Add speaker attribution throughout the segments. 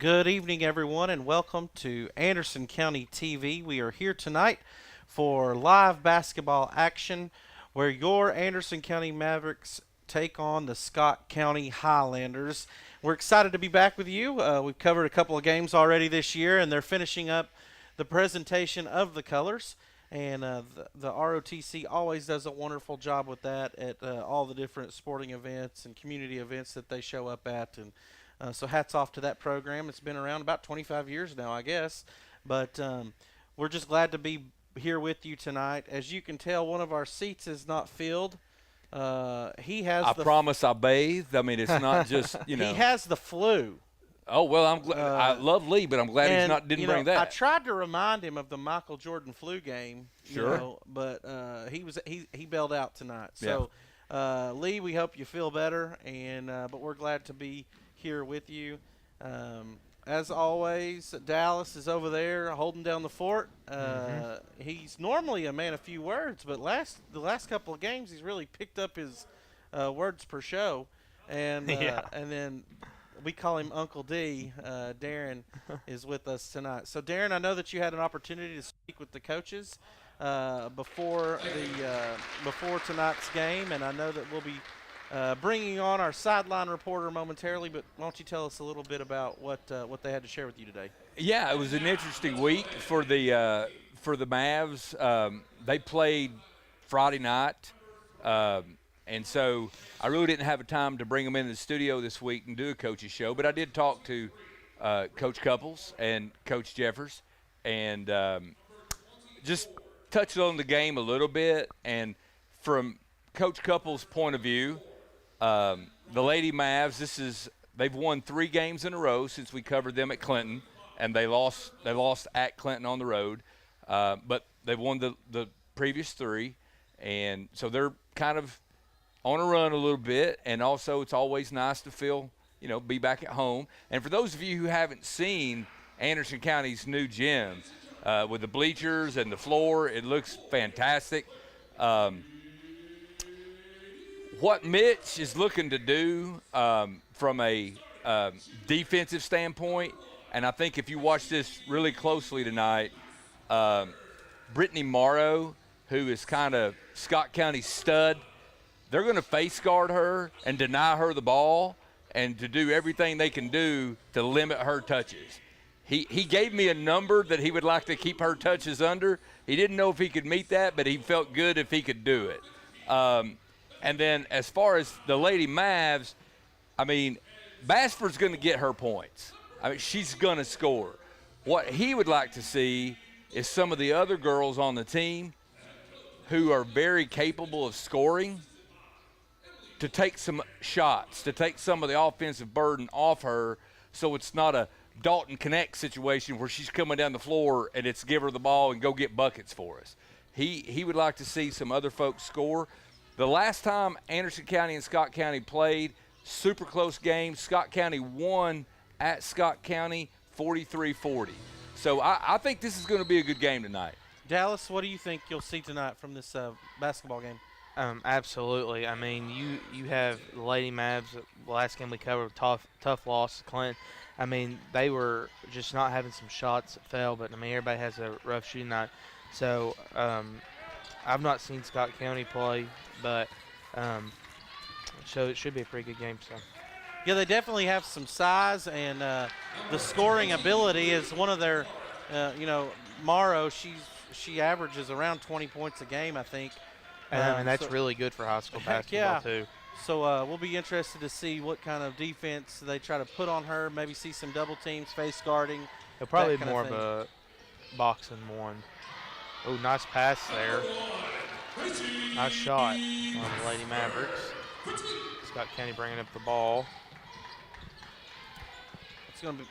Speaker 1: Good evening, everyone, and welcome to Anderson County TV. We are here tonight for live basketball action where your Anderson County Mavericks take on the Scott County Highlanders. We're excited to be back with you. We've covered a couple of games already this year, and they're finishing up the presentation of the colors. And the ROTC always does a wonderful job with that at all the different sporting events and community events that they show up at. And so hats off to that program. It's been around about 25 years now, I guess. But we're just glad to be here with you tonight. As you can tell, one of our seats is not filled. He has
Speaker 2: I
Speaker 1: the
Speaker 2: promise I bathed. I mean, it's not just,
Speaker 1: he has the flu.
Speaker 2: Oh, well, I'm glad. I love Lee, but I'm glad he's
Speaker 1: And,
Speaker 2: not didn't
Speaker 1: you know,
Speaker 2: bring that.
Speaker 1: I tried to remind him of the Michael Jordan flu game,
Speaker 2: Sure.
Speaker 1: but he bailed out tonight. So, Lee, we hope you feel better, and but we're glad to be here with you. As always, Dallas is over there holding down the fort. He's normally a man of few words, but the last couple of games he's really picked up his words per show, and and then we call him Uncle D. Darren is with us tonight. So, Darren, I know that you had an opportunity to speak with the coaches before tonight's game, and I know that we'll be bringing on our sideline reporter momentarily. But why don't you tell us a little bit about what they had to share with you today?
Speaker 2: Yeah, it was an interesting week for the Mavs. They played Friday night, and so I really didn't have a time to bring them into the studio this week and do a coach's show. But I did talk to Coach Couples and Coach Jeffers, and just touched on the game a little bit. And from Coach Couples' point of view, the Lady Mavs, they've won 3 games in a row since we covered them at Clinton, and they lost at Clinton on the road, but they've won the previous 3, and so they're kind of on a run a little bit. And also it's always nice to be back at home. And for those of you who haven't seen Anderson County's new gym with the bleachers and the floor, it looks fantastic. What Mitch is looking to do from a defensive standpoint, and I think if you watch this really closely tonight, Brittany Morrow, who is kind of Scott County's stud, they're going to face guard her and deny her the ball and to do everything they can do to limit her touches. He gave me a number that he would like to keep her touches under. He didn't know if he could meet that, but he felt good if he could do it. And then as far as the Lady Mavs, I mean, Basford's going to get her points. I mean, she's going to score. What he would like to see is some of the other girls on the team who are very capable of scoring to take some shots, to take some of the offensive burden off her, so it's not a Dalton Connect situation where she's coming down the floor and it's give her the ball and go get buckets for us. He would like to see some other folks score. The last time Anderson County and Scott County played, super close game. Scott County won at Scott County 43-40. So I think this is going to be a good game tonight.
Speaker 1: Dallas, what do you think you'll see tonight from this basketball game?
Speaker 3: Absolutely. I mean, you have the Lady Mavs. The last game we covered, tough loss to Clinton. I mean, they were just not having some shots that fell, but I mean, everybody has a rough shooting night. So I've not seen Scott County play, but so it should be a pretty good game. So.
Speaker 1: Yeah, they definitely have some size, and the scoring ability is one of their, Morrow, she averages around 20 points a game, I think.
Speaker 3: And that's really good for high school basketball, too.
Speaker 1: So we'll be interested to see what kind of defense they try to put on her, maybe see some double teams, face guarding.
Speaker 3: It'll probably be more of a boxing one. Oh, nice pass there. Nice shot on the Lady Mavericks. Scott County bringing up the ball.
Speaker 1: It's going to be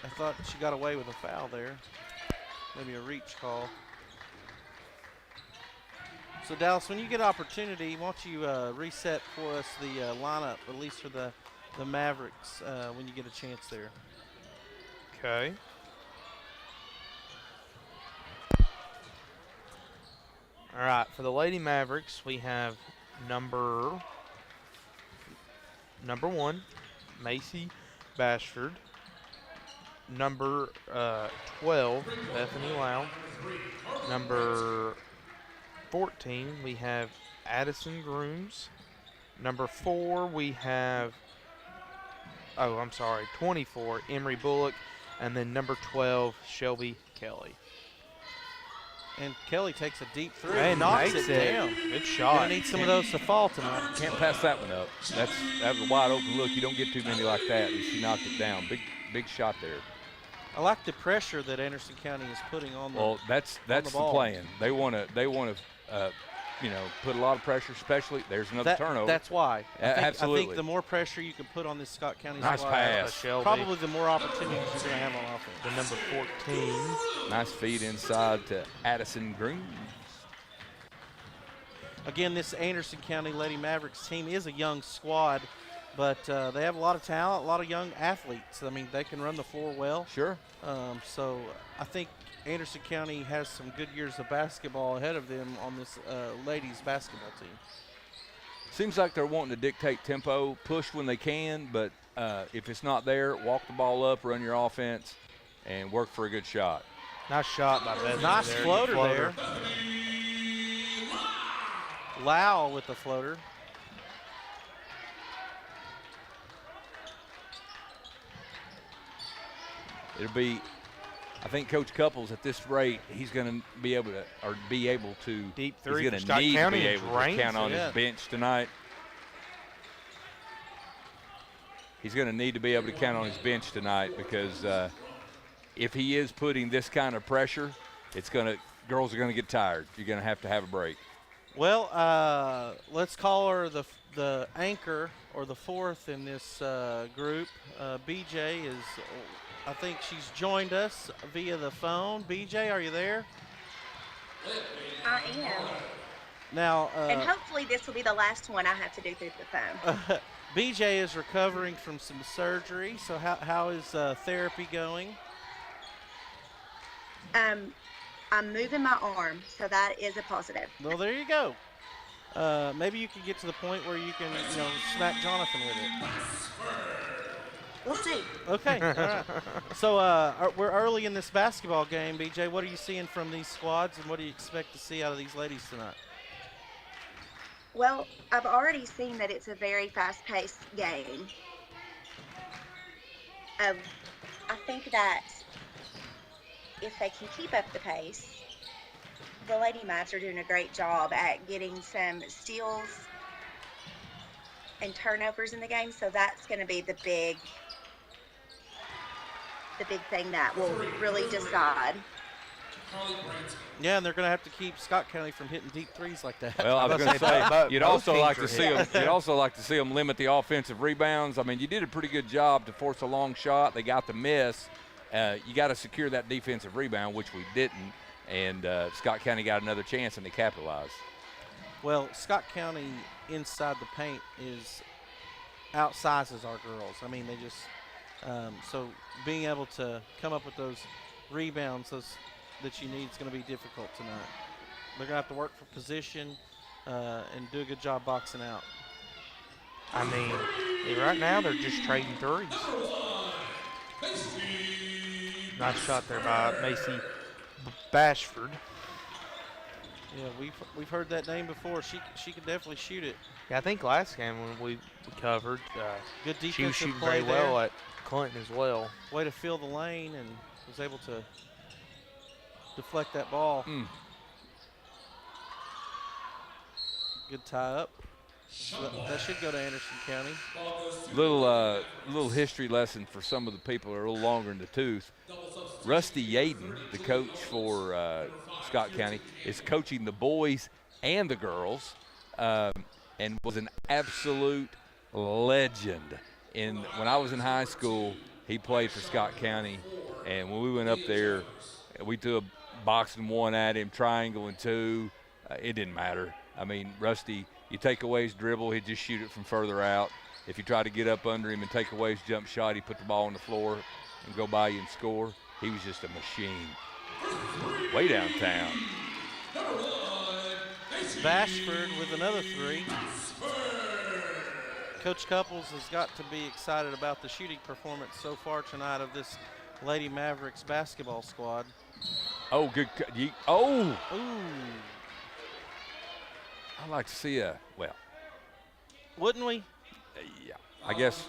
Speaker 1: I thought she got away with a foul there. Maybe a reach call. So, Dallas, when you get opportunity, why don't you reset for us the lineup, at least for the Mavericks, when you get a chance there.
Speaker 3: Okay. All right, for the Lady Mavericks, we have number 1, Macy Bashford. Number 12, Bethany Lau. Number 14, we have Addison Grooms. Number 4, we have, 24, Emery Bullock. And then number 12, Shelby Kelly.
Speaker 1: And Kelly takes a deep three
Speaker 3: And
Speaker 1: and knocks
Speaker 3: makes
Speaker 1: it down.
Speaker 3: Good shot.
Speaker 1: Gonna need some of those to fall tonight.
Speaker 2: Can't pass that one up. That was a wide open look. You don't get too many like that, and she knocked it down. Big shot there.
Speaker 1: I like the pressure that Anderson County is putting on the
Speaker 2: Well, that's the
Speaker 1: ball.
Speaker 2: plan. They want to put a lot of pressure. Especially there's another turnover.
Speaker 1: That's why. I
Speaker 2: Absolutely.
Speaker 1: think the more pressure you can put on this Scott County
Speaker 2: Nice
Speaker 1: squad,
Speaker 2: pass.
Speaker 3: Shelby.
Speaker 1: probably the more opportunities you're going to have on offense.
Speaker 3: The number 14.
Speaker 2: Nice feed inside to Addison Green.
Speaker 1: Again, this Anderson County Lady Mavericks team is a young squad, but they have a lot of talent, a lot of young athletes. I mean, they can run the floor well.
Speaker 2: Sure.
Speaker 1: So I think Anderson County has some good years of basketball ahead of them on this ladies basketball team.
Speaker 2: Seems like they're wanting to dictate tempo, push when they can, but if it's not there, walk the ball up, run your offense, and work for a good shot.
Speaker 3: Nice shot by Bethany.
Speaker 1: Nice
Speaker 3: there.
Speaker 1: floater there. Lau with the floater.
Speaker 2: It'll be, I think Coach Couples at this rate, he's going to be able to,
Speaker 3: Deep three
Speaker 2: he's
Speaker 3: for
Speaker 2: going to
Speaker 3: Scott
Speaker 2: need to
Speaker 3: County
Speaker 2: be
Speaker 3: and
Speaker 2: able to
Speaker 3: drains
Speaker 2: count on
Speaker 1: it.
Speaker 2: his bench tonight. He's going to need to be able to count on his bench tonight because if he is putting this kind of pressure, girls are going to get tired. You're going to have a break.
Speaker 1: Well, let's call her the anchor or the fourth in this group. BJ is, I think she's joined us via the phone. BJ, are you there?
Speaker 4: I am.
Speaker 1: Now,
Speaker 4: And hopefully this will be the last one I have to do through the phone.
Speaker 1: BJ is recovering from some surgery. So how is therapy going?
Speaker 4: I'm moving my arm, so that is a positive.
Speaker 1: Well, there you go. Maybe you can get to the point where you can, smack Jonathan with it.
Speaker 4: We'll see.
Speaker 1: Okay, all right. So we're early in this basketball game, BJ. What are you seeing from these squads, and what do you expect to see out of these ladies tonight?
Speaker 4: Well, I've already seen that it's a very fast-paced game. I think that if they can keep up the pace, the Lady Mavs are doing a great job at getting some steals and turnovers in the game, so that's going to be the big thing that will really decide.
Speaker 1: Yeah, and they're going to have to keep Scott County from hitting deep threes like that.
Speaker 2: Well, I was going to say, you'd also like to see them limit the offensive rebounds. I mean, you did a pretty good job to force a long shot. They got the miss. You got to secure that defensive rebound, which we didn't. And Scott County got another chance, and they capitalized.
Speaker 1: Well, Scott County inside the paint outsizes our girls. I mean, they just so being able to come up with those rebounds that you need is going to be difficult tonight. They're going to have to work for position and do a good job boxing out.
Speaker 3: I mean, right now they're just trading threes. Nice shot there by Macy Bashford.
Speaker 1: Yeah, we've heard that name before. She could definitely shoot it.
Speaker 3: Yeah, I think last game when we covered,
Speaker 1: Good
Speaker 3: she was
Speaker 1: defensive
Speaker 3: shooting
Speaker 1: play
Speaker 3: very well at Clinton as well.
Speaker 1: Way to fill the lane and was able to deflect that ball. Good tie up. That should go to Anderson County.
Speaker 2: Little history lesson for some of the people that are a little longer in the tooth. Rusty Yaden, the coach for Scott County, is coaching the boys and the girls, and was an absolute legend. When I was in high school, he played for Scott County, and when we went up there, we threw a boxing one at him, triangle and two. It didn't matter. I mean, Rusty, you take away his dribble, he'd just shoot it from further out. If you try to get up under him and take away his jump shot, he'd put the ball on the floor and go by you and score. He was just a machine. Way downtown.
Speaker 1: Bashford with another three. Coach Couples has got to be excited about the shooting performance so far tonight of this Lady Mavericks basketball squad.
Speaker 2: Oh, good. Oh,
Speaker 1: Ooh,
Speaker 2: I'd like to see
Speaker 1: wouldn't we?
Speaker 2: yeah, I guess,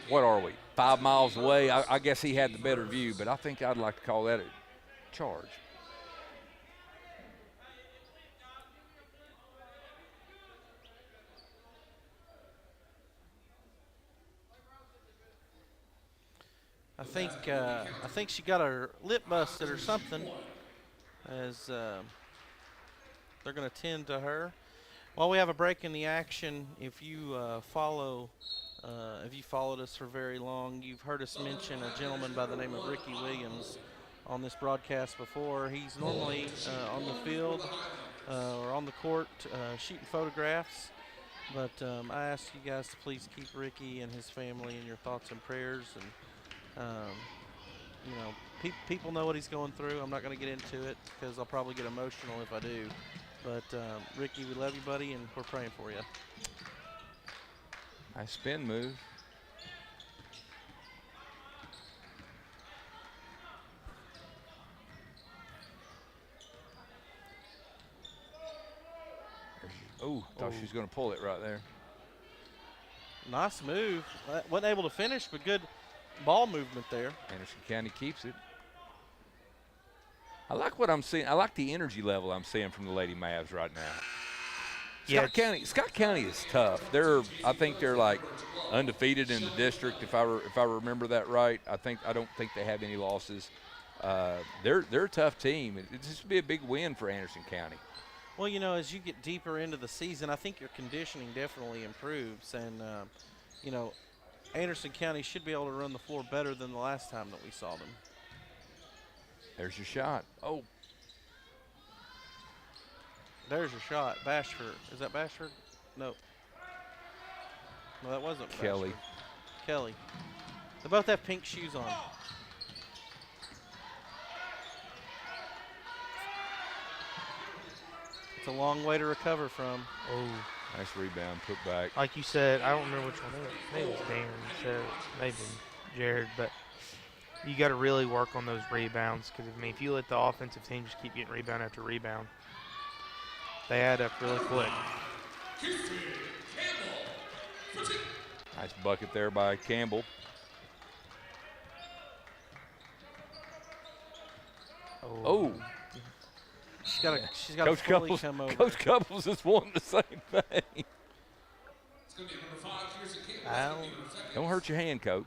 Speaker 2: what are we, 5 miles away? I guess he had the better view, but I think I'd like to call that a charge.
Speaker 1: I think she got her lip busted or something, as they're going to tend to her. While we have a break in the action, if you if you followed us for very long, you've heard us mention a gentleman by the name of Ricky Williams on this broadcast before. He's normally on the field or on the court shooting photographs. But I ask you guys to please keep Ricky and his family in your thoughts and prayers. And, you know, people know what he's going through. I'm not going to get into it because I'll probably get emotional if I do. But, Ricky, we love you, buddy, and we're praying for you.
Speaker 2: Nice spin move. Oh, thought she was going to pull it right there.
Speaker 1: Nice move. Wasn't able to finish, but good ball movement there.
Speaker 2: Anderson County keeps it. I like what I'm seeing. I like the energy level I'm seeing from the Lady Mavs right now.
Speaker 3: Yeah,
Speaker 2: Scott County is tough. I think they're like undefeated in the district. If I remember that right, I don't think they have any losses. They're a tough team. It's just be a big win for Anderson County.
Speaker 1: Well, you know, as you get deeper into the season, I think your conditioning definitely improves. And, you know, Anderson County should be able to run the floor better than the last time that we saw them.
Speaker 2: There's your shot. Oh.
Speaker 1: There's your shot. Bashford. Is that Bashford? No. No, that wasn't
Speaker 2: Kelly.
Speaker 1: Bashford. Kelly. They both have pink shoes on. It's a long way to recover from.
Speaker 3: Oh,
Speaker 2: Nice rebound, put back.
Speaker 3: like you said, I don't remember which one it was. Maybe it was Darren said, maybe Jared, but you got to really work on those rebounds because, I mean, if you let the offensive team just keep getting rebound after rebound, they add up really quick.
Speaker 2: Nice bucket there by Campbell. Oh.
Speaker 1: She's got to fully come over.
Speaker 2: Coach Couples is wanting the same thing. Don't hurt your hand, Coach.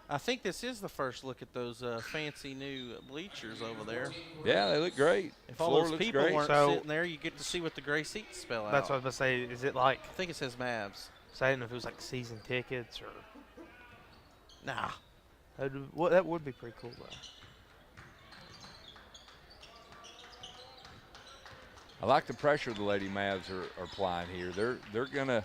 Speaker 1: I think this is the first look at those fancy new bleachers over there.
Speaker 2: Yeah, they look great.
Speaker 1: If all
Speaker 2: Floor
Speaker 1: those
Speaker 2: looks
Speaker 1: people
Speaker 2: great.
Speaker 1: weren't
Speaker 3: So-
Speaker 1: sitting there, you get to see what the gray seats spell out.
Speaker 3: That's what I was about to say. Is it like,
Speaker 1: I think it says Mavs.
Speaker 3: so I didn't know if it was like season tickets or.
Speaker 1: Nah.
Speaker 3: That would be pretty cool, though.
Speaker 2: I like the pressure the Lady Mavs are applying here. They're gonna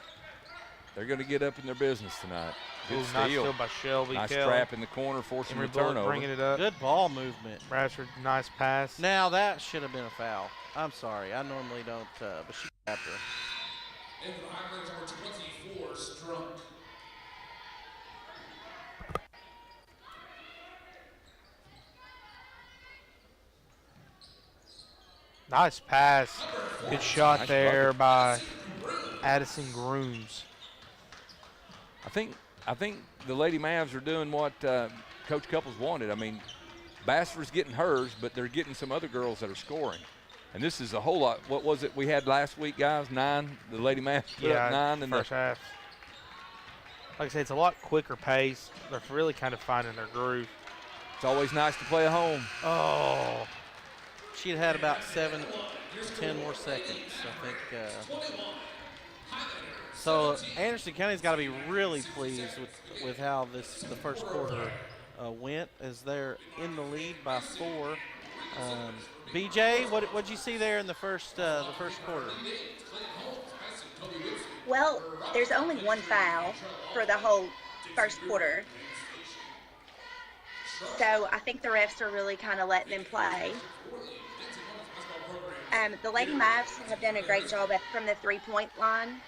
Speaker 2: get up in their business tonight. Good
Speaker 3: Ooh,
Speaker 2: steal.
Speaker 3: nice steal by Shelby.
Speaker 2: Nice
Speaker 3: Kelly.
Speaker 2: trap in the corner, forcing
Speaker 3: Emery
Speaker 2: the
Speaker 3: Bullock
Speaker 2: turnover.
Speaker 3: bringing it up.
Speaker 1: Good ball movement.
Speaker 3: Rashford, nice pass.
Speaker 1: Now that should have been a foul. I'm sorry. I normally don't, but she tapped her.
Speaker 5: And for Highland number 24, Strunk.
Speaker 3: Nice pass. Good shot
Speaker 2: Nice
Speaker 3: there by Addison Grooms.
Speaker 2: I think the Lady Mavs are doing what Coach Couples wanted. I mean, Bassford's getting hers, but they're getting some other girls that are scoring. And this is a whole lot. What was it we had last week, guys? 9. The Lady Mavs put up 9 in
Speaker 3: first half. Like I said, it's a lot quicker pace. They're really kind of finding their groove.
Speaker 2: It's always nice to play at home.
Speaker 1: Oh. She'd had about 7-10 more seconds, I think. So Anderson County's got to be really pleased with how the first quarter went, as they're in the lead by 4. BJ, what'd you see there in the first quarter?
Speaker 4: Well, there's only one foul for the whole first quarter. So I think the refs are really kind of letting them play. The Lady Mavs have done a great job from the three-point line.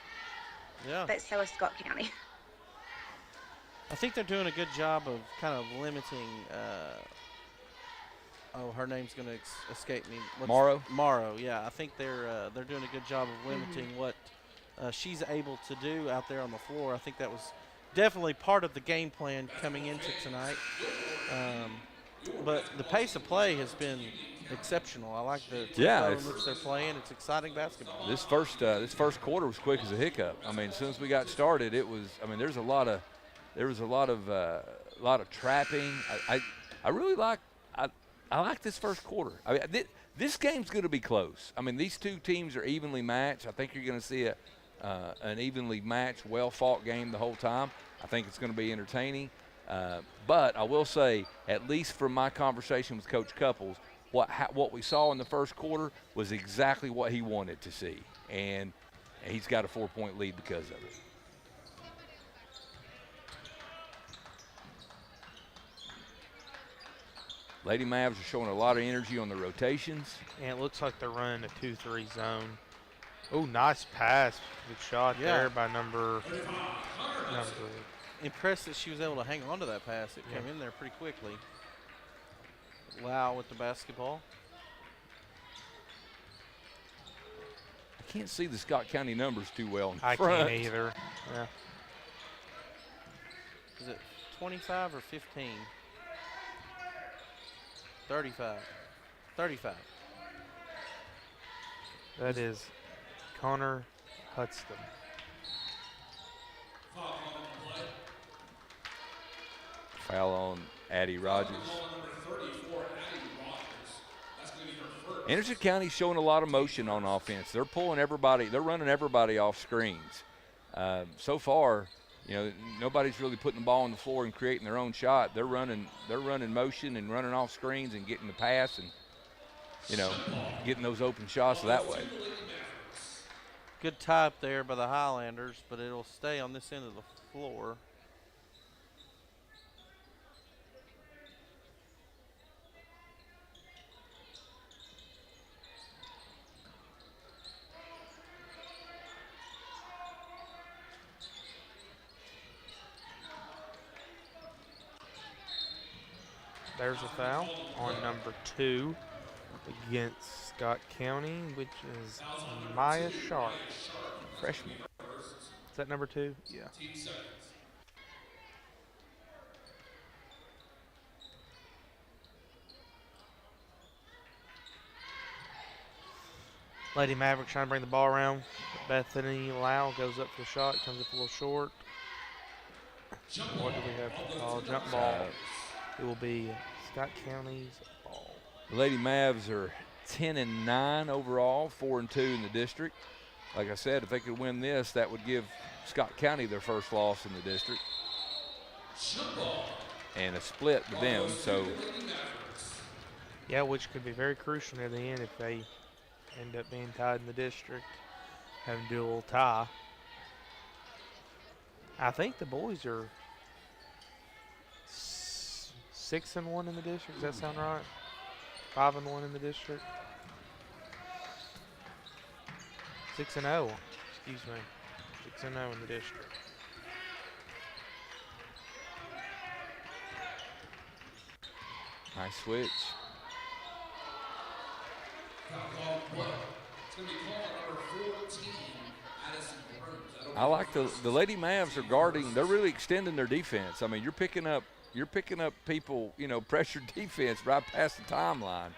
Speaker 1: Yeah.
Speaker 4: but so is Scott County.
Speaker 1: I think they're doing a good job of kind of limiting. Her name's going to escape me.
Speaker 2: Morrow?
Speaker 1: Morrow, yeah. I think they're doing a good job of limiting what she's able to do out there on the floor. I think that was definitely part of the game plan coming into tonight. But the pace of play has been exceptional. I like the tempo in which they're playing. It's exciting basketball.
Speaker 2: This first quarter was quick as a hiccup. I mean, as soon as we got started, it was. I mean, there was a lot of trapping. I really like. I like this first quarter. I mean, this game's going to be close. I mean, these two teams are evenly matched. I think you're going to see an evenly matched, well-fought game the whole time. I think it's going to be entertaining. But I will say, at least from my conversation with Coach Couples, what we saw in the first quarter was exactly what he wanted to see. And he's got a 4-point lead because of it. Lady Mavs are showing a lot of energy on the rotations.
Speaker 3: And it looks like they're running a 2-3 zone. Oh, nice pass. Good shot there by number.
Speaker 1: Impressed that she was able to hang on to that pass. It came in there pretty quickly. Lau with the basketball.
Speaker 2: I can't see the Scott County numbers too well in
Speaker 3: I
Speaker 2: front.
Speaker 3: can't either. Yeah.
Speaker 1: Is it 25 or 15? 35. 35.
Speaker 3: That is Connor Hutston.
Speaker 2: Foul on Addie Rogers. Anderson County's showing a lot of motion on offense. They're pulling everybody. They're running everybody off screens. So far, you know, nobody's really putting the ball on the floor and creating their own shot. They're running motion and running off screens and getting the pass and, you know, getting those open shots that way.
Speaker 1: Good tie up there by the Highlanders, but it'll stay on this end of the floor.
Speaker 3: There's a foul on number 2 against Scott County, which is Maya Sharp, freshman. Is that number 2? Yeah. Lady Maverick trying to bring the ball around. Bethany Lau goes up for the shot, comes up a little short. What do we have to call? Jump ball. It will be Scott County's ball.
Speaker 2: The Lady Mavs are 10-9 overall, 4-2 in the district. Like I said, if they could win this, that would give Scott County their first loss in the district. And a split with them, so.
Speaker 3: Yeah, which could be very crucial near the end if they end up being tied in the district, having to do a little tie. I think the boys are 6-1 in the district. Does that sound right? 5-1 in the district. 6-0. Excuse me. 6-0 in the district.
Speaker 2: Nice switch. I like the Lady Mavs are guarding. They're really extending their defense. I mean, you're picking up people, you know, pressured defense right past the timeline.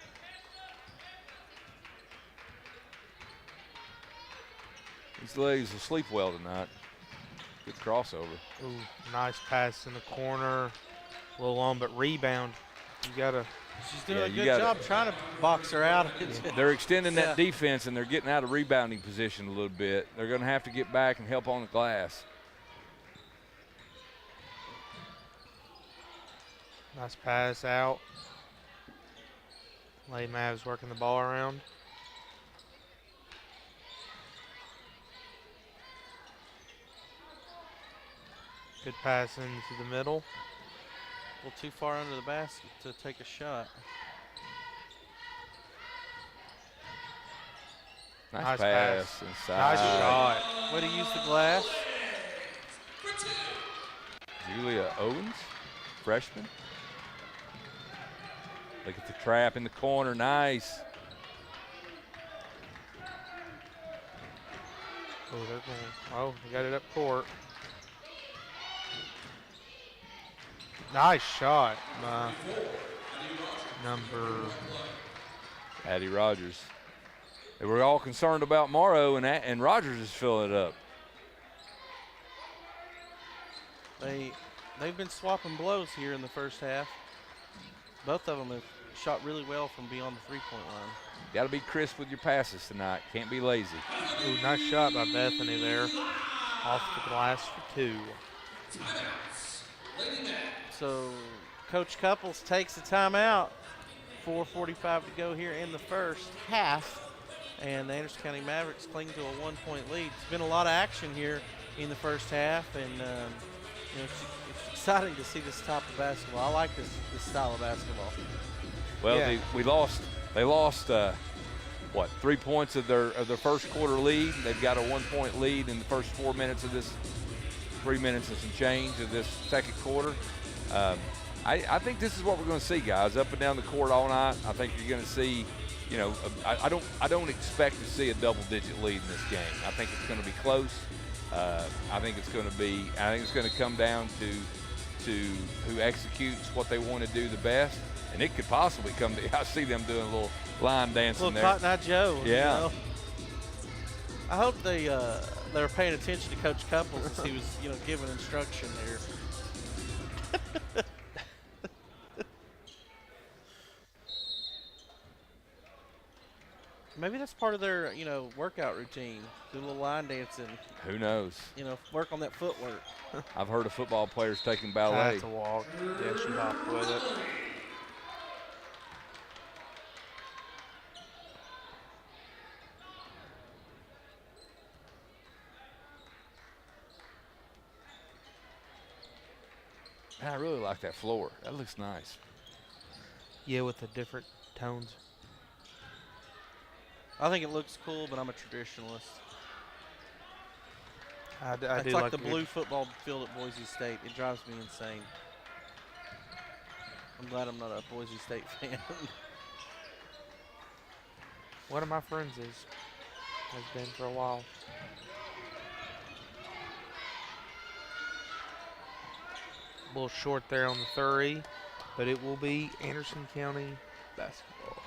Speaker 2: These ladies will sleep well tonight. Good crossover.
Speaker 3: Ooh, nice pass in the corner. A little long, but rebound. You gotta.
Speaker 1: She's doing a good job trying to box her out.
Speaker 2: They're extending that defense, and they're getting out of rebounding position a little bit. They're going to have to get back and help on the glass.
Speaker 3: Nice pass out. Lady Mavs working the ball around. Good pass into the middle.
Speaker 1: A little too far under the basket to take a shot.
Speaker 2: Nice pass inside.
Speaker 3: Nice shot.
Speaker 1: Way to use the glass.
Speaker 2: Julia Owens, freshman. Look at the trap in the corner. Nice.
Speaker 3: Oh, they're going. Oh, they got it up court. Nice shot by number.
Speaker 2: Addie Rogers. They were all concerned about Morrow, and Rogers is filling it up.
Speaker 1: They've been swapping blows here in the first half. Both of them have shot really well from beyond the three-point line.
Speaker 2: Got to be crisp with your passes tonight. Can't be lazy.
Speaker 3: Ooh, nice shot by Bethany there. Off the glass for 2.
Speaker 1: So Coach Couples takes a timeout. 4:45 to go here in the first half. And the Anderson County Mavericks cling to a 1-point lead. It's been a lot of action here in the first half, and it's exciting to see this type of basketball. I like this style of basketball.
Speaker 2: Well,
Speaker 3: Yeah.
Speaker 2: they lost 3 points of their first quarter lead. They've got a 1-point lead in the first 4 minutes of this, 3 minutes and some change of this second quarter. I think this is what we're going to see, guys, up and down the court all night. I think you're going to see, I don't expect to see a double-digit lead in this game. I think it's going to be close. I think it's going to come down to who executes what they want to do the best. And it could possibly come to, I see them doing a little line dancing there.
Speaker 1: Cotton Eye Joe.
Speaker 2: Yeah.
Speaker 1: I hope they were paying attention to Coach Couples as he was, giving instruction there. Maybe that's part of their, workout routine. Do a little line dancing.
Speaker 2: Who knows?
Speaker 1: Work on that footwork.
Speaker 2: I've heard of football players taking ballet.
Speaker 3: That's a walk. Yeah, she hopped with it.
Speaker 2: Man, I really like that floor. That looks nice.
Speaker 3: Yeah, with the different tones.
Speaker 1: I think it looks cool, but I'm a traditionalist.
Speaker 3: I
Speaker 1: It's
Speaker 3: do
Speaker 1: like the
Speaker 3: it.
Speaker 1: blue football field at Boise State. It drives me insane. I'm glad I'm not a Boise State fan.
Speaker 3: One of my friends has been for a while. A little short there on the 3, but it will be Anderson County basketball.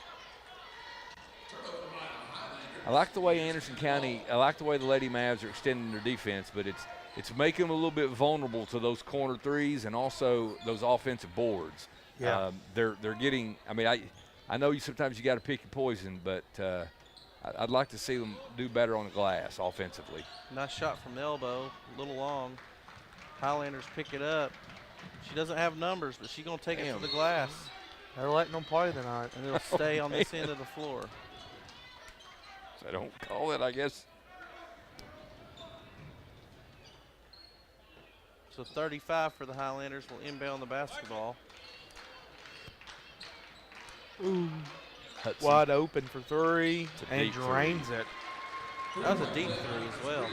Speaker 2: I like the way the Lady Mavs are extending their defense, but it's making them a little bit vulnerable to those corner threes and also those offensive boards.
Speaker 3: Yeah.
Speaker 2: They're getting. I mean, I know sometimes you got to pick your poison, but I'd like to see them do better on the glass offensively.
Speaker 1: Nice shot from the elbow, a little long. Highlanders pick it up. She doesn't have numbers, but she's going to take it to the glass,
Speaker 3: They're letting them play tonight.
Speaker 1: and it'll stay on this end of the floor.
Speaker 2: So I don't call it, I guess.
Speaker 1: So 35 for the Highlanders will inbound the basketball.
Speaker 3: Ooh.
Speaker 2: Hudson.
Speaker 3: Wide open for 3
Speaker 2: It's a
Speaker 3: and
Speaker 2: deep three.
Speaker 3: drains it.
Speaker 1: That was a deep 3 as well.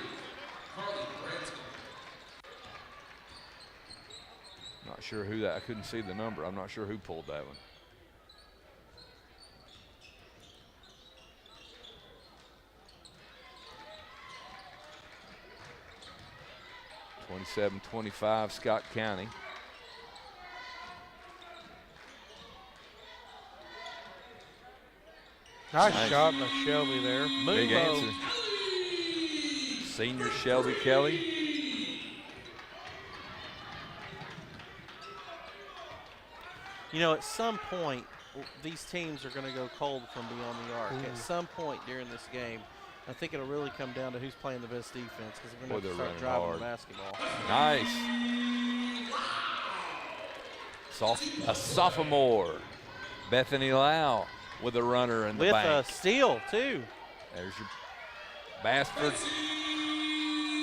Speaker 2: Not sure who that. I couldn't see the number. I'm not sure who pulled that one. (27-25) Scott County.
Speaker 3: Nice shot by Shelby there.
Speaker 2: Big
Speaker 1: Mumbo.
Speaker 2: answer. Senior Shelby Kelly.
Speaker 1: At some point, these teams are going to go cold from beyond the arc. At some point during this game, I think it'll really come down to who's playing the best defense because we're going to
Speaker 2: Boy,
Speaker 1: start
Speaker 2: they're running
Speaker 1: driving the
Speaker 2: hard.
Speaker 1: basketball.
Speaker 2: Nice. A sophomore, Bethany Lau, with a runner in the
Speaker 1: With
Speaker 2: bank.
Speaker 1: a steal, too.
Speaker 2: There's your Bassford.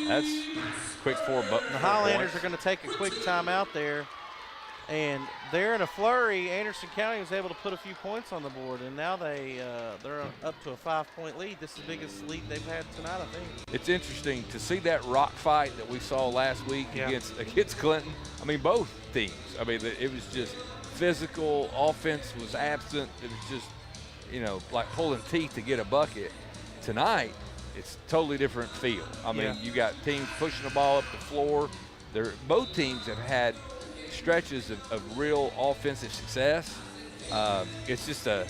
Speaker 2: That's quick 4 bucks.
Speaker 1: The Highlanders are going to take a quick timeout there. And there in a flurry, Anderson County was able to put a few points on the board, and now they're up to a 5-point lead. This is the biggest lead they've had tonight, I think.
Speaker 2: It's interesting to see that rock fight that we saw last week against Clinton. I mean, both teams. I mean, it was just physical. Offense was absent. It was just, like pulling teeth to get a bucket. Tonight, it's a totally different feel. I mean, you got teams pushing the ball up the floor. Both teams have had stretches of real offensive success. It's just a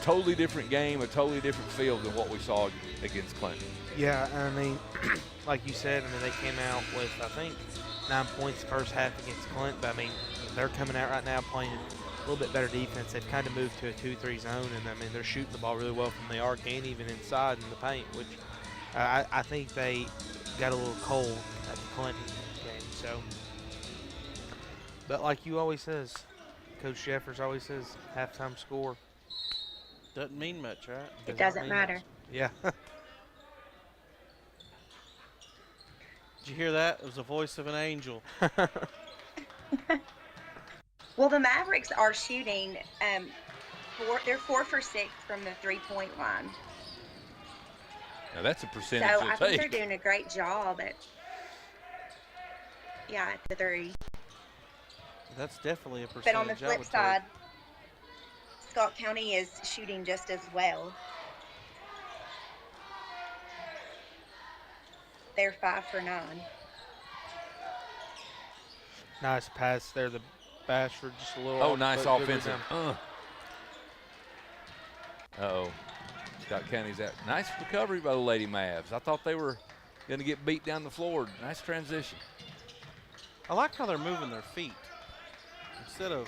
Speaker 2: totally different game, a totally different feel than what we saw against Clinton.
Speaker 3: Yeah, I mean, like you said, they came out with, I think, 9 points the first half against Clinton. But, I mean, they're coming out right now playing a little bit better defense. They've kind of moved to a 2-3 zone, and, I mean, they're shooting the ball really well from the arc and even inside in the paint, which I think they got a little cold at the Clinton game. So, but like you always says, Coach Jeffers always says, halftime score.
Speaker 1: Doesn't mean much, right?
Speaker 4: It doesn't
Speaker 3: mean
Speaker 4: matter.
Speaker 3: much. Yeah.
Speaker 1: Did you hear that? It was the voice of an angel.
Speaker 4: Well, the Mavericks are shooting. They're 4 for 6 from the 3-point line.
Speaker 2: Now that's a percentage
Speaker 4: So
Speaker 2: to
Speaker 4: I think
Speaker 2: take.
Speaker 4: they're doing a great job at the 3.
Speaker 1: That's definitely a percentage.
Speaker 4: But on the
Speaker 1: I
Speaker 4: flip
Speaker 1: would take.
Speaker 4: side, Scott County is shooting just as well. They're 5 for 9.
Speaker 3: Nice pass there, the Bashford, just a little.
Speaker 2: Oh,
Speaker 3: off,
Speaker 2: nice
Speaker 3: but good
Speaker 2: offensive.
Speaker 3: rebound.
Speaker 2: Uh-oh. Scott County's out. Nice recovery by the Lady Mavs. I thought they were going to get beat down the floor. Nice transition.
Speaker 1: I like how they're moving their feet. Instead of,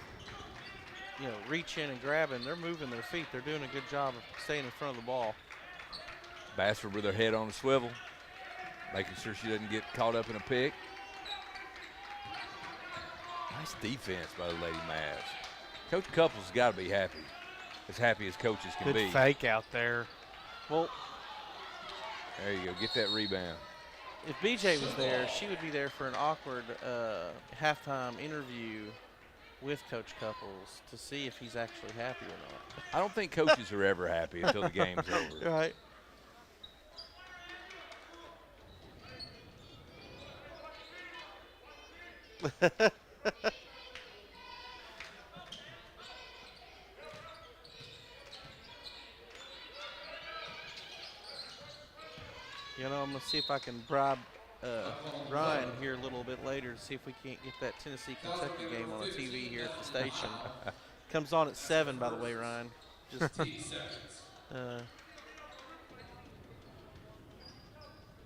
Speaker 1: reaching and grabbing, they're moving their feet. They're doing a good job of staying in front of the ball.
Speaker 2: Bassford with her head on a swivel, making sure she doesn't get caught up in a pick. Nice defense by the Lady Mavs. Coach Couples has got to be happy as coaches can
Speaker 3: Good
Speaker 2: be.
Speaker 3: fake out there.
Speaker 1: Well,
Speaker 2: There you go. Get that rebound.
Speaker 1: if BJ was there, she would be there for an awkward halftime interview with Coach Couples to see if he's actually happy or not.
Speaker 2: I don't think coaches are ever happy until the game's over.
Speaker 1: Right. I'm going to see if I can bribe Ryan here a little bit later to see if we can't get that Tennessee-Kentucky game on the TV here at the station. Comes on at 7, by the way, Ryan. Just,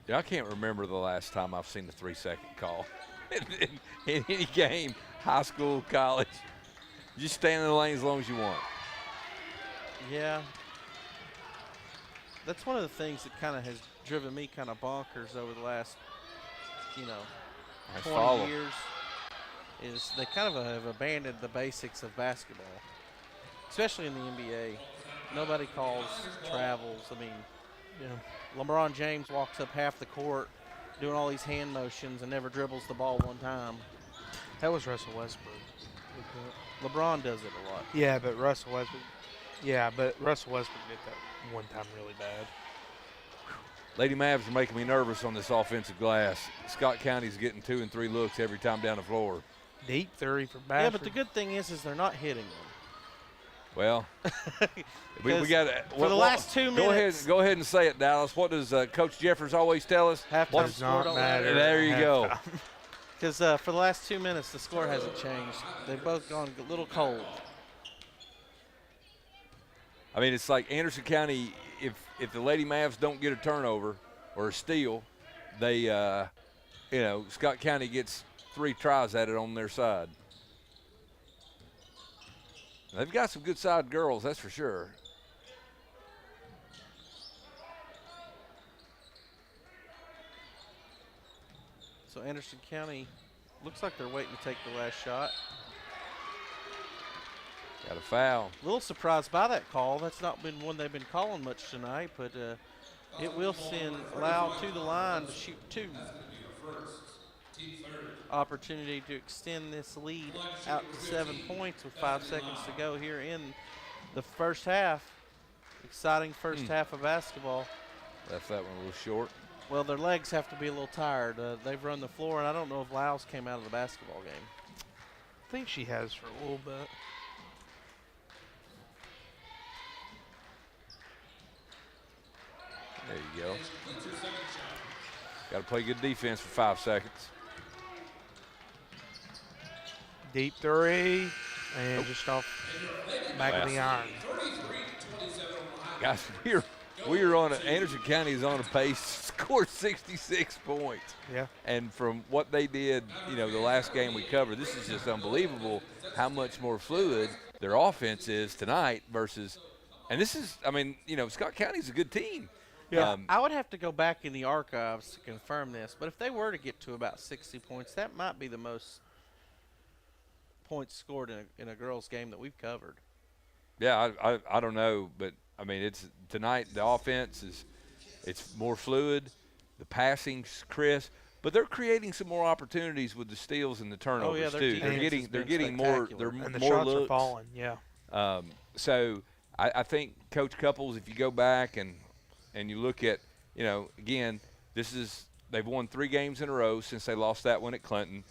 Speaker 2: Yeah, I can't remember the last time I've seen the 3-second call in any game, high school, college. Just stand in the lane as long as you want.
Speaker 1: yeah. That's one of the things that kind of has driven me kind of bonkers over the last,
Speaker 2: Nice
Speaker 1: 20
Speaker 2: follow.
Speaker 1: years, is they kind of have abandoned the basics of basketball, especially in the NBA. Nobody calls travels. I mean, LeBron James walks up half the court doing all these hand motions and never dribbles the ball one time.
Speaker 3: That was Russell Westbrook.
Speaker 1: LeBron does it a lot.
Speaker 3: Yeah, but Russell Westbrook did that one time really bad.
Speaker 2: Lady Mavs are making me nervous on this offensive glass. Scott County's getting 2 and 3 looks every time down the floor.
Speaker 3: Deep 3 for Bashford.
Speaker 1: Yeah, but the good thing is they're not hitting them.
Speaker 2: Well, we
Speaker 1: Because
Speaker 2: got
Speaker 1: for the last 2 minutes.
Speaker 2: Go ahead and say it, Dallas. What does Coach Jeffers always tell us?
Speaker 1: Halftime
Speaker 3: Does
Speaker 1: score
Speaker 3: not
Speaker 1: don't
Speaker 3: matter.
Speaker 2: There you go.
Speaker 1: Because for the last 2 minutes, the score hasn't changed. They've both gone a little cold.
Speaker 2: I mean, it's like Anderson County, if the Lady Mavs don't get a turnover or a steal, they, Scott County gets 3 tries at it on their side. They've got some good side girls, that's for sure.
Speaker 1: So Anderson County looks like they're waiting to take the last shot.
Speaker 2: Got a foul.
Speaker 1: A little surprised by that call. That's not been one they've been calling much tonight, but it will send Lau to the line to shoot 2. opportunity to extend this lead out to 7 points with 5 seconds to go here in the first half. Exciting first half of basketball.
Speaker 2: Left that one a little short.
Speaker 1: Well, their legs have to be a little tired. They've run the floor, and I don't know if Lyles came out of the basketball game.
Speaker 3: I think she has for a little bit.
Speaker 2: There you go. Got to play good defense for 5 seconds.
Speaker 3: Deep three, and just off back of the iron.
Speaker 2: Guys, we're on Anderson County is on a pace to score 66 points.
Speaker 3: Yeah.
Speaker 2: And from what they did, the last game we covered, this is just unbelievable how much more fluid their offense is tonight versus – and this is, Scott County's a good team.
Speaker 1: Yeah, I would have to go back in the archives to confirm this, but if they were to get to about 60 points, that might be the most points scored in a girls' game that we've covered.
Speaker 2: Yeah, I don't know, but it's tonight the offense it's more fluid, the passing's crisp, but they're creating some more opportunities with the steals and the turnovers too. They're getting more.
Speaker 3: And the
Speaker 2: more
Speaker 3: shots
Speaker 2: looks.
Speaker 3: are falling. Yeah.
Speaker 2: So I think Coach Couples, if you go back and you look at, again, they've won 3 games in a row since they lost that one at Clinton.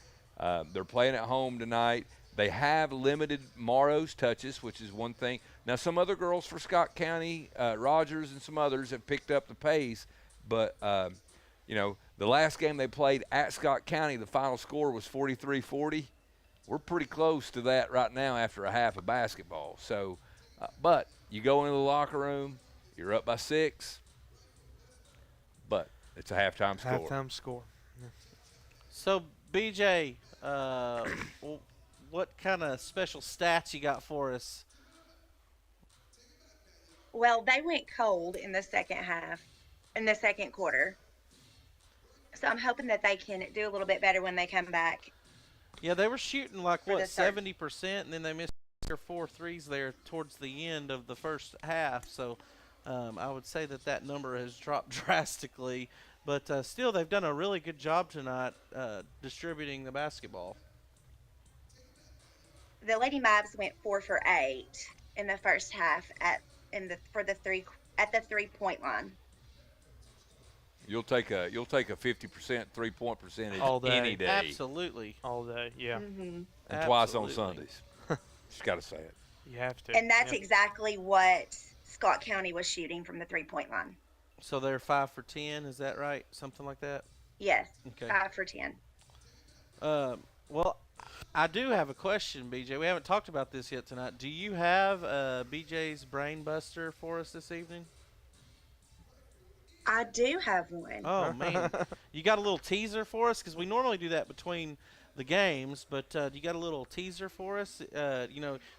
Speaker 2: They're playing at home tonight. They have limited Morrow's touches, which is one thing. Now, some other girls for Scott County, Rogers and some others have picked up the pace. But, the last game they played at Scott County, the final score was 43-40. We're pretty close to that right now after a half of basketball. So, but you go into the locker room, you're up by 6, but it's a halftime score.
Speaker 3: Halftime score. Yeah.
Speaker 1: So, BJ, what kind of special stats you got for us?
Speaker 4: Well, they went cold in the second half, in the second quarter. So I'm hoping that they can do a little bit better when they come back.
Speaker 1: Yeah, they were shooting like,
Speaker 4: For the third.
Speaker 1: 70%, and then they missed their 4 threes there towards the end of the first half. So I would say that number has dropped drastically. But still, they've done a really good job tonight distributing the basketball.
Speaker 4: The Lady Mavs went 4 for 8 in the first half at the 3-point line.
Speaker 2: You'll take a 50% 3-point percentage
Speaker 3: All day.
Speaker 2: any day.
Speaker 1: Absolutely.
Speaker 3: All day. Yeah.
Speaker 4: Mm-hmm.
Speaker 2: And twice on
Speaker 1: Absolutely.
Speaker 2: Sundays. Just got to say it.
Speaker 3: You have to.
Speaker 4: And that's
Speaker 3: yeah.
Speaker 4: exactly what Scott County was shooting from the 3-point line.
Speaker 1: So they're 5 for 10, is that right? Something like that?
Speaker 4: Yes,
Speaker 1: Okay.
Speaker 4: 5 for 10.
Speaker 1: Well, I do have a question, BJ. We haven't talked about this yet tonight. Do you have BJ's Brain Buster for us this evening?
Speaker 4: I do have one.
Speaker 1: Oh, man. You got a little teaser for us? Because we normally do that between the games, but you got a little teaser for us?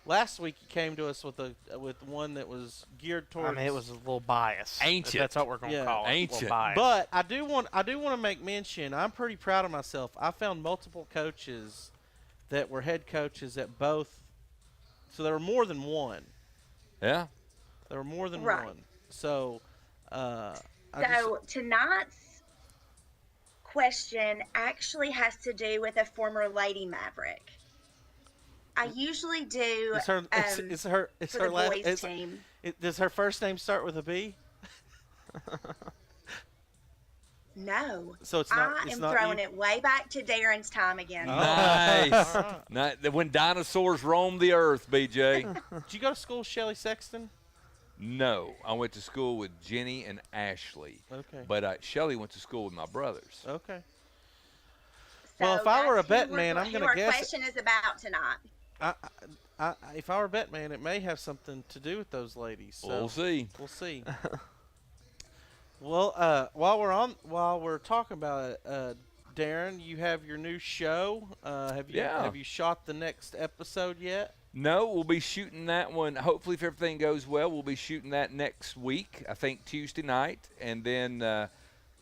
Speaker 1: Last week you came to us with one that was geared towards.
Speaker 3: it was a little biased.
Speaker 2: Ancient.
Speaker 3: That's what we're going to
Speaker 1: Yeah.
Speaker 3: call it.
Speaker 2: Ancient.
Speaker 3: A little biased.
Speaker 1: But I do want to make mention. I'm pretty proud of myself. I found multiple coaches that were head coaches at both. So there were more than one.
Speaker 2: Yeah.
Speaker 1: There were more than
Speaker 4: Right.
Speaker 1: one. So.
Speaker 4: So tonight's question actually has to do with a former Lady Maverick. I usually do
Speaker 1: Is her
Speaker 4: for the
Speaker 1: her last
Speaker 4: boys team.
Speaker 1: does her first name start with a B?
Speaker 4: No.
Speaker 1: So it's not.
Speaker 4: I
Speaker 1: it's
Speaker 4: am
Speaker 1: not
Speaker 4: throwing
Speaker 1: you?
Speaker 4: it way back to Darren's time again.
Speaker 1: Oh.
Speaker 2: Nice. When dinosaurs roamed the earth, BJ.
Speaker 1: Did you go to school with Shelly Sexton?
Speaker 2: No, I went to school with Jenny and Ashley.
Speaker 1: Okay.
Speaker 2: But Shelly went to school with my brothers.
Speaker 1: Okay.
Speaker 4: So
Speaker 1: Well, if I were a
Speaker 4: that's
Speaker 1: bet
Speaker 4: who
Speaker 1: man, I'm
Speaker 4: who
Speaker 1: gonna
Speaker 4: our
Speaker 1: guess-
Speaker 4: question is about tonight.
Speaker 1: If I were a bet man, it may have something to do with those ladies. So
Speaker 2: We'll see.
Speaker 1: We'll see. Well, while we're talking about it, Darren, you have your new show. Have you shot the next episode yet?
Speaker 2: No, we'll be shooting that one. Hopefully, if everything goes well, we'll be shooting that next week, I think Tuesday night. And then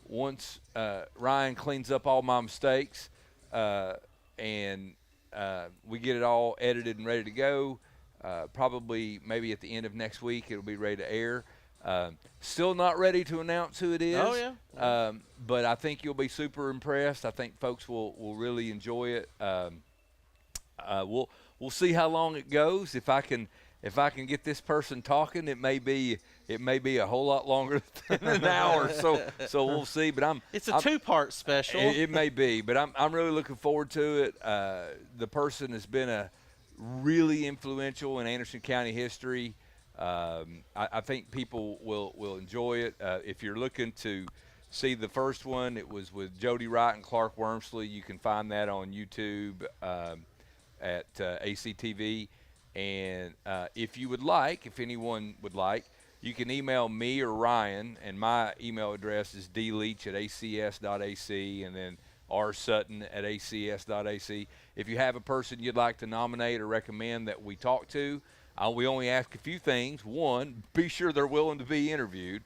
Speaker 2: once Ryan cleans up all my mistakes and we get it all edited and ready to go, probably maybe at the end of next week, it'll be ready to air. Still not ready to announce who it is.
Speaker 1: Oh, yeah.
Speaker 2: But I think you'll be super impressed. I think folks will really enjoy it. We'll see how long it goes. If I can get this person talking, it may be a whole lot longer than an hour. So we'll see. But
Speaker 1: it's a two-part special.
Speaker 2: It may be, but I'm really looking forward to it. The person has been a really influential in Anderson County history. I think people will enjoy it. If you're looking to see the first one, it was with Jody Wright and Clark Wormsley. You can find that on YouTube at ACTV. And if anyone would like, you can email me or Ryan, and my email address is dleach@acs.ac, and then rsutton@acs.ac. If you have a person you'd like to nominate or recommend that we talk to, we only ask a few things. One, be sure they're willing to be interviewed.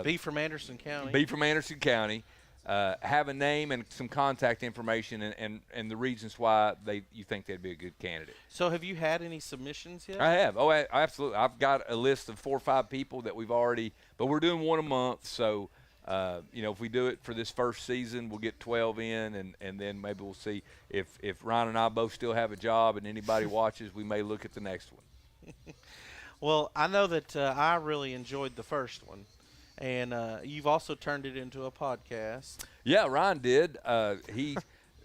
Speaker 1: Be from Anderson County.
Speaker 2: Be from Anderson County. Have a name and some contact information and the reasons why you think they'd be a good candidate.
Speaker 1: So have you had any submissions yet?
Speaker 2: I have. Oh, absolutely. I've got a list of 4 or 5 people that we've already – but we're doing one a month. So, if we do it for this first season, we'll get 12 in, and then maybe we'll see if Ryan and I both still have a job and anybody watches, we may look at the next one.
Speaker 1: Well, I know that I really enjoyed the first one. And you've also turned it into a podcast.
Speaker 2: Yeah, Ryan did.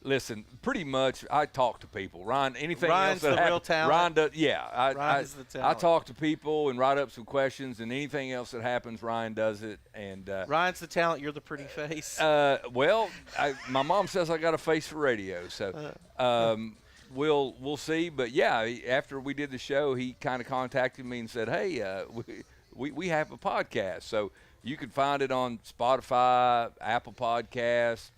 Speaker 2: Listen, pretty much I talk to people. Ryan's
Speaker 1: else that
Speaker 2: the
Speaker 1: real talent.
Speaker 2: Ryan does, yeah.
Speaker 1: Ryan's the talent.
Speaker 2: I talk to people and write up some questions, and anything else that happens, Ryan does it. And
Speaker 1: Ryan's the talent. You're the pretty face.
Speaker 2: Well, my mom says I got a face for radio, so we'll see. But yeah, after we did the show, he kind of contacted me and said, "Hey, we have a podcast." So you can find it on Spotify, Apple Podcast,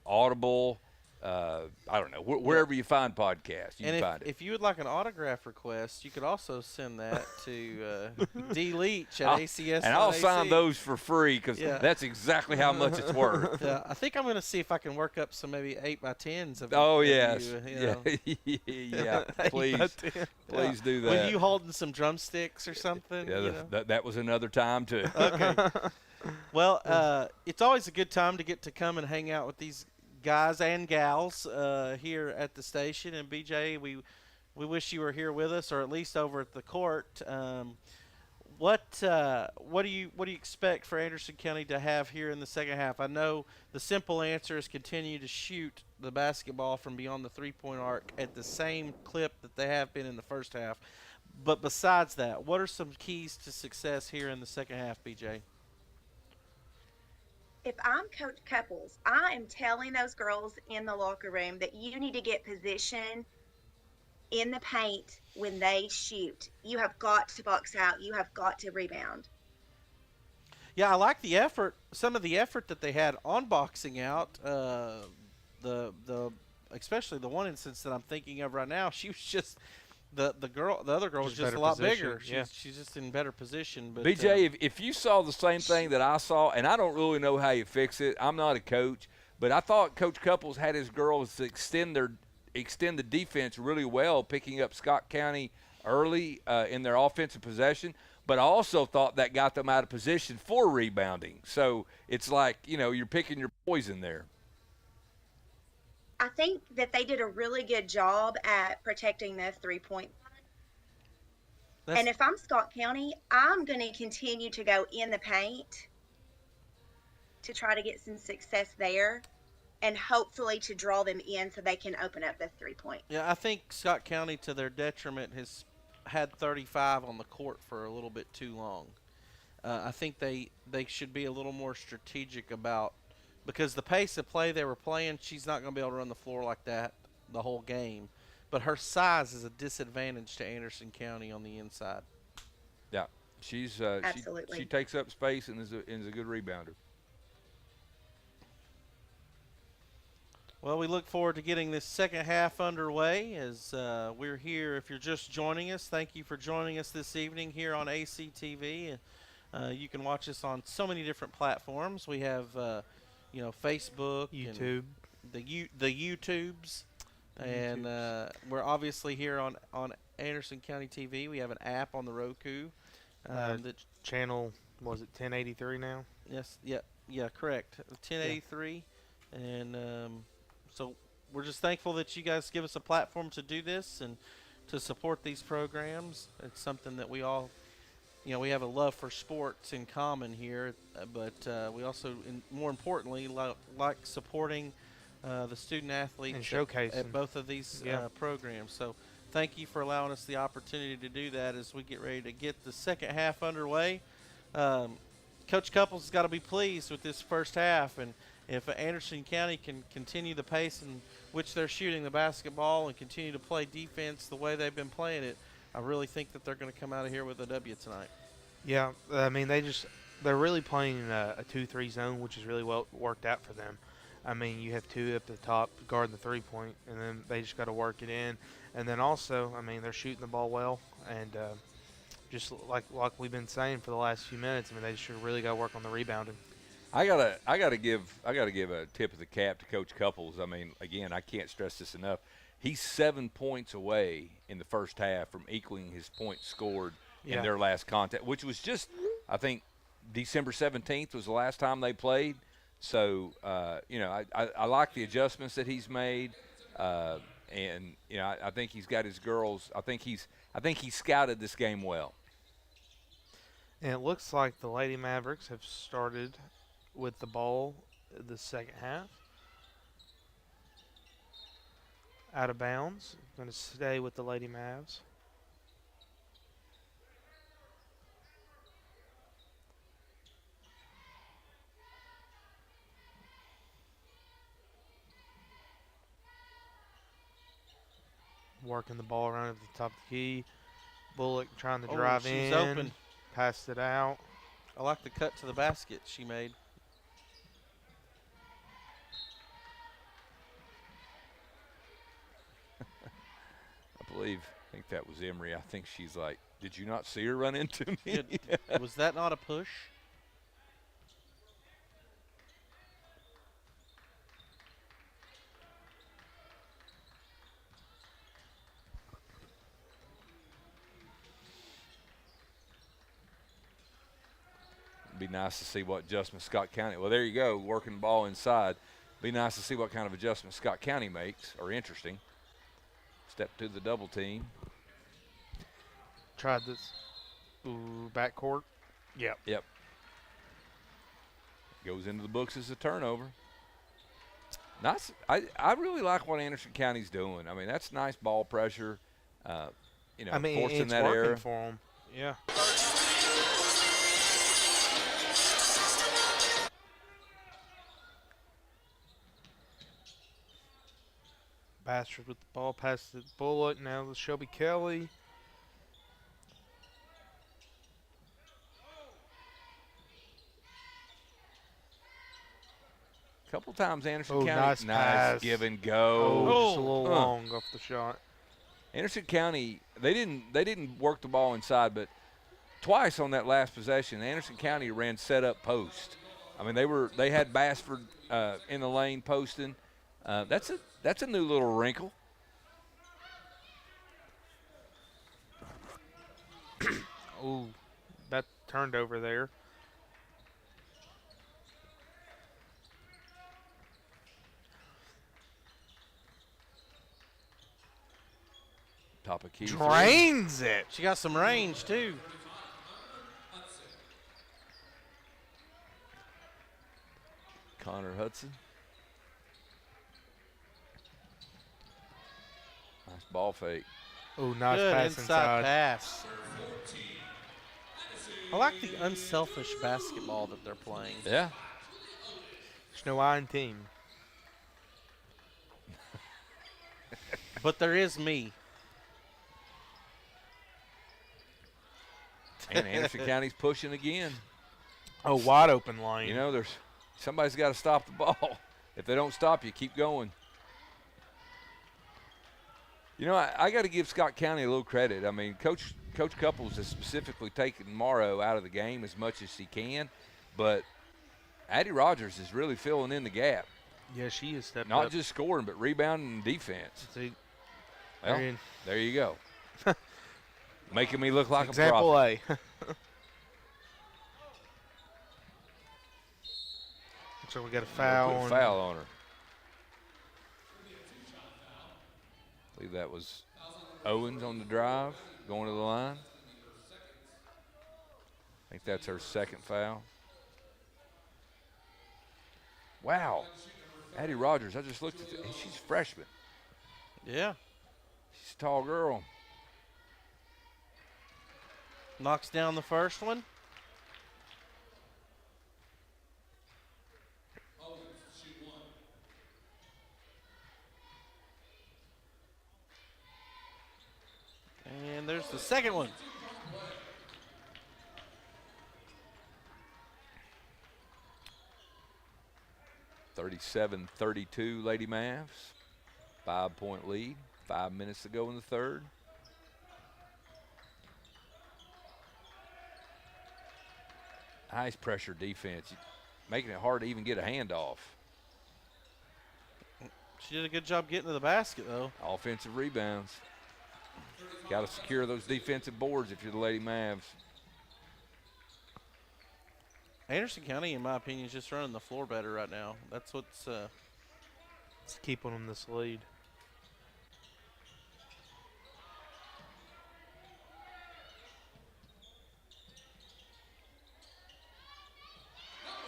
Speaker 2: Audible. I don't know, wherever you find podcasts, you can find it.
Speaker 1: If you would like an autograph request, you could also send that to D. Leach at ACS.
Speaker 2: And I'll sign those for free because that's exactly how much it's worth.
Speaker 1: I think I'm going to see if I can work up some maybe 8x10s.
Speaker 2: Yes.
Speaker 1: You,
Speaker 2: yeah. Please do that.
Speaker 1: With you holding some drumsticks or something.
Speaker 2: Yeah, that was another time too.
Speaker 1: Okay. Well, it's always a good time to get to come and hang out with these guys and gals here at the station. And BJ, we wish you were here with us, or at least over at the court. What do you expect for Anderson County to have here in the second half? I know the simple answer is continue to shoot the basketball from beyond the three-point arc at the same clip that they have been in the first half. But besides that, what are some keys to success here in the second half, BJ?
Speaker 4: If I'm Coach Couples, I am telling those girls in the locker room that you need to get position in the paint when they shoot. You have got to box out. You have got to rebound.
Speaker 1: Yeah, I like the effort. Some of the effort that they had on boxing out. Especially the one instance that I'm thinking of right now. She was just the other girl was just a lot bigger. She's just in better position. But
Speaker 2: BJ, if you saw the same thing that I saw, and I don't really know how you fix it, I'm not a coach, but I thought Coach Couples had his girls extend the defense really well, picking up Scott County early in their offensive possession. But I also thought that got them out of position for rebounding. So it's like, you're picking your poison there.
Speaker 4: I think that they did a really good job at protecting the three-point line. And if I'm Scott County, I'm going to continue to go in the paint to try to get some success there and hopefully to draw them in so they can open up the three-point.
Speaker 1: Yeah, I think Scott County, to their detriment, has had 35 on the court for a little bit too long. I think they should be a little more strategic about, because the pace of play they were playing, she's not going to be able to run the floor like that the whole game. But her size is a disadvantage to Anderson County on the inside.
Speaker 2: Yeah, she's
Speaker 4: Absolutely.
Speaker 2: She takes up space and is a good rebounder.
Speaker 1: Well, we look forward to getting this second half underway as we're here. If you're just joining us, thank you for joining us this evening here on ACTV. You can watch us on so many different platforms. We have Facebook,
Speaker 3: YouTube,
Speaker 1: and the YouTubes, and we're obviously here on Anderson County TV. We have an app on the Roku. That
Speaker 3: Channel, was it 1083 now?
Speaker 1: Yes, yeah, correct. 1083, and so we're just thankful that you guys give us a platform to do this and to support these programs. It's something that we all, we have a love for sports in common here, but we also, more importantly, like supporting the student athletes
Speaker 3: And showcasing.
Speaker 1: at both of these programs. So thank you for allowing us the opportunity to do that as we get ready to get the second half underway. Coach Couples has got to be pleased with this first half, and if Anderson County can continue the pace in which they're shooting the basketball and continue to play defense the way they've been playing it, I really think that they're going to come out of here with a W tonight.
Speaker 3: Yeah, I mean, they're really playing in a 2-3 zone, which is really well worked out for them. I mean, you have two up the top guarding the three-point, and then they just got to work it in. And then also, I mean, they're shooting the ball well, and just like we've been saying for the last few minutes, I mean, they just really got to work on the rebounding.
Speaker 2: I gotta give a tip of the cap to Coach Couples. I mean, again, I can't stress this enough. He's 7 points away in the first half from equaling his points scored in their last contest, which was just, I think, December 17th was the last time they played. So, I like the adjustments that he's made, and I think he's got his girls. I think he scouted this game well.
Speaker 3: And it looks like the Lady Mavericks have started with the ball the second half. Out of bounds. Going to stay with the Lady Mavs. Working the ball around at the top of the key. Bullock trying to drive
Speaker 1: she's
Speaker 3: in.
Speaker 1: open.
Speaker 3: Passed it out.
Speaker 1: I like the cut to the basket she made.
Speaker 2: I think that was Emery. I think she's like, did you not see her run into me?
Speaker 1: Was that not a push?
Speaker 2: Be nice to see what adjustment Scott County. Well, there you go, working the ball inside. Be nice to see what kind of adjustment Scott County makes, or interesting. Step to the double team.
Speaker 3: Tried this. Ooh, backcourt.
Speaker 2: Yep. Goes into the books as a turnover. Nice. I really like what Anderson County's doing. I mean, that's nice ball pressure.
Speaker 3: I mean,
Speaker 2: forcing
Speaker 3: it's
Speaker 2: that
Speaker 3: working
Speaker 2: error
Speaker 3: for them. Yeah. Bastard with the ball past the Bullock. Now to Shelby Kelly.
Speaker 2: A couple times Anderson
Speaker 3: Oh,
Speaker 2: County.
Speaker 3: nice pass.
Speaker 2: Give and
Speaker 3: Oh,
Speaker 2: go.
Speaker 3: just a little long off the shot.
Speaker 2: Anderson County, they didn't work the ball inside, but twice on that last possession, Anderson County ran set up post. I mean, they had Bassford in the lane posting. That's a new little wrinkle.
Speaker 3: Ooh, that turned over there.
Speaker 2: Top of key.
Speaker 3: Drains it.
Speaker 1: She got some range, too.
Speaker 2: Connor Hudson. Nice ball fake.
Speaker 3: Oh, nice
Speaker 1: Good
Speaker 3: pass
Speaker 1: inside
Speaker 3: inside.
Speaker 1: pass. I like the unselfish basketball that they're playing.
Speaker 2: Yeah.
Speaker 3: There's no iron team.
Speaker 1: But there is me.
Speaker 2: And Anderson County's pushing again.
Speaker 3: Oh, wide open lane.
Speaker 2: You know, somebody's got to stop the ball. If they don't stop you, keep going. You know, I got to give Scott County a little credit. I mean, Coach Couples has specifically taken Morrow out of the game as much as he can, but Addie Rogers is really filling in the gap.
Speaker 3: Yeah, she has stepped
Speaker 2: Not
Speaker 3: up.
Speaker 2: just scoring, but rebounding and defense.
Speaker 3: See,
Speaker 2: Well, there you go. Making me look like
Speaker 3: example
Speaker 2: a prophet.
Speaker 3: A. So we got a
Speaker 2: Put
Speaker 3: foul.
Speaker 2: a foul on her. I believe that was Owens on the drive, going to the line. I think that's her second foul. Wow. Addie Rogers, I just looked at it. She's a freshman.
Speaker 1: Yeah.
Speaker 2: She's a tall girl.
Speaker 1: Knocks down the first one. And there's the second one.
Speaker 2: (37-32) Lady Mavs. 5-point lead. 5 minutes to go in the third. Nice pressure defense, making it hard to even get a handoff.
Speaker 1: She did a good job getting to the basket, though.
Speaker 2: Offensive rebounds. Got to secure those defensive boards if you're the Lady Mavs.
Speaker 1: Anderson County, in my opinion, is just running the floor better right now. That's what's
Speaker 3: It's keeping them this lead.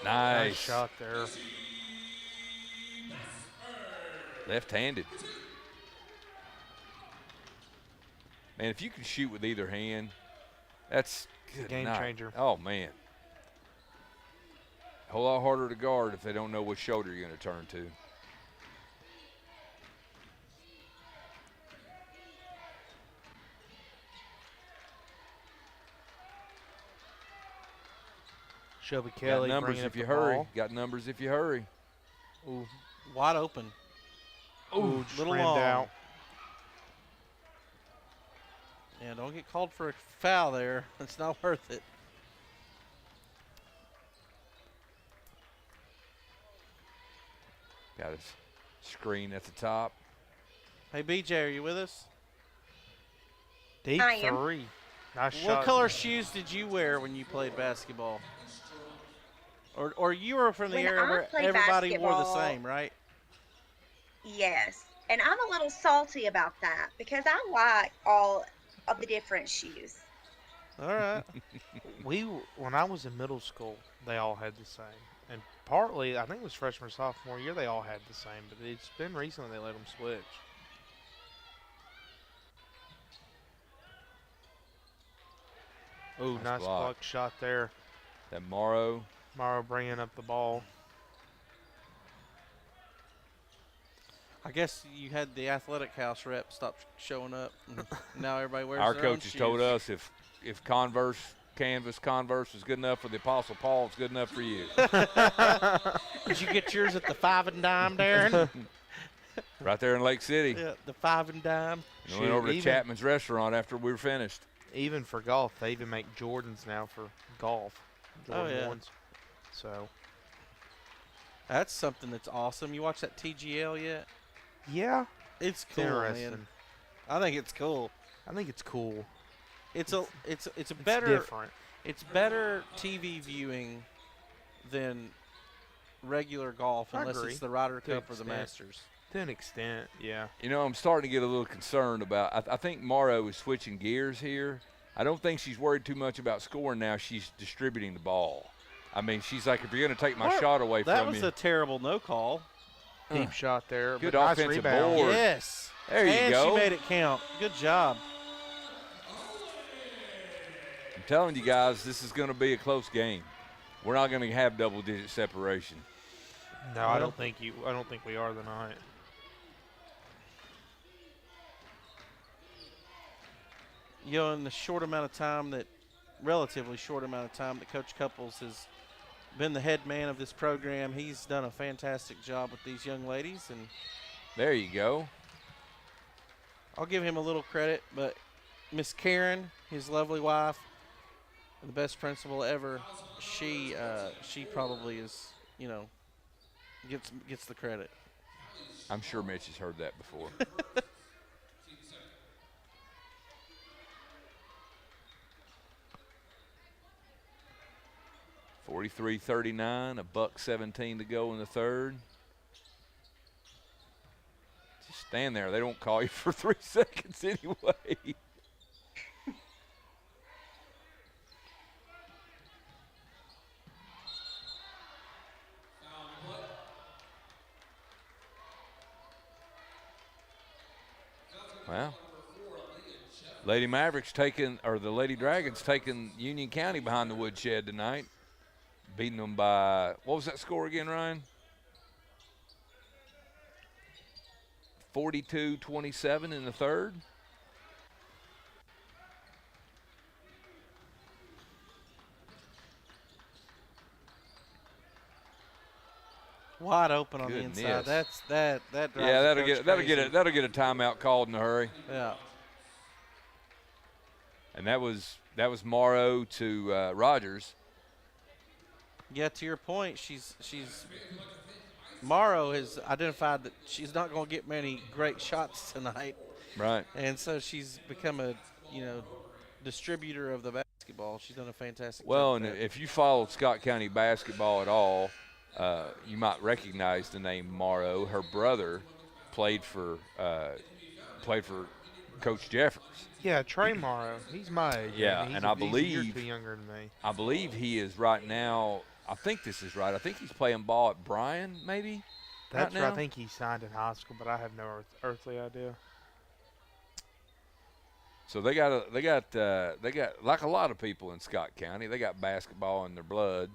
Speaker 2: Nice
Speaker 3: shot there.
Speaker 2: Left-handed. Man, if you can shoot with either hand, that's good
Speaker 3: Game
Speaker 2: night.
Speaker 3: changer.
Speaker 2: Oh, man. A whole lot harder to guard if they don't know which shoulder you're going to turn to.
Speaker 3: Shelby
Speaker 2: Got
Speaker 3: Kelly
Speaker 2: numbers
Speaker 3: bringing
Speaker 2: if
Speaker 3: up
Speaker 2: you
Speaker 3: the
Speaker 2: hurry.
Speaker 3: ball.
Speaker 2: Got numbers if you hurry.
Speaker 1: ooh, wide open.
Speaker 3: Ooh, just
Speaker 1: little
Speaker 3: ran
Speaker 1: long.
Speaker 3: out.
Speaker 1: Yeah, don't get called for a foul there. It's not worth it.
Speaker 2: Got his screen at the top.
Speaker 1: Hey, BJ, are you with us?
Speaker 3: Deep
Speaker 4: I am.
Speaker 3: three. Nice
Speaker 1: What
Speaker 3: shot.
Speaker 1: color shoes did you wear when you played basketball? Or you were from the
Speaker 4: When
Speaker 1: era
Speaker 4: I
Speaker 1: where
Speaker 4: played
Speaker 1: everybody wore the
Speaker 4: basketball-
Speaker 1: same, right?
Speaker 4: Yes. And I'm a little salty about that because I like all of the different shoes.
Speaker 1: All right.
Speaker 3: When I was in middle school, they all had the same. And partly, I think it was freshman, sophomore year, they all had the same. But it's been recently they let them switch. Ooh,
Speaker 2: Nice
Speaker 3: nice
Speaker 2: block.
Speaker 3: block shot there.
Speaker 2: That Morrow.
Speaker 3: Morrow bringing up the ball.
Speaker 1: I guess you had the athletic house rep stop showing up. And now everybody wears
Speaker 2: Our
Speaker 1: their own
Speaker 2: coaches told
Speaker 1: shoes.
Speaker 2: us if Converse was good enough for the Apostle Paul, it's good enough for you.
Speaker 1: Did you get yours at the Five and Dime, Darren?
Speaker 2: Right there in Lake City.
Speaker 1: Yeah, the Five and Dime.
Speaker 2: And we went over to
Speaker 3: even-
Speaker 2: Chapman's restaurant after we were finished.
Speaker 3: Even for golf, they even make Jordans now for golf. Jordan
Speaker 1: yeah.
Speaker 3: ones. So,
Speaker 1: That's something that's awesome. You watch that TGL yet?
Speaker 3: yeah,
Speaker 1: It's
Speaker 3: it's
Speaker 1: cool,
Speaker 3: interesting.
Speaker 1: man. I think it's cool.
Speaker 3: I think it's cool.
Speaker 1: It's a
Speaker 3: It's
Speaker 1: better
Speaker 3: different.
Speaker 1: it's better TV viewing than regular golf
Speaker 3: I
Speaker 1: unless
Speaker 3: agree.
Speaker 1: it's the Ryder
Speaker 3: To an
Speaker 1: Cup or the
Speaker 3: extent.
Speaker 1: Masters.
Speaker 3: To an extent, yeah.
Speaker 2: You know, I'm starting to get a little concerned about. I think Morrow is switching gears here. I don't think she's worried too much about scoring now. She's distributing the ball. I mean, she's like, if you're going to take my
Speaker 1: What?
Speaker 2: shot away
Speaker 1: That
Speaker 2: from
Speaker 1: was
Speaker 2: you,
Speaker 1: a terrible no call.
Speaker 3: Deep shot there.
Speaker 2: Good
Speaker 3: but nice
Speaker 2: offensive
Speaker 3: rebound.
Speaker 2: board.
Speaker 1: Yes.
Speaker 2: There you
Speaker 1: and
Speaker 2: go.
Speaker 1: she made it count. Good job.
Speaker 2: I'm telling you guys, this is going to be a close game. We're not going to have double-digit separation.
Speaker 3: No, I don't think we are tonight.
Speaker 1: You know, in the short amount of time relatively short amount of time that Coach Couples has been the head man of this program, he's done a fantastic job with these young ladies, and
Speaker 2: There you go.
Speaker 1: I'll give him a little credit, but Miss Karen, his lovely wife, the best principal ever, she probably is, gets the credit.
Speaker 2: I'm sure Mitch has heard that before. 43-39, a buck 17 to go in the third. Just stand there. They don't call you for 3 seconds anyway. Well, Lady Mavericks the Lady Dragons taking Union County behind the woodshed tonight, beating them by, what was that score again, Ryan? 42-27 in the third.
Speaker 1: Wide open on
Speaker 2: Goodness.
Speaker 1: the inside. That drives
Speaker 2: Yeah,
Speaker 1: the coach crazy.
Speaker 2: that'll get a timeout called in a hurry.
Speaker 1: Yeah.
Speaker 2: And that was Morrow to Rogers.
Speaker 1: Yeah, to your point, Morrow has identified that she's not going to get many great shots tonight,
Speaker 2: Right.
Speaker 1: and so she's become a distributor of the basketball. She's done a fantastic
Speaker 2: Well,
Speaker 1: job.
Speaker 2: and
Speaker 1: with that.
Speaker 2: if you followed Scott County basketball at all, you might recognize the name Morrow. Her brother played for Coach Jeffers.
Speaker 3: Yeah, Trey Morrow. He's my age.
Speaker 2: Yeah,
Speaker 3: He's
Speaker 2: and
Speaker 3: a-
Speaker 2: I
Speaker 3: he's a year or
Speaker 2: believe-
Speaker 3: two younger than me.
Speaker 2: I believe he is right now. I think this is right. I think he's playing ball at Bryan, maybe.
Speaker 3: That's
Speaker 2: right
Speaker 3: where
Speaker 2: now?
Speaker 3: I think he signed in high school, but I have no earthly idea.
Speaker 2: So they got like a lot of people in Scott County. They got basketball in their blood.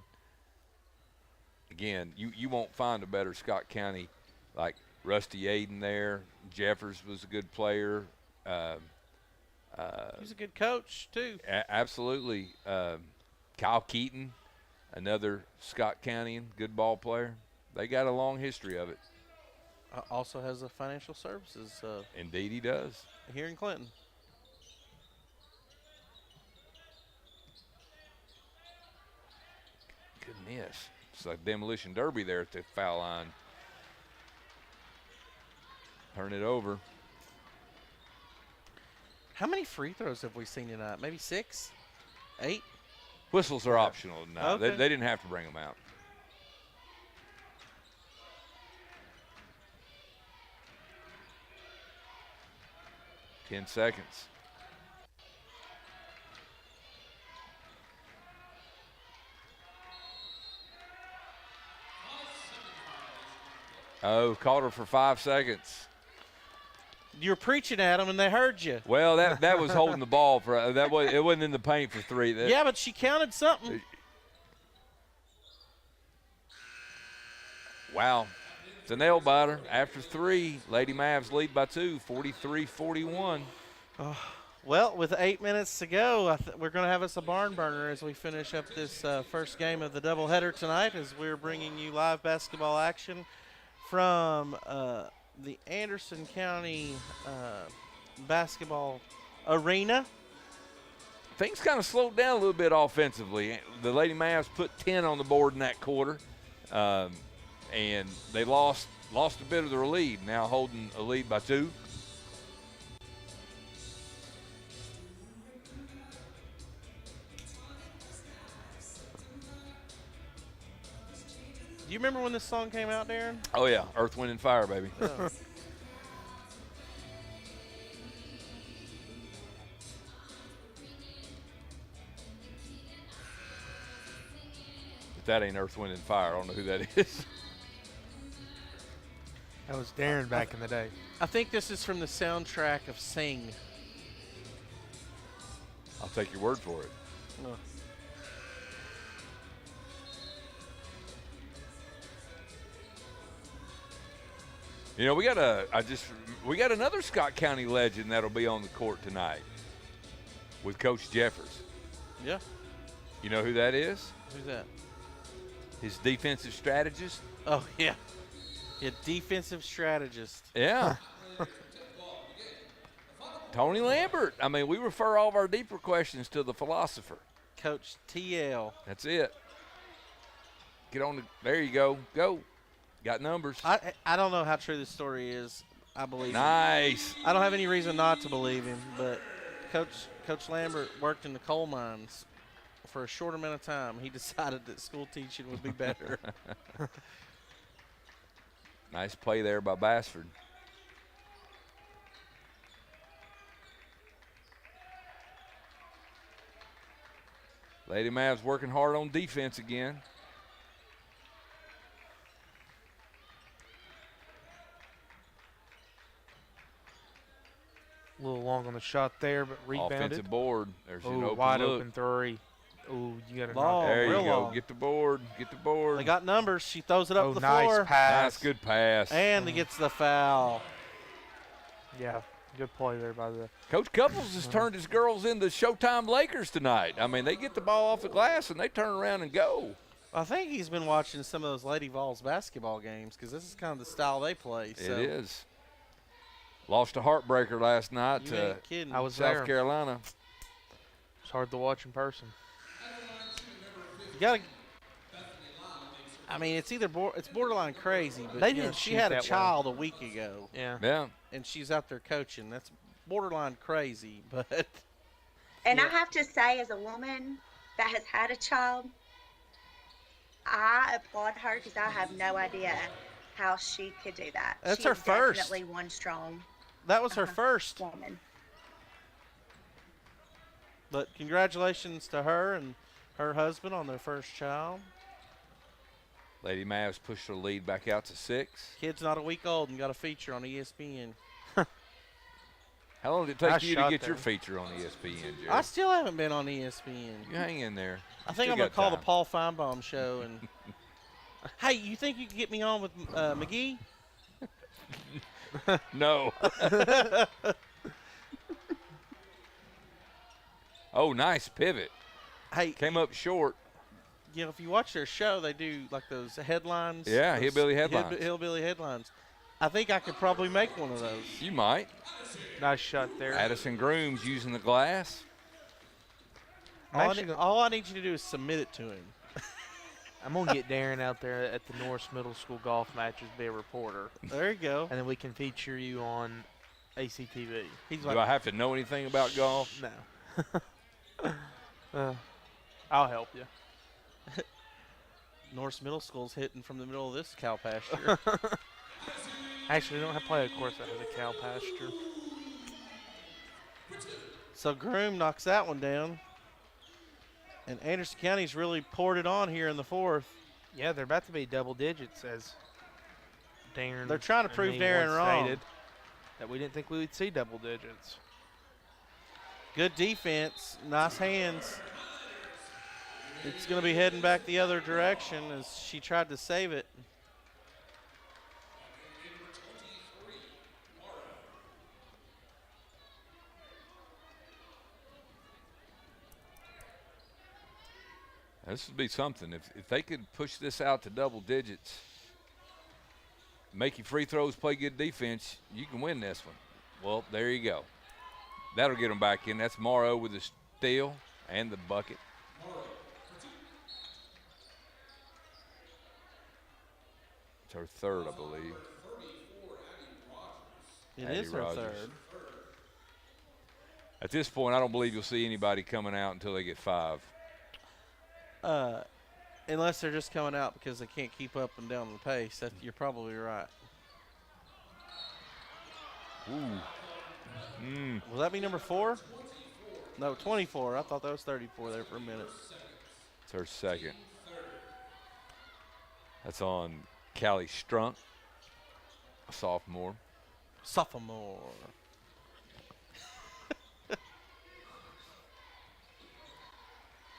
Speaker 2: Again, you won't find a better Scott County like Rusty Aiden there. Jeffers was a good player.
Speaker 1: He's a good coach too.
Speaker 2: Absolutely. Kyle Keaton, another Scott County good ball player. They got a long history of it.
Speaker 1: Also has a financial services
Speaker 2: Indeed, he does.
Speaker 1: here in Clinton.
Speaker 2: Goodness. It's like demolition derby there at the foul line. Turn it over.
Speaker 1: How many free throws have we seen tonight? Maybe 6? 8?
Speaker 2: Whistles are optional now.
Speaker 1: Okay.
Speaker 2: They didn't have to bring them out. Ten seconds. Oh, called her for 5 seconds.
Speaker 1: You were preaching at them and they heard you.
Speaker 2: Well, that was holding the ball for it wasn't in the paint for 3.
Speaker 1: Yeah, but she counted something.
Speaker 2: Wow. It's a nail biter. After 3, Lady Mavs lead by 2, 43-41.
Speaker 1: Well, with 8 minutes to go, we're going to have us a barn burner as we finish up this first game of the doubleheader tonight, as we're bringing you live basketball action from the Anderson County basketball arena.
Speaker 2: Things kind of slowed down a little bit offensively. The Lady Mavs put 10 on the board in that quarter, and they lost a bit of their lead, now holding a lead by 2.
Speaker 1: Do you remember when this song came out, Darren?
Speaker 2: Oh, yeah, Earth, Wind, and Fire, baby.
Speaker 1: Oh.
Speaker 2: If that ain't Earth, Wind, and Fire, I don't know who that is.
Speaker 3: That was Darren back in the day.
Speaker 1: I think this is from the soundtrack of Sing.
Speaker 2: I'll take your word for it.
Speaker 1: Oh.
Speaker 2: You know, we got another Scott County legend that'll be on the court tonight with Coach Jeffers.
Speaker 1: Yeah.
Speaker 2: You know who that is?
Speaker 1: Who's that?
Speaker 2: His defensive strategist.
Speaker 1: Oh, yeah. Yeah, defensive strategist.
Speaker 2: Yeah. Tony Lambert. I mean, we refer all of our deeper questions to the philosopher.
Speaker 1: Coach TL.
Speaker 2: That's it. Get on there you go. Go. Got numbers.
Speaker 1: I don't know how true this story is. I believe him.
Speaker 2: Nice.
Speaker 1: I don't have any reason not to believe him, but Coach Lambert worked in the coal mines for a short amount of time, he decided that school teaching would be better.
Speaker 2: Nice play there by Bassford. Lady Mavs working hard on defense again.
Speaker 3: A little long on the shot there, but rebounded.
Speaker 2: Offensive board. There's an
Speaker 3: Ooh,
Speaker 2: open
Speaker 3: wide
Speaker 2: look.
Speaker 3: open three. Ooh, you got to
Speaker 1: Long.
Speaker 3: knock
Speaker 2: There you
Speaker 1: real
Speaker 2: go.
Speaker 1: long.
Speaker 2: Get the board. Get the board.
Speaker 1: They got numbers. She throws it up
Speaker 3: Oh,
Speaker 1: the
Speaker 3: nice
Speaker 1: floor.
Speaker 3: pass.
Speaker 2: Nice, good pass.
Speaker 1: And he gets the foul.
Speaker 3: Yeah, good play there by the.
Speaker 2: Coach Couples has turned his girls into Showtime Lakers tonight. I mean, they get the ball off the glass and they turn around and go.
Speaker 1: I think he's been watching some of those Lady Vols basketball games because this is kind of the style they play. So
Speaker 2: It is. Lost a heartbreaker last night
Speaker 1: you
Speaker 2: to
Speaker 1: ain't kidding.
Speaker 3: I was
Speaker 2: South
Speaker 3: there.
Speaker 2: Carolina.
Speaker 3: It's hard to watch in person.
Speaker 1: You gotta. I mean, it's either it's borderline crazy, but
Speaker 3: They
Speaker 1: you know,
Speaker 3: didn't
Speaker 1: she
Speaker 3: shoot
Speaker 1: had a
Speaker 3: that well.
Speaker 1: child a week ago,
Speaker 3: Yeah.
Speaker 2: Yeah.
Speaker 1: and she's out there coaching. That's borderline crazy, but
Speaker 4: And I
Speaker 1: Yeah.
Speaker 4: have to say, as a woman that has had a child, I applaud her because I have no idea how she could do that.
Speaker 1: That's
Speaker 4: she
Speaker 1: her
Speaker 4: is
Speaker 1: first.
Speaker 4: Definitely one strong
Speaker 1: that was her first.
Speaker 4: woman.
Speaker 1: But congratulations to her and her husband on their first child.
Speaker 2: Lady Mavs pushed their lead back out to 6.
Speaker 1: Kid's not a week old and got a feature on ESPN.
Speaker 2: How long did it take
Speaker 3: Nice
Speaker 2: you to
Speaker 3: shot
Speaker 2: get your
Speaker 3: there.
Speaker 2: feature on ESPN, Jerry?
Speaker 1: I still haven't been on ESPN.
Speaker 2: You hang in there.
Speaker 1: I think
Speaker 2: Still
Speaker 1: I'm gonna
Speaker 2: got
Speaker 1: call the
Speaker 2: time.
Speaker 1: Paul Feinbaum show and. Hey, you think you can get me on with McGee?
Speaker 2: No. Oh, nice pivot.
Speaker 1: Hey,
Speaker 2: Came up short.
Speaker 1: you know, if you watch their show, they do like those headlines.
Speaker 2: Yeah,
Speaker 1: those
Speaker 2: hillbilly headlines.
Speaker 1: Hillbilly headlines. I think I could probably make one of those.
Speaker 2: You might.
Speaker 3: Nice shot there.
Speaker 2: Addison Grooms using the glass.
Speaker 1: All I need you to do is submit it to him.
Speaker 3: I'm going to get Darren out there at the Norris Middle School golf matches, be a reporter.
Speaker 1: There you go.
Speaker 3: And then we can feature you on ACTV.
Speaker 1: He's
Speaker 2: Do
Speaker 1: like,
Speaker 2: I have to know anything about golf?
Speaker 3: No. I'll help you.
Speaker 1: Norse Middle School's hitting from the middle of this cow pasture.
Speaker 3: Actually, we don't have to play a course that has a cow pasture.
Speaker 1: So Groom knocks that one down. And Anderson County's really poured it on here in the fourth.
Speaker 3: Yeah, they're about to be double digits, as Darren.
Speaker 1: They're trying to
Speaker 3: and
Speaker 1: prove
Speaker 3: me
Speaker 1: Darren
Speaker 3: once
Speaker 1: wrong.
Speaker 3: stated that we didn't think we would see double digits.
Speaker 1: Good defense, nice hands. It's going to be heading back the other direction as she tried to save it.
Speaker 2: This would be something. If they could push this out to double digits, make your free throws, play good defense, you can win this one. Well, there you go. That'll get them back in. That's Morrow with the steal and the bucket. It's her third, I believe.
Speaker 1: It
Speaker 2: Abby
Speaker 1: is her
Speaker 2: Rogers.
Speaker 1: third.
Speaker 2: At this point, I don't believe you'll see anybody coming out until they get 5.
Speaker 1: Unless they're just coming out because they can't keep up and down the pace. You're probably right.
Speaker 2: Ooh.
Speaker 1: Will that be number 4? No, 24. I thought that was 34 there for a minute.
Speaker 2: It's her second. That's on Callie Strunk, a sophomore.
Speaker 1: Sophomore.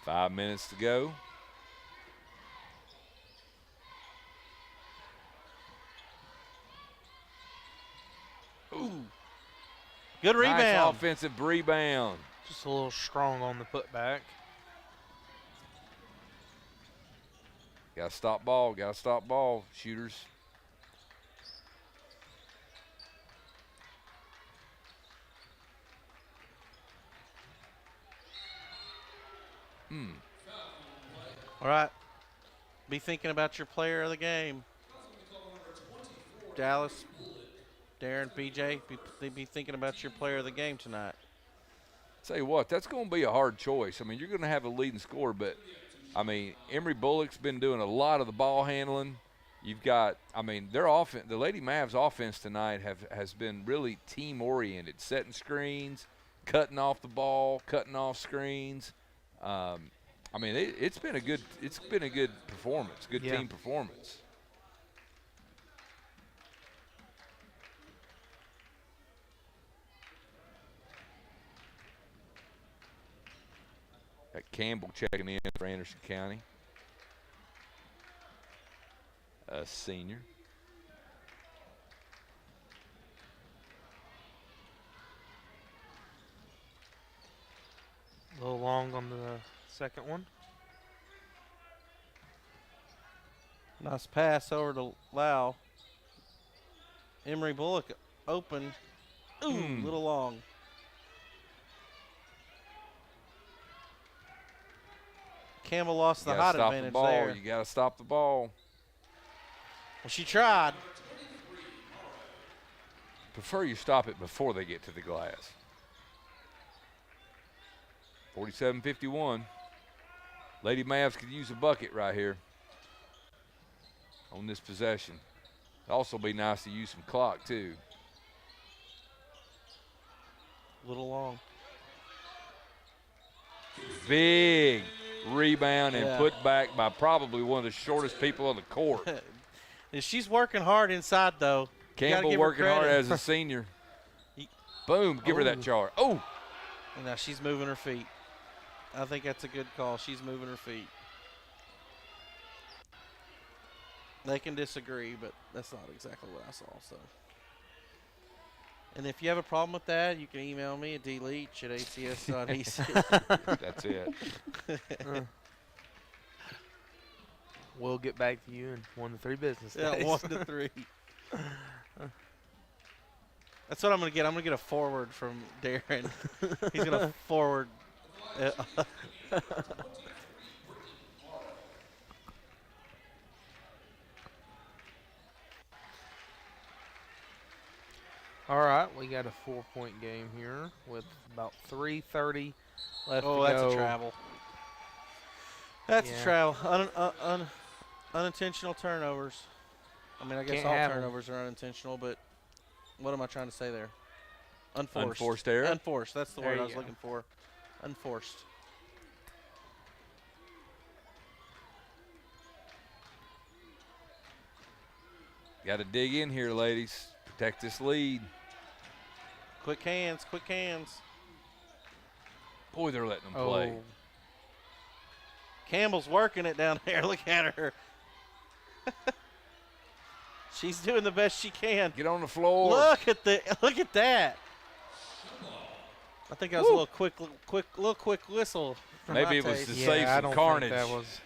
Speaker 2: Five minutes to go.
Speaker 1: Ooh. Good
Speaker 2: Nice
Speaker 1: rebound.
Speaker 2: offensive rebound.
Speaker 3: Just a little strong on the putback.
Speaker 2: Got to stop ball. Got to stop ball, shooters.
Speaker 1: All right. Be thinking about your player of the game. Dallas, Darren, BJ, be thinking about your player of the game tonight.
Speaker 2: Tell you what, that's going to be a hard choice. I mean, you're going to have a leading scorer, but, I mean, Emory Bullock's been doing a lot of the ball handling. You've got, I mean, their offense, the Lady Mavs offense tonight has been really team-oriented, setting screens, cutting off the ball, cutting off screens. I mean, it's been a good performance, good team performance. Got Campbell checking in for Anderson County, a senior.
Speaker 3: A little long on the second one.
Speaker 1: Nice pass over to Lau. Emory Bullock open. Ooh, little long. Campbell lost the height advantage there.
Speaker 2: You got to stop the ball.
Speaker 1: Well, she tried.
Speaker 2: Prefer you stop it before they get to the glass. 47-51. Lady Mavs could use a bucket right here on this possession. It'd also be nice to use some clock, too.
Speaker 1: Little long.
Speaker 2: Big rebound and put back by probably one of the shortest people on the court.
Speaker 1: And she's working hard inside, though.
Speaker 2: Campbell working hard as a senior. Boom, give her that charge. Oh!
Speaker 1: And now she's moving her feet. I think that's a good call. She's moving her feet. They can disagree, but that's not exactly what I saw. So, and if you have a problem with that, you can email me at dleach@acs.ecu.
Speaker 2: That's it.
Speaker 3: We'll get back to you in 1 to 3 business days.
Speaker 1: Yeah, 1 to 3. That's what I'm going to get. I'm going to get a forward from Darren. He's going to forward.
Speaker 3: All right, we got a 4-point game here with about 3:30 left to go.
Speaker 1: Oh, that's a travel. That's a travel. Unintentional turnovers. I mean, I guess all turnovers are unintentional, but what am I trying to say there? Unforced.
Speaker 2: Unforced error?
Speaker 1: Unforced. That's the word I was
Speaker 3: go.
Speaker 1: looking for. Unforced.
Speaker 2: Got to dig in here, ladies. Protect this lead.
Speaker 1: Quick hands, quick hands.
Speaker 2: Boy, they're letting them play.
Speaker 3: Oh,
Speaker 1: Campbell's working it down there. Look at her. She's doing the best she can.
Speaker 2: Get on the floor.
Speaker 1: Look at that. I think that was a little quick whistle. for my
Speaker 2: Maybe it was
Speaker 1: taste.
Speaker 2: to
Speaker 3: yeah,
Speaker 2: save
Speaker 3: I
Speaker 2: some
Speaker 3: don't
Speaker 2: carnage.
Speaker 3: think that was.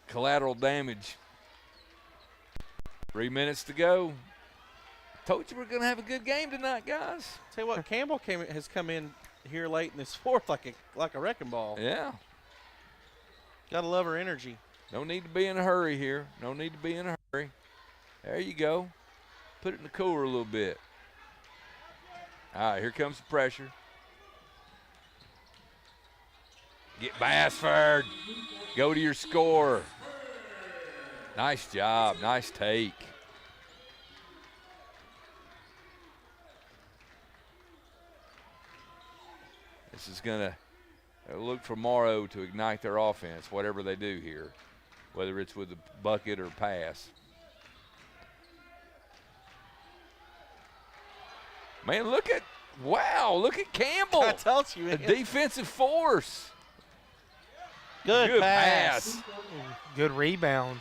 Speaker 2: Collateral damage. 3 minutes to go. Told you we're going to have a good game tonight, guys.
Speaker 1: Tell you what, Campbell has come in here late in this fourth like a wrecking ball.
Speaker 2: Yeah.
Speaker 1: Gotta love her energy.
Speaker 2: No need to be in a hurry here. No need to be in a hurry. There you go. Put it in the cooler a little bit. All right, here comes the pressure. Get Bassford. Go to your score. Nice job. Nice take. This is going to look for Morrow to ignite their offense, whatever they do here, whether it's with a bucket or pass. Man, look at Campbell.
Speaker 1: I told you.
Speaker 2: A defensive force.
Speaker 1: Good
Speaker 2: pass.
Speaker 3: Good rebound.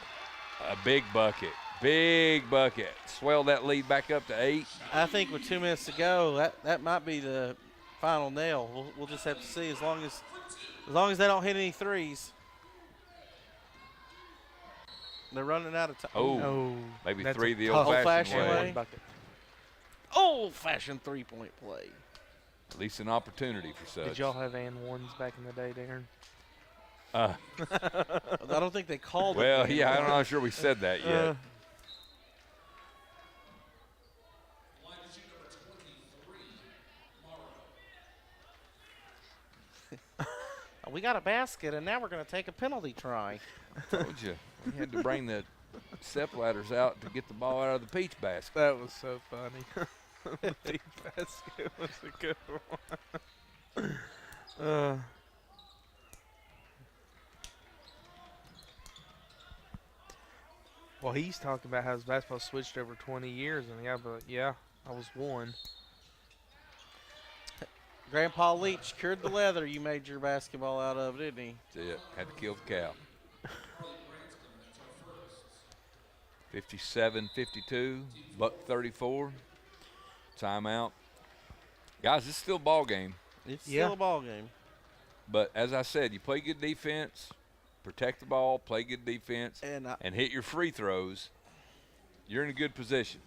Speaker 2: A big bucket. Big bucket. Swell that lead back up to 8.
Speaker 1: I think with 2 minutes to go, that might be the final nail. We'll just have to see as long as they don't hit any threes. They're running out of time.
Speaker 2: Oh, maybe
Speaker 3: that's
Speaker 2: 3 the
Speaker 3: tough
Speaker 2: old-fashioned
Speaker 1: old-fashioned
Speaker 2: way.
Speaker 1: way. Old-fashioned three-point play.
Speaker 2: At least an opportunity for such.
Speaker 3: Did y'all have and ones back in the day, Darren?
Speaker 2: Uh,
Speaker 1: I don't think they called it.
Speaker 2: well, yeah, I'm not sure we said that yet.
Speaker 5: Line to shoot number 23, Morrow.
Speaker 1: We got a basket, and now we're going to take a penalty try.
Speaker 2: Told you. We had to bring the step ladders out to get the ball out of the peach basket.
Speaker 3: That was so funny. The peach basket was a good one. Well, he's talking about how his basketball switched over 20 years, and yeah, I was one.
Speaker 1: Grandpa Leach cured the leather you made your basketball out of, didn't he?
Speaker 2: That's it. Had to kill the cow. 57-52, buck 34. Timeout. Guys, it's still a ball game.
Speaker 1: It's
Speaker 3: Yeah.
Speaker 1: still a ball game.
Speaker 2: But as I said, you play good defense, protect the ball, play good defense,
Speaker 1: And
Speaker 2: hit your free throws. You're in a good position.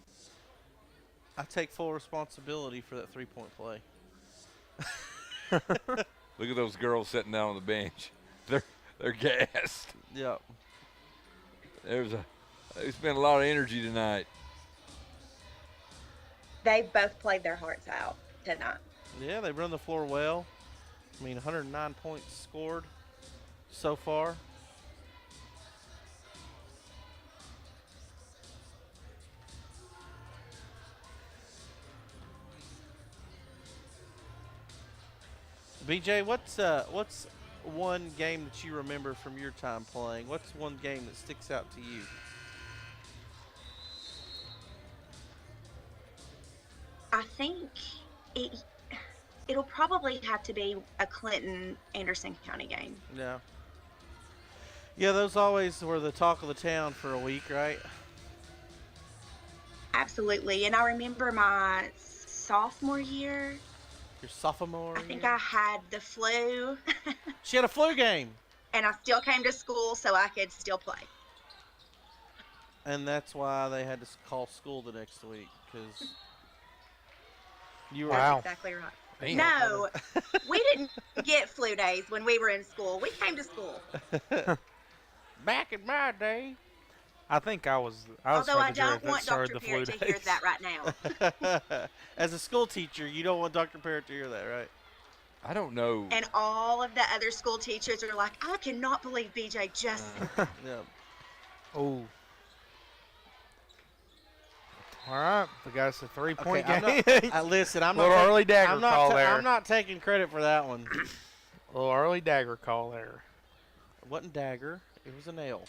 Speaker 1: I take full responsibility for that three-point play.
Speaker 2: Look at those girls sitting down on the bench. They're gassed.
Speaker 1: Yep.
Speaker 2: They spent a lot of energy tonight.
Speaker 4: They both played their hearts out tonight.
Speaker 1: Yeah, they run the floor well. I mean, 109 points scored so far. BJ, what's one game that you remember from your time playing? What's one game that sticks out to you?
Speaker 4: I think it'll probably have to be a Clinton Anderson County game.
Speaker 1: Yeah. Yeah, those always were the talk of the town for a week, right?
Speaker 4: Absolutely. And I remember my sophomore year,
Speaker 1: Your sophomore
Speaker 4: I think
Speaker 1: year?
Speaker 4: I had the flu
Speaker 1: She had a flu game.
Speaker 4: and I still came to school so I could still play.
Speaker 1: And that's why they had to call school the next week, because you were
Speaker 3: Wow.
Speaker 4: That's exactly right.
Speaker 2: Man.
Speaker 4: No, we didn't get flu days when we were in school. We came to school.
Speaker 1: back in my day.
Speaker 3: I think I was
Speaker 4: Although I
Speaker 3: from the jury
Speaker 4: don't
Speaker 3: that
Speaker 4: want
Speaker 3: started
Speaker 4: Dr.
Speaker 3: the flu
Speaker 4: Parrott to hear
Speaker 3: days.
Speaker 4: that right now.
Speaker 1: As a school teacher, you don't want Dr. Parrott to hear that, right?
Speaker 2: I don't know.
Speaker 4: And all of the other school teachers are like, I cannot believe BJ just
Speaker 1: Yeah.
Speaker 3: Oh. All right, we got us a three-point
Speaker 1: Okay,
Speaker 3: game.
Speaker 1: listen, I'm
Speaker 3: Little
Speaker 1: not
Speaker 3: early dagger
Speaker 1: I'm not
Speaker 3: call there.
Speaker 1: I'm not taking credit for that one.
Speaker 3: Little early dagger call there.
Speaker 1: It wasn't dagger. It was a nail.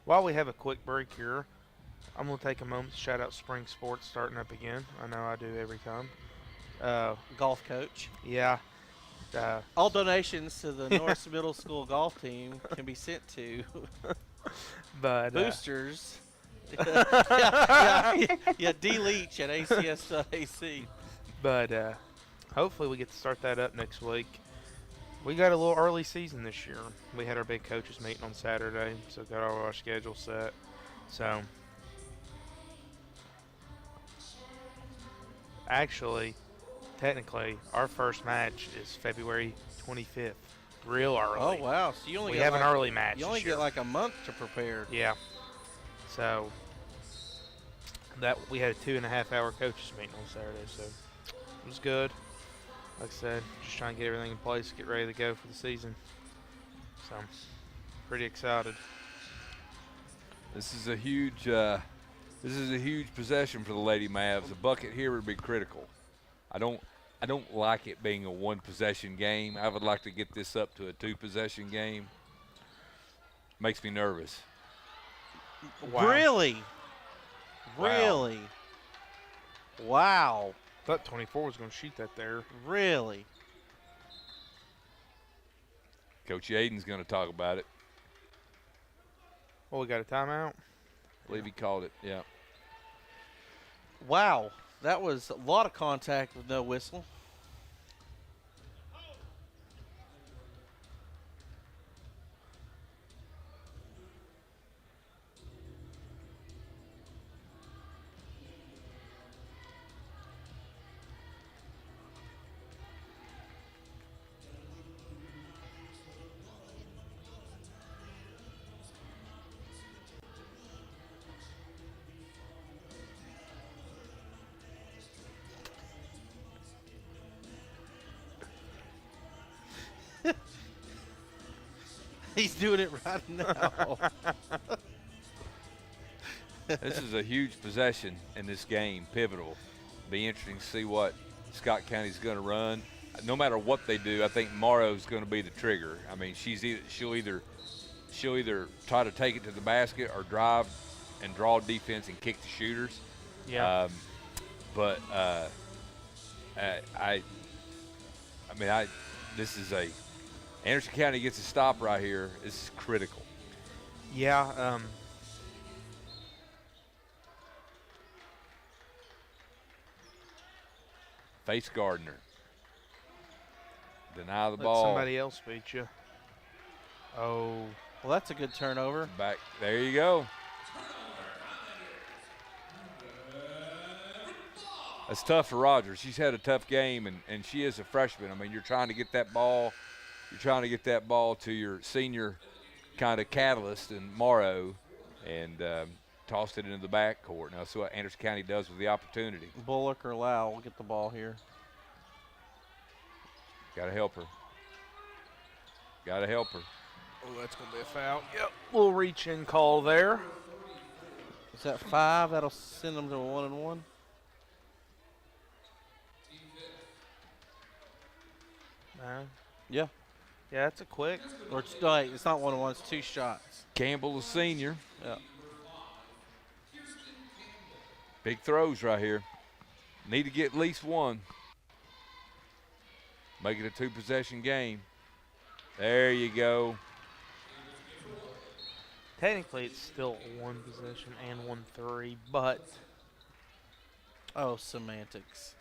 Speaker 3: While we have a quick break here, I'm going to take a moment to shout out Spring Sports starting up again. I know I do every time.
Speaker 1: Golf coach.
Speaker 3: Yeah.
Speaker 1: All donations to the Norris Middle School golf team can be sent to
Speaker 3: But
Speaker 1: boosters. yeah, D Leach at ACS.AC.
Speaker 3: But hopefully we get to start that up next week. We got a little early season this year. We had our big coaches meeting on Saturday, so got all our schedule set. So actually, technically, our first match is February 25th. Real early.
Speaker 1: Oh wow! So you only
Speaker 3: We
Speaker 1: get
Speaker 3: have
Speaker 1: like,
Speaker 3: an early match.
Speaker 1: You only
Speaker 3: this year.
Speaker 1: get like a month to prepare.
Speaker 3: Yeah. So that we had a 2.5-hour coaches meeting on Saturday, so it was good. Like I said, just trying to get everything in place, get ready to go for the season. So pretty excited.
Speaker 2: This is a huge possession for the Lady Mavs. A bucket here would be critical. I don't like it being a one-possession game. I would like to get this up to a two-possession game. Makes me nervous.
Speaker 3: Wow.
Speaker 1: Really?
Speaker 2: Wow.
Speaker 1: Really? Wow.
Speaker 3: Thought 24 was going to shoot that there.
Speaker 1: Really?
Speaker 2: Coach Yaden's going to talk about it.
Speaker 3: Well, we got a timeout.
Speaker 2: I believe he called it, yeah.
Speaker 1: Wow. That was a lot of contact with no whistle. He's doing it right now.
Speaker 2: This is a huge possession in this game, pivotal. Be interesting to see what Scott County's going to run. No matter what they do, I think Morrow's going to be the trigger. I mean, she'll either try to take it to the basket or drive and draw defense and kick the shooters.
Speaker 3: Yeah.
Speaker 2: This is Anderson County gets a stop right here. This is critical.
Speaker 3: Yeah.
Speaker 2: Face Gardner. Deny the
Speaker 3: Let
Speaker 2: ball.
Speaker 3: somebody else beat you. Oh.
Speaker 1: Well, that's a good turnover.
Speaker 2: Back. There you go. That's tough for Rogers. She's had a tough game, and she is a freshman. I mean, you're trying to get that ball. You're trying to get that ball to your senior kind of catalyst in Morrow, and tossed it into the backcourt. Now, that's what Anderson County does with the opportunity.
Speaker 1: Bullock or Lau will get the ball here.
Speaker 2: Got to help her. Got to help her.
Speaker 3: Oh, that's going to be a foul. Yep. Little reach-in call there.
Speaker 1: Is that 5? That'll send them to a 1-and-1. Yeah.
Speaker 3: Yeah, that's a quick.
Speaker 1: Or it's not 1-on-1. It's 2 shots.
Speaker 2: Campbell, a senior.
Speaker 1: Yeah.
Speaker 2: Big throws right here. Need to get at least one. Make it a 2-possession game. There you go.
Speaker 3: Technically, it's still 1 possession and 1-3, but
Speaker 1: Oh, semantics.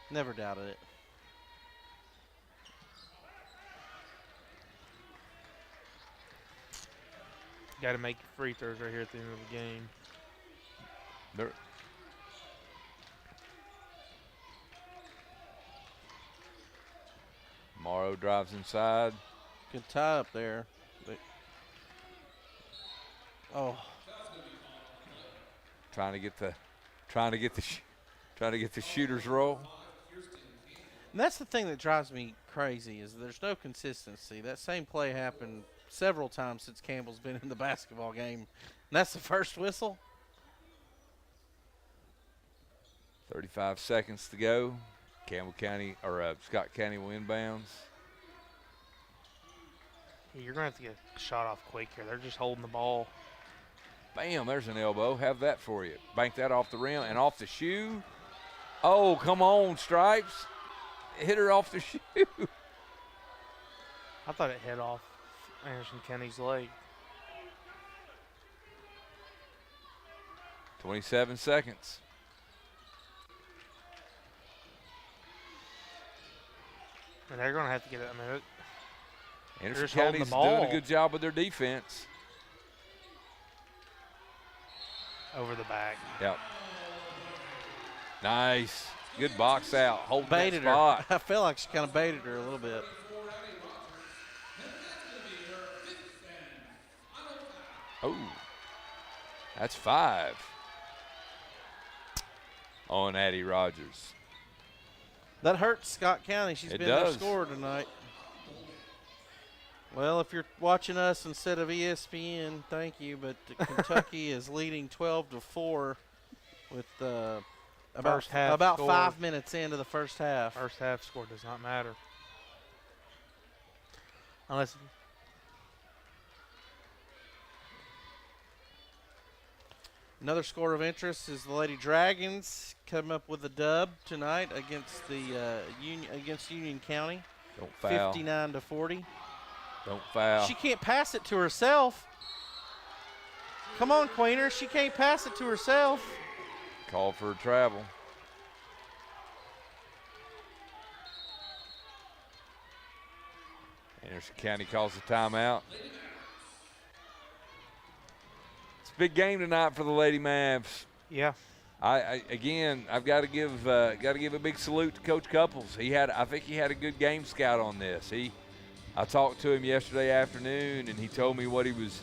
Speaker 1: Never doubted it.
Speaker 3: got to make free throws right here at the end of the game.
Speaker 2: There. Morrow drives inside.
Speaker 1: Good tie up there. Oh,
Speaker 2: Trying to get the shooters roll.
Speaker 1: and that's the thing that drives me crazy is there's no consistency. That same play happened several times since Campbell's been in the basketball game, and that's the first whistle.
Speaker 2: 35 seconds to go. Campbell County or Scott County will inbounds.
Speaker 3: Yeah, you're going to have to get a shot off quick here. They're just holding the ball.
Speaker 2: Bam, there's an elbow. Have that for you. Bank that off the rim and off the shoe. Oh, come on, Stripes. Hit her off the shoe.
Speaker 3: I thought it hit off Anderson County's leg.
Speaker 2: 27 seconds.
Speaker 3: And they're going to have to get it. I mean,
Speaker 2: Anderson
Speaker 3: just holding
Speaker 2: County's
Speaker 3: the
Speaker 2: doing a
Speaker 3: ball.
Speaker 2: good job with their defense.
Speaker 3: over the back.
Speaker 2: Yep. Nice. Good box out. Hold
Speaker 1: Baited
Speaker 2: that
Speaker 1: her.
Speaker 2: spot.
Speaker 1: I feel like she kind of baited her a little bit.
Speaker 2: Oh, that's 5 on Addie Rogers.
Speaker 1: That hurts Scott County. She's
Speaker 2: It
Speaker 1: been
Speaker 2: does.
Speaker 1: their scorer tonight. Well, if you're watching us instead of ESPN, thank you. But Kentucky is leading 12-4 with
Speaker 3: First half
Speaker 1: about
Speaker 3: score.
Speaker 1: 5 minutes into the first half.
Speaker 3: First half score does not matter. Unless
Speaker 1: Another score of interest is the Lady Dragons come up with a dub tonight against the Union County,
Speaker 2: Don't foul.
Speaker 1: 59-40.
Speaker 2: Don't foul.
Speaker 1: She can't pass it to herself. Come on, Queener. She can't pass it to herself.
Speaker 2: Call for a travel. Anderson County calls the timeout. It's a big game tonight for the Lady Mavs.
Speaker 3: yeah,
Speaker 2: I've got to give a big salute to Coach Couples. I think he had a good game scout on this. I talked to him yesterday afternoon, and he told me what he was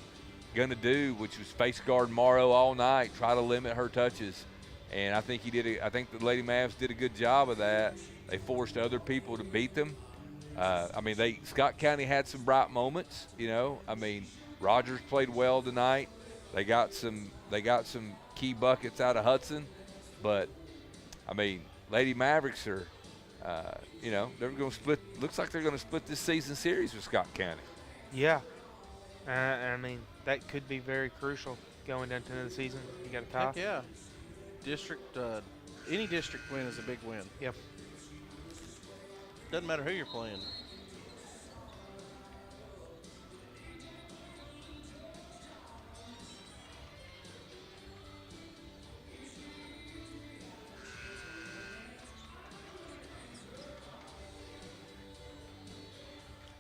Speaker 2: going to do, which was face guard Morrow all night, try to limit her touches. And I think I think the Lady Mavs did a good job of that. They forced other people to beat them. I mean, Scott County had some bright moments. You know, I mean, Rogers played well tonight. They got some key buckets out of Hudson, but I mean, Lady Mavericks are, you know, they're going to split. Looks like they're going to split this season series with Scott County.
Speaker 3: Yeah. I mean, that could be very crucial going down to the end of the season. You got a tie.
Speaker 1: Heck yeah. District, any district win is a big win.
Speaker 3: Yep.
Speaker 1: Doesn't matter who you're playing.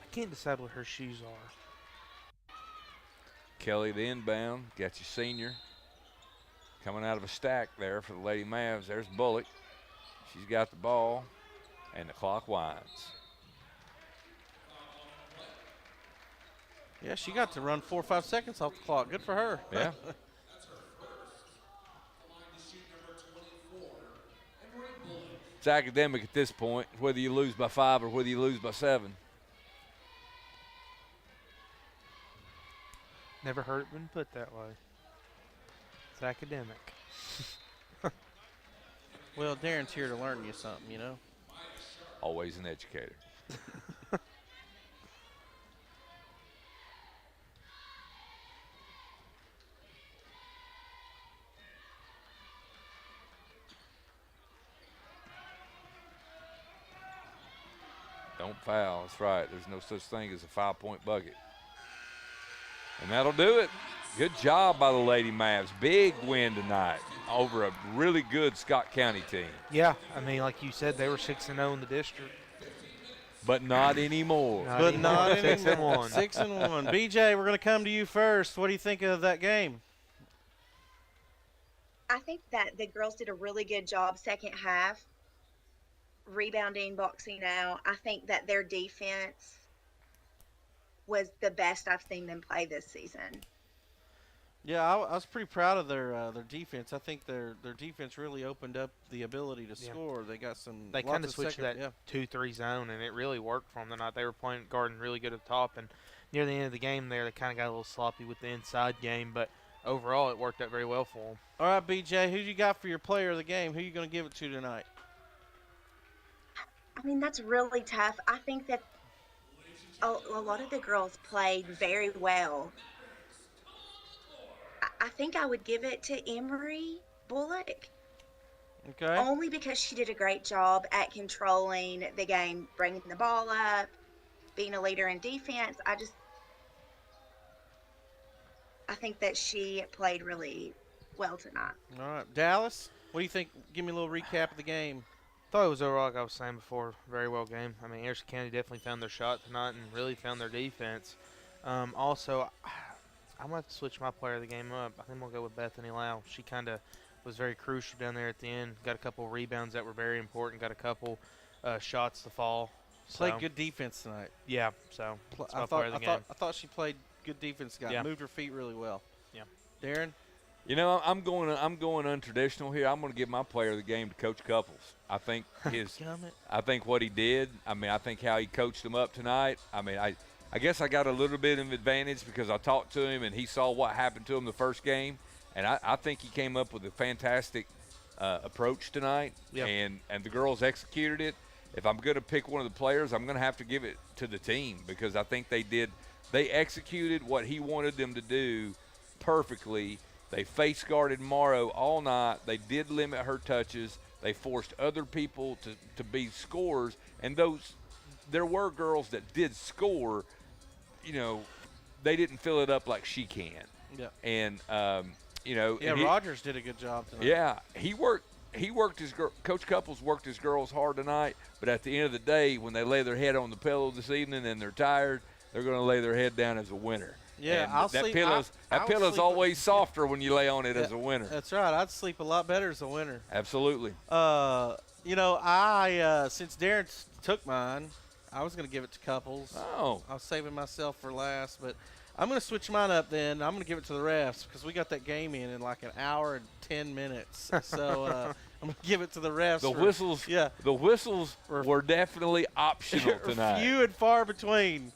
Speaker 3: I can't decide what her shoes are.
Speaker 2: Kelly, the inbound, got your senior coming out of a stack there for the Lady Mavs. There's Bullock. She's got the ball, and the clock winds.
Speaker 1: Yeah, she got to run 4 or 5 seconds off the clock. Good for her.
Speaker 2: Yeah. It's academic at this point, whether you lose by 5 or whether you lose by 7.
Speaker 3: Never heard it been put that way. It's academic.
Speaker 1: Well, Darren's here to learn you something, you know.
Speaker 2: Always an educator. Don't foul. That's right. There's no such thing as a 5-point bucket. And that'll do it. Good job by the Lady Mavs. Big win tonight over a really good Scott County team.
Speaker 3: Yeah, I mean, like you said, they were 6-0 in the district.
Speaker 2: But not anymore.
Speaker 1: But not
Speaker 3: 6-1.
Speaker 1: 6-1. BJ, we're going to come to you first. What do you think of that game?
Speaker 4: I think that the girls did a really good job second half, rebounding, boxing out. I think that their defense was the best I've seen them play this season.
Speaker 1: Yeah, I was pretty proud of their defense. I think their defense really opened up the ability to score. They got some.
Speaker 3: They kind of switched to that 2-3 zone, and it really worked for them tonight. They were playing guarding really good at the top, and near the end of the game there, they kind of got a little sloppy with the inside game, but overall it worked out very well for them.
Speaker 1: All right, BJ, who you got for your player of the game? Who you going to give it to tonight?
Speaker 4: I mean, that's really tough. I think that a lot of the girls played very well. I think I would give it to Emery Bullock.
Speaker 1: Okay.
Speaker 4: Only because she did a great job at controlling the game, bringing the ball up, being a leader in defense. I think that she played really well tonight.
Speaker 1: All right. Dallas, what do you think? Give me a little recap of the game.
Speaker 3: Thought it was overall, like I was saying before, very well game. I mean, Harrison County definitely found their shot tonight and really found their defense. Also, I'm going to have to switch my player of the game up. I think we'll go with Bethany Lau. She kind of was very crucial down there at the end. Got a couple rebounds that were very important. Got a couple shots to fall.
Speaker 1: Played good defense tonight.
Speaker 3: Yeah, so that's my
Speaker 1: I
Speaker 3: player of the game.
Speaker 1: thought she played good defense. Moved her feet really well.
Speaker 3: Yeah.
Speaker 1: Darren?
Speaker 2: You know, I'm going untraditional here. I'm going to give my player of the game to Coach Couples. I think I think what he did. I mean, I think how he coached them up tonight. I mean, I guess I got a little bit of advantage because I talked to him and he saw what happened to him the first game, and I think he came up with a fantastic approach tonight.
Speaker 3: Yep.
Speaker 2: And the girls executed it. If I'm going to pick one of the players, I'm going to have to give it to the team because I think they executed what he wanted them to do perfectly. They face guarded Morrow all night. They did limit her touches. They forced other people to be scorers. And there were girls that did score, you know, they didn't fill it up like she can.
Speaker 1: Yeah.
Speaker 2: And, you know.
Speaker 1: Yeah, Rogers did a good job tonight.
Speaker 2: Yeah, he worked Coach Couples worked his girls hard tonight. But at the end of the day, when they lay their head on the pillow this evening and they're tired, they're going to lay their head down as a winner.
Speaker 1: Yeah,
Speaker 2: and that pillow's always softer when you lay on it as a winner.
Speaker 1: That's right. I'd sleep a lot better as a winner.
Speaker 2: Absolutely.
Speaker 1: You know, I since Darren took mine, I was going to give it to Couples.
Speaker 2: Oh.
Speaker 1: I was saving myself for last, but I'm going to switch mine up then. I'm going to give it to the refs because we got that game in like an hour and 10 minutes. So I'm going to give it to the refs.
Speaker 2: The whistles,
Speaker 1: yeah,
Speaker 2: the whistles were definitely optional tonight.
Speaker 1: few and far between.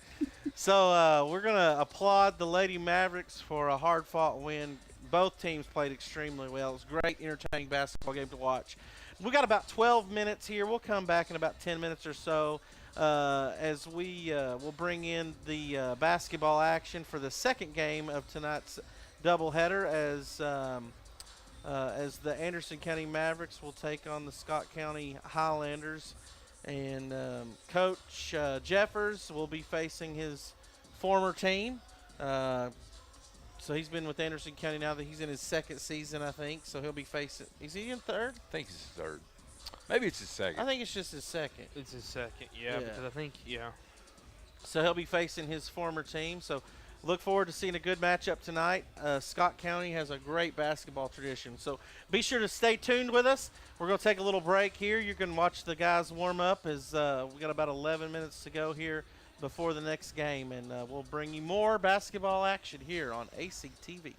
Speaker 1: So we're going to applaud the Lady Mavericks for a hard-fought win. Both teams played extremely well. It was a great, entertaining basketball game to watch. We got about 12 minutes here. We'll come back in about 10 minutes or so as we will bring in the basketball action for the second game of tonight's doubleheader as the Anderson County Mavericks will take on the Scott County Highlanders. And Coach Jeffers will be facing his former team. So he's been with Anderson County now that he's in his second season, I think. So he'll be facing – is he in third?
Speaker 2: I think it's his third. Maybe it's his second.
Speaker 1: I think it's just his second.
Speaker 3: It's his second, yeah. Because I think,
Speaker 1: So he'll be facing his former team. So look forward to seeing a good matchup tonight. Scott County has a great basketball tradition. So be sure to stay tuned with us. We're going to take a little break here. You can watch the guys warm up as we got about 11 minutes to go here before the next game. And we'll bring you more basketball action here on ACTV.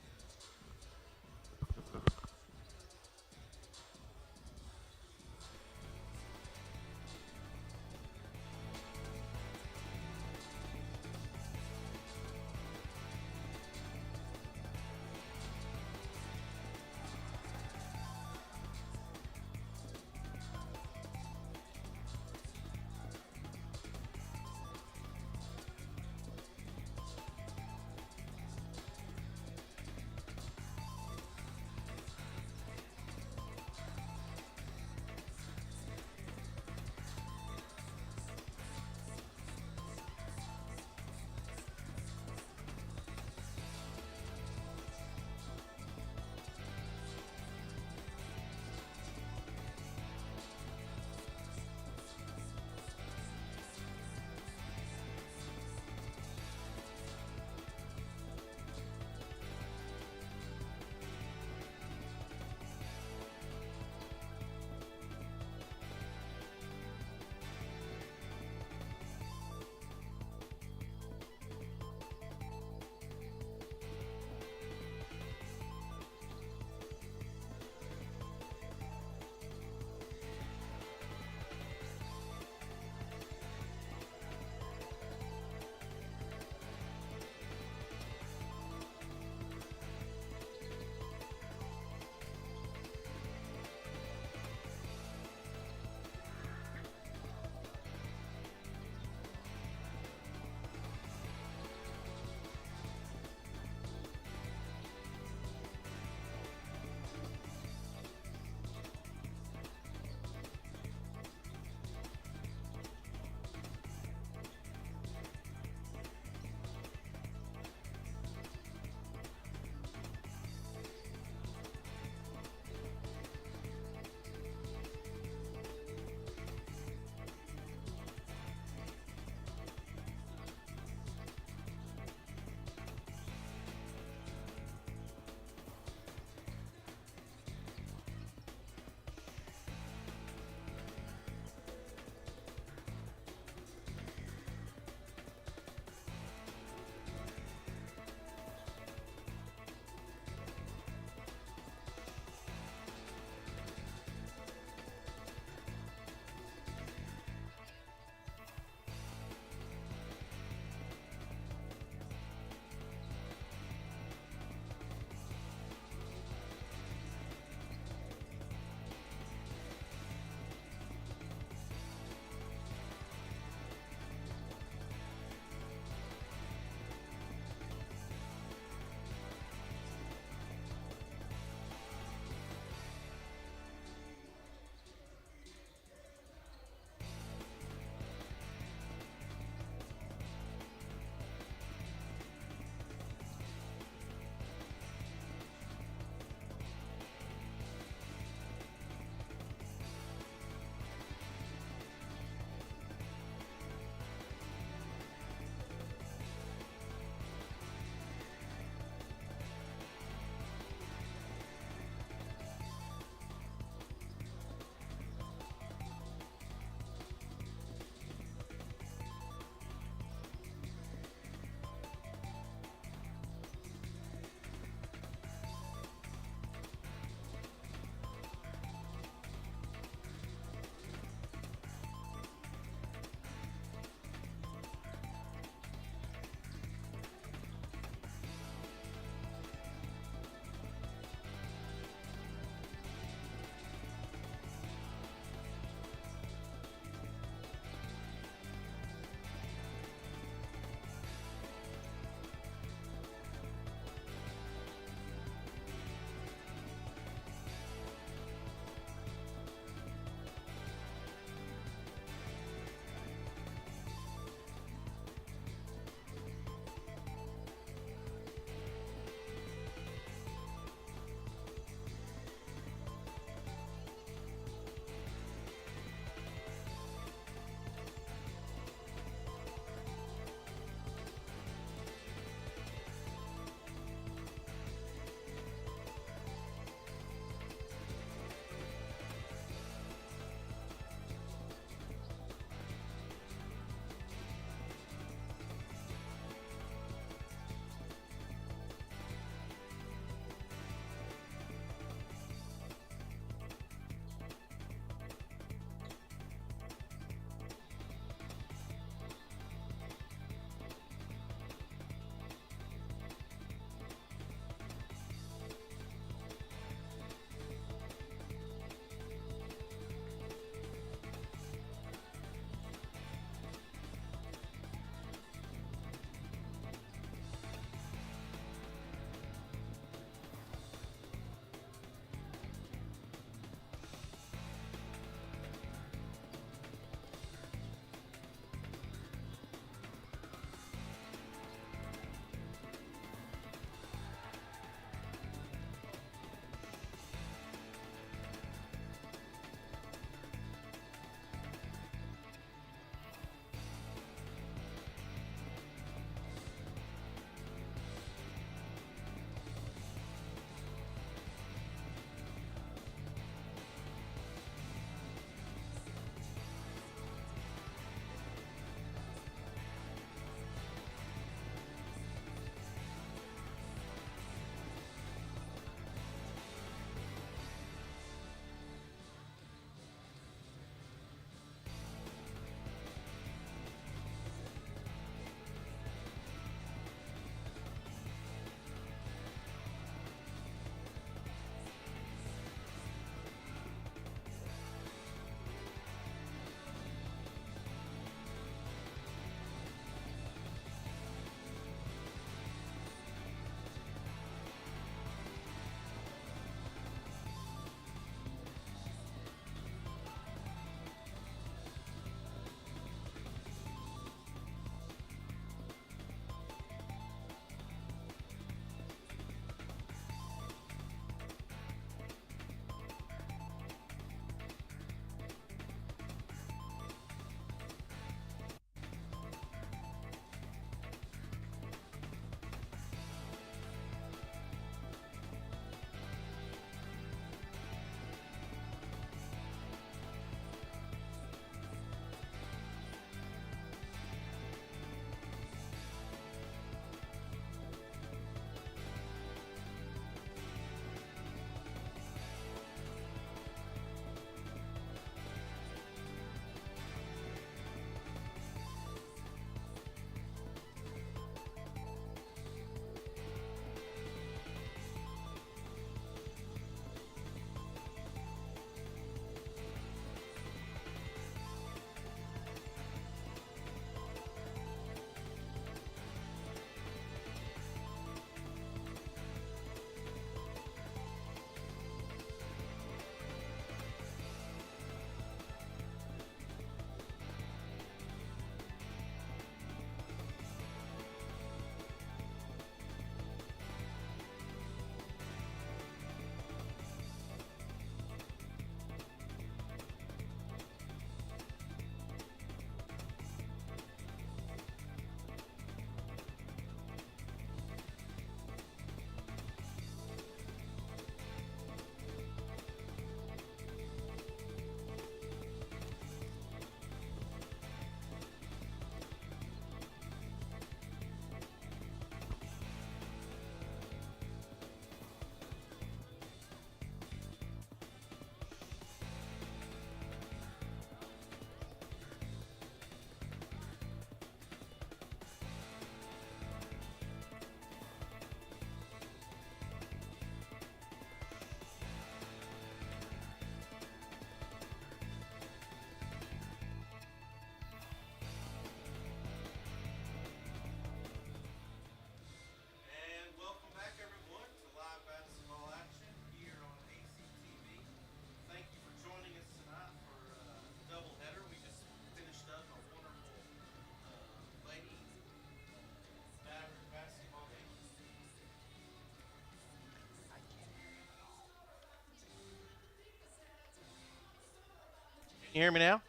Speaker 1: You hear me now?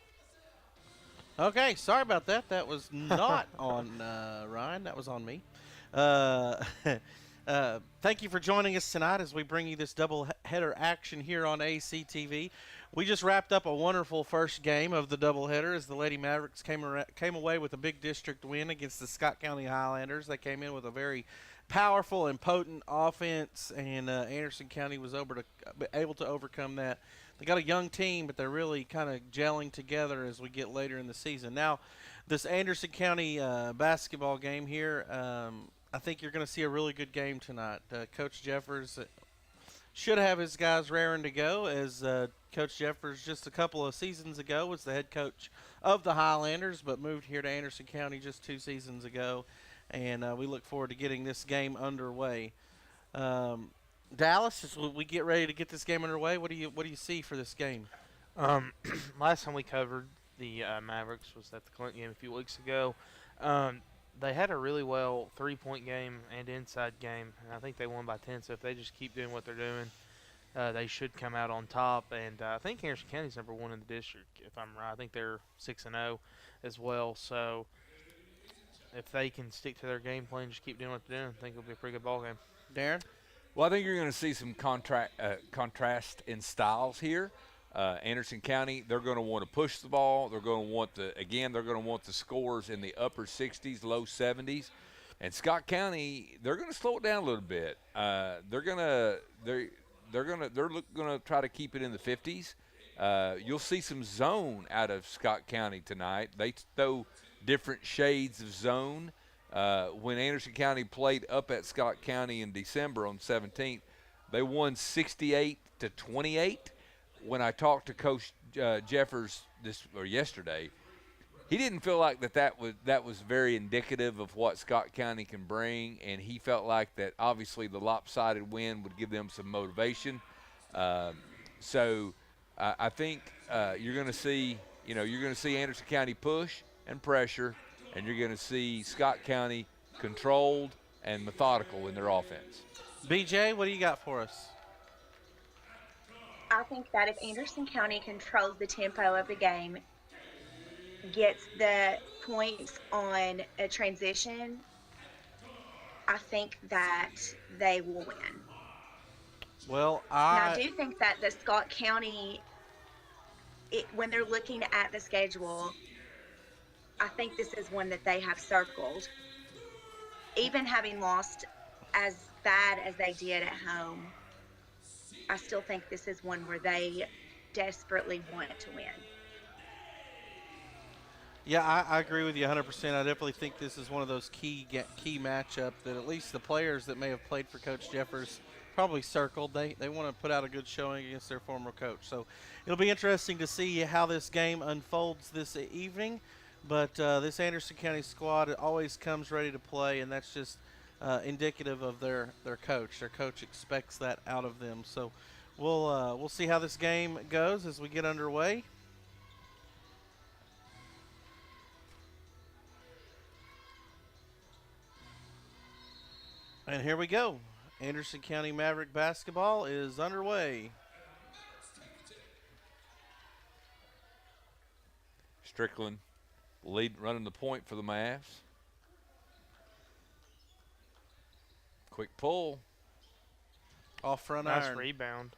Speaker 1: Okay, sorry about that. That was not on Ryan. That was on me. Uh, thank you for joining us tonight as we bring you this double header action here on ACTV. We just wrapped up a wonderful first game of the doubleheader as the Lady Mavericks came away with a big district win against the Scott County Highlanders. They came in with a very powerful and potent offense, and Anderson County was able to overcome that. They got a young team, but they're really kind of gelling together as we get later in the season. Now, this Anderson County basketball game here, I think you're going to see a really good game tonight. Coach Jeffers should have his guys raring to go, as Coach Jeffers just a couple of seasons ago was the head coach of the Highlanders, but moved here to Anderson County just 2 seasons ago, and we look forward to getting this game underway. Dallas, as we get ready to get this game underway, what do you see for this game?
Speaker 3: Last time we covered the Mavericks was at the Clinton game a few weeks ago. They had a really well 3-point game and inside game, and I think they won by 10. So if they just keep doing what they're doing, they should come out on top. And I think Anderson County's number 1 in the district, if I'm right. I think they're 6-0 as well. So if they can stick to their game plan, just keep doing what they're doing, I think it'll be a pretty good ball game.
Speaker 1: Darren?
Speaker 2: Well, I think you're going to see some contrast in styles here. Anderson County, they're going to want to push the ball. They're going to want the scores in the upper 60s, low 70s. And Scott County, they're going to slow it down a little bit. They're going to try to keep it in the 50s. You'll see some zone out of Scott County tonight. They throw different shades of zone. When Anderson County played up at Scott County in December on 17th, they won 68-28. When I talked to Coach Jeffers yesterday, he didn't feel like that was very indicative of what Scott County can bring, and he felt like that obviously the lopsided win would give them some motivation. So I think you're going to see Anderson County push and pressure, and you're going to see Scott County controlled and methodical in their offense.
Speaker 1: BJ, what do you got for us?
Speaker 4: I think that if Anderson County controls the tempo of the game, gets the points on a transition, I think that they will win.
Speaker 1: Well,
Speaker 4: Now, I do think that the Scott County, when they're looking at the schedule, I think this is one that they have circled. Even having lost as bad as they did at home, I still think this is one where they desperately want to win.
Speaker 1: Yeah, I agree with you 100%. I definitely think this is one of those key matchup that at least the players that may have played for Coach Jeffers probably circled. They want to put out a good showing against their former coach. So it'll be interesting to see how this game unfolds this evening. But this Anderson County squad always comes ready to play, and that's just indicative of their coach. Their coach expects that out of them. So we'll see how this game goes as we get underway. And here we go. Anderson County Maverick basketball is underway.
Speaker 2: Strickland running the point for the Mavs. Quick pull.
Speaker 1: Off front
Speaker 3: Nice
Speaker 1: iron.
Speaker 3: rebound.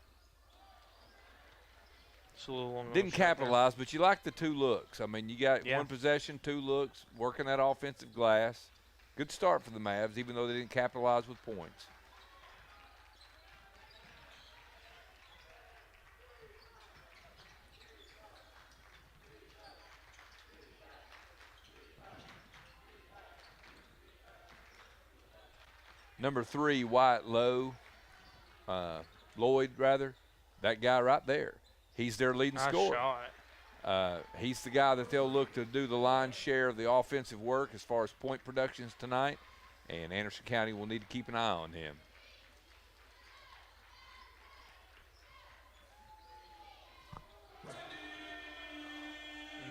Speaker 3: Just a little long
Speaker 2: Didn't
Speaker 3: shot there.
Speaker 2: capitalize, but you like the 2 looks. I mean, you got
Speaker 3: Yeah.
Speaker 2: 1 possession, 2 looks, working that offensive glass. Good start for the Mavs, even though they didn't capitalize with points. Number 3, Wyatt Lloyd, that guy right there. He's their leading
Speaker 3: Nice
Speaker 2: scorer.
Speaker 3: shot.
Speaker 2: He's the guy that they'll look to do the lion's share of the offensive work as far as point productions tonight, and Anderson County will need to keep an eye on him.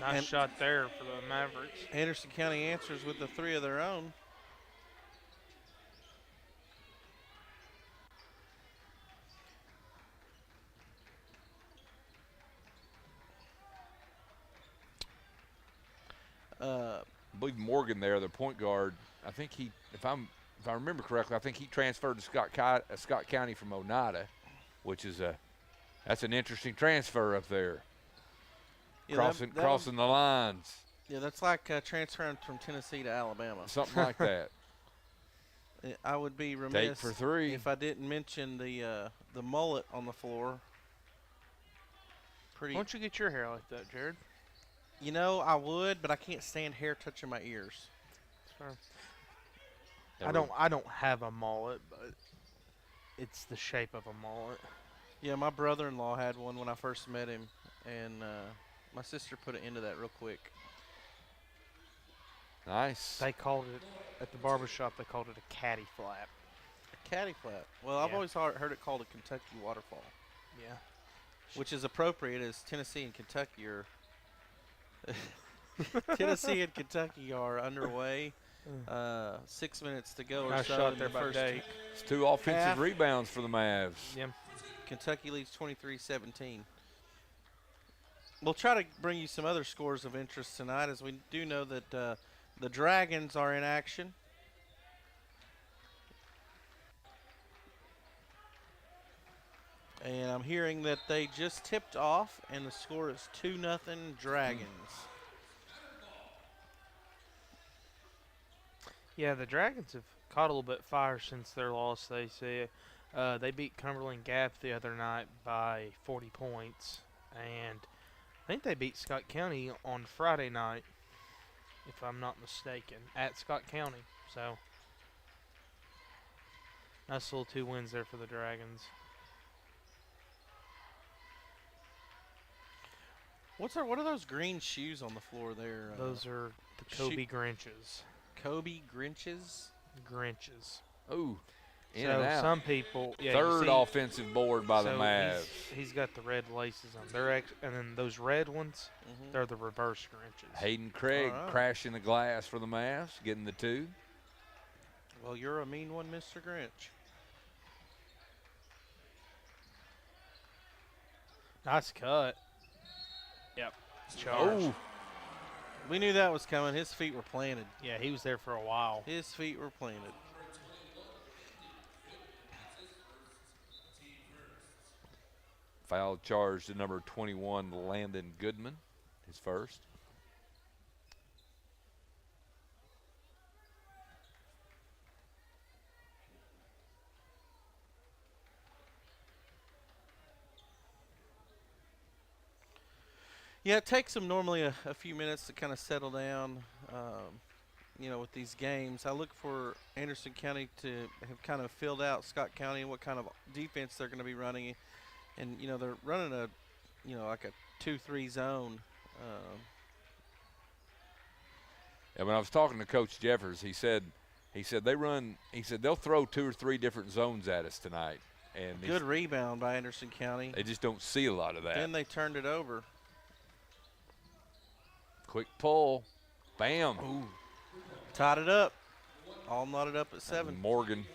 Speaker 3: Nice
Speaker 1: And-
Speaker 3: shot there for the Mavericks.
Speaker 1: Anderson County answers with the 3 of their own.
Speaker 2: I believe Morgan there, the point guard. I think he, if I remember correctly, I think he transferred to Scott County from Oneida, which is that's an interesting transfer up there.
Speaker 1: Yeah,
Speaker 2: crossing the lines,
Speaker 1: Yeah, that's like transferring from Tennessee to Alabama.
Speaker 2: something like that.
Speaker 1: I would be
Speaker 2: Take
Speaker 1: remiss
Speaker 2: for three.
Speaker 1: if I didn't mention the mullet on the floor.
Speaker 3: Why don't you get your hair like that, Jared?
Speaker 1: You know, I would, but I can't stand hair touching my ears.
Speaker 3: That's fair. I don't have a mullet, but it's the shape of a mullet.
Speaker 1: Yeah, my brother-in-law had one when I first met him, and my sister put an end to that real quick.
Speaker 2: Nice.
Speaker 3: They called it, at the barbershop, they called it a caddy flap.
Speaker 1: A caddy flap. Well, I've
Speaker 3: Yeah.
Speaker 1: always heard it called a Kentucky waterfall,
Speaker 3: Yeah.
Speaker 1: which is appropriate as Tennessee and Kentucky are Tennessee and Kentucky are underway. 6 minutes to go or
Speaker 3: Nice
Speaker 1: so
Speaker 3: shot
Speaker 1: in
Speaker 3: there
Speaker 1: the
Speaker 3: by
Speaker 1: first
Speaker 3: Dake.
Speaker 2: It's 2 offensive
Speaker 1: half.
Speaker 2: rebounds for the Mavs.
Speaker 3: Yeah.
Speaker 1: Kentucky leads 23-17. We'll try to bring you some other scores of interest tonight, as we do know that the Dragons are in action. And I'm hearing that they just tipped off, and the score is 2-0 Dragons.
Speaker 3: Yeah, the Dragons have caught a little bit fire since their loss. They say they beat Cumberland Gap the other night by 40 points, and I think they beat Scott County on Friday night, if I'm not mistaken, at Scott County. So nice little 2 wins there for the Dragons.
Speaker 1: What are those green shoes on the floor there?
Speaker 3: Those are the Kobe Grinches.
Speaker 1: Kobe Grinches.
Speaker 3: Grinches.
Speaker 2: Ooh, in
Speaker 3: So
Speaker 2: and out.
Speaker 3: some people, yeah, you
Speaker 2: Third
Speaker 3: see-
Speaker 2: offensive board by the
Speaker 3: so
Speaker 2: Mavs.
Speaker 3: He's got the red laces on. And then those red ones,
Speaker 1: Mhm.
Speaker 3: they're the reverse Grinches.
Speaker 2: Hayden Craig
Speaker 1: All right.
Speaker 2: crashing the glass for the Mavs, getting the 2.
Speaker 1: Well, you're a mean one, Mr. Grinch.
Speaker 3: Nice cut. Yep. Charge.
Speaker 2: Oh,
Speaker 1: We knew that was coming. His feet were planted.
Speaker 3: Yeah, he was there for a while.
Speaker 1: His feet were planted.
Speaker 2: foul charge to number 21, Landon Goodman, his first.
Speaker 1: Yeah, it takes them normally a few minutes to kind of settle down, with these games. I look for Anderson County to have kind of filled out Scott County and what kind of defense they're going to be running. And, they're running like a 2-3 zone.
Speaker 2: Yeah, when I was talking to Coach Jeffers, he said they'll throw 2 or 3 different zones at us tonight. And
Speaker 1: Good rebound by Anderson County.
Speaker 2: they just don't see a lot of that.
Speaker 1: Then they turned it over.
Speaker 2: Quick pull. Bam.
Speaker 1: Ooh. Tied it up. All knotted up at 7.
Speaker 2: Morgan.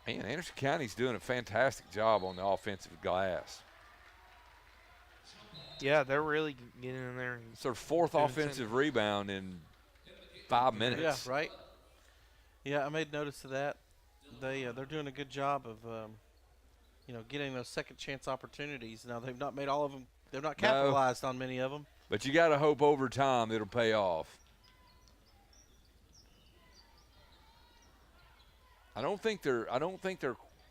Speaker 2: Man, Anderson County's doing a fantastic job on the offensive glass.
Speaker 3: Yeah, they're really getting in there.
Speaker 2: It's their 4th
Speaker 3: Doing
Speaker 2: offensive rebound in 5 minutes.
Speaker 1: Yeah, right. Yeah, I made notice of that. They're doing a good job of getting those second chance opportunities. Now they've not made all of them. They've not capitalized on many of them.
Speaker 2: But you got to hope over time it'll pay off. I don't think they're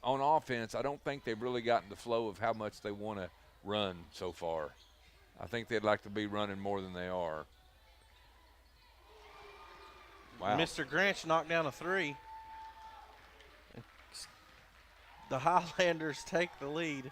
Speaker 2: on offense. I don't think they've really gotten the flow of how much they want to run so far. I think they'd like to be running more than they are. Wow.
Speaker 1: Mr. Grinch knocked down a 3. The Highlanders take the lead.